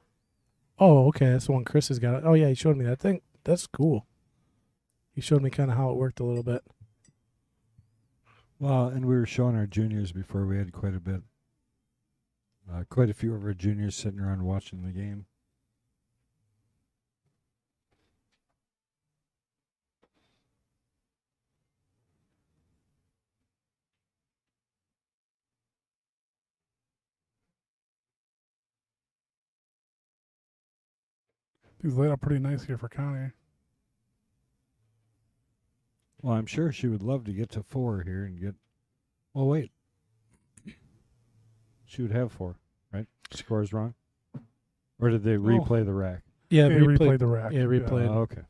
Oh, okay. That's the one Chris has got. Oh, yeah. He showed me that thing. That's cool. He showed me kind of how it worked a little bit. Well, and we were showing our juniors before. We had quite a bit, quite a few of our juniors sitting around watching the game. These laid out pretty nice here for Connie. Well, I'm sure she would love to get to 4 here and get. Well, wait. She would have 4, right? Score is wrong? Or did they replay the rack? Yeah, They replayed the rack. Yeah, replayed. Oh, okay.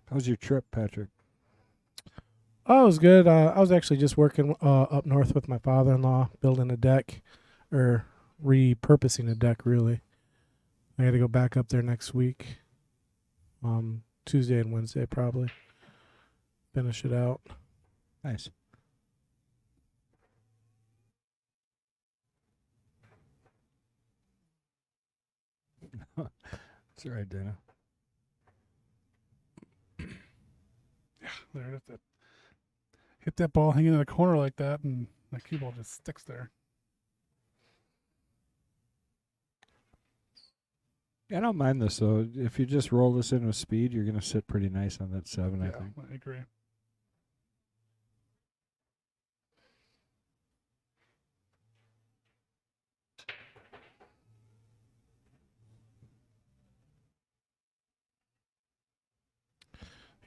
How's your trip, Patrick? Oh, it was good. I was actually just working up north with my father-in-law, building a deck, or repurposing a deck, really. I got to go back up there next week, Tuesday and Wednesday, probably. Finish it out. Nice. That's all right, Dana. There it is. Hit that ball hanging in the corner like that, and that cue ball just sticks there. Yeah, I don't mind this, though. If you just roll this in with speed, you're going to sit pretty nice on that 7, I Yeah, think. I agree.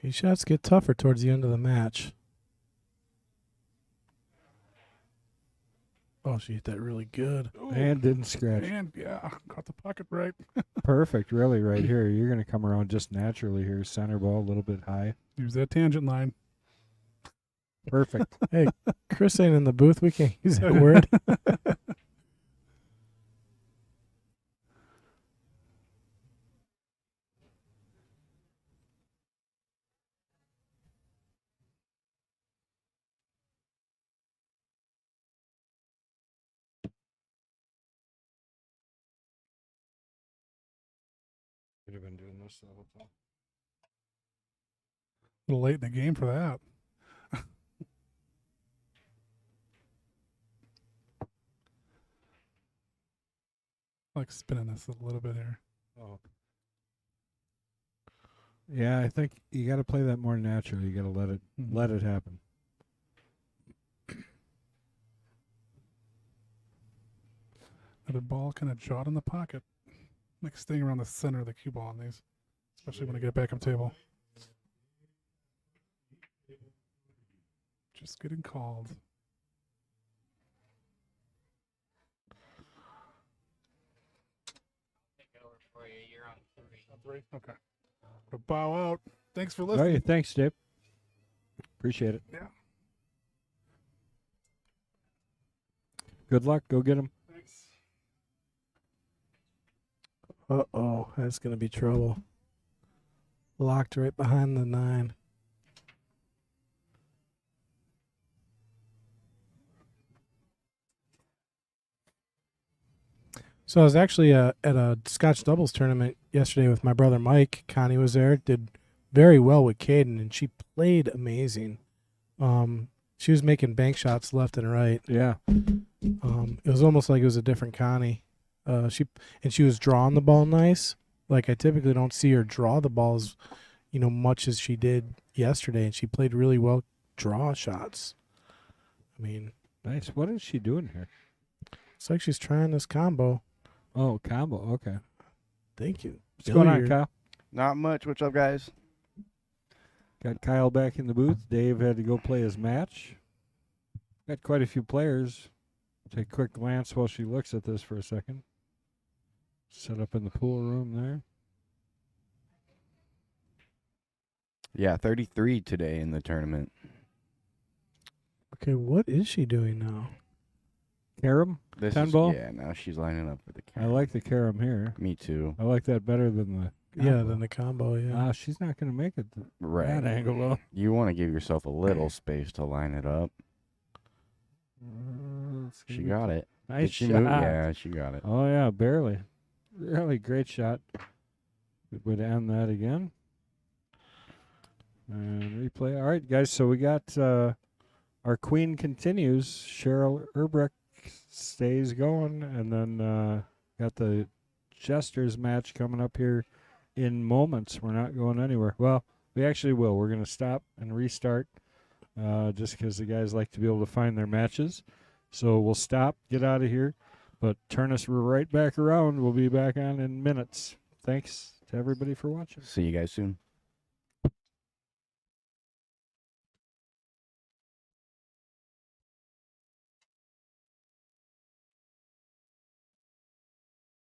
These shots get tougher towards the end of the match. Oh, she hit that really good. And didn't scratch. And yeah, caught the pocket right. Perfect, really, right here. You're going to come around just naturally here. Center ball, a little bit high. Use that tangent line. Perfect. Hey, Chris ain't in the booth. We can't use that word. Could have been doing this the whole time. A little late in the game for that. I like spinning this a little bit here. Oh. Yeah, I think you got to play that more natural. You got to let it happen. Another ball kind of jawed in the pocket. Like staying around the center of the cue ball on these, especially when I get back up table. Just getting called. Three? Okay. I'll bow out. Thanks for All listening. right, thanks, Dave. Appreciate it. Yeah. Good luck. Go get them. Thanks. Uh-oh, that's going to be trouble. Locked right behind the 9. So I was actually at a Scotch doubles tournament yesterday with my brother Mike. Connie was there, did very well with Caden, and she played amazing. She was making bank shots left and right. Yeah. It was almost like it was a different Connie. She was drawing the ball nice. Like I typically don't see her draw the balls, much as she did yesterday, and she played really well draw shots. I mean, Nice. What is she doing here? it's like she's trying this combo. Oh, combo. Okay. Thank you. What's going on, Billiard. Kyle? Not much. What's up, guys? Got Kyle back in the booth. Dave had to go play his match. Got quite a few players. Take a quick glance while she looks at this for a second. Set up in the pool room there. Yeah, 33 today in the tournament. Okay, what is she doing now? Carom? This 10 is, ball? Yeah, now she's lining up for the I camera. like the carom here. Me too. I like that better than the Yeah, combo. then the combo, yeah. She's not going to make it Right. that angle, though. You want to give yourself a little space to line it up. She got it. Nice Did she shot. move? Yeah, she got it. Oh, yeah, barely. Really great shot. Good way to end that again. And replay. All right, guys, so we got our queen continues. Cheryl Erbrecht stays going, and then got the Jesters match coming up here in moments. We're not going anywhere. Well, we actually will. We're going to stop and restart just because the guys like to be able to find their matches. So we'll stop, get out of here, but turn us right back around. We'll be back on in minutes. Thanks to everybody for watching. See you guys soon.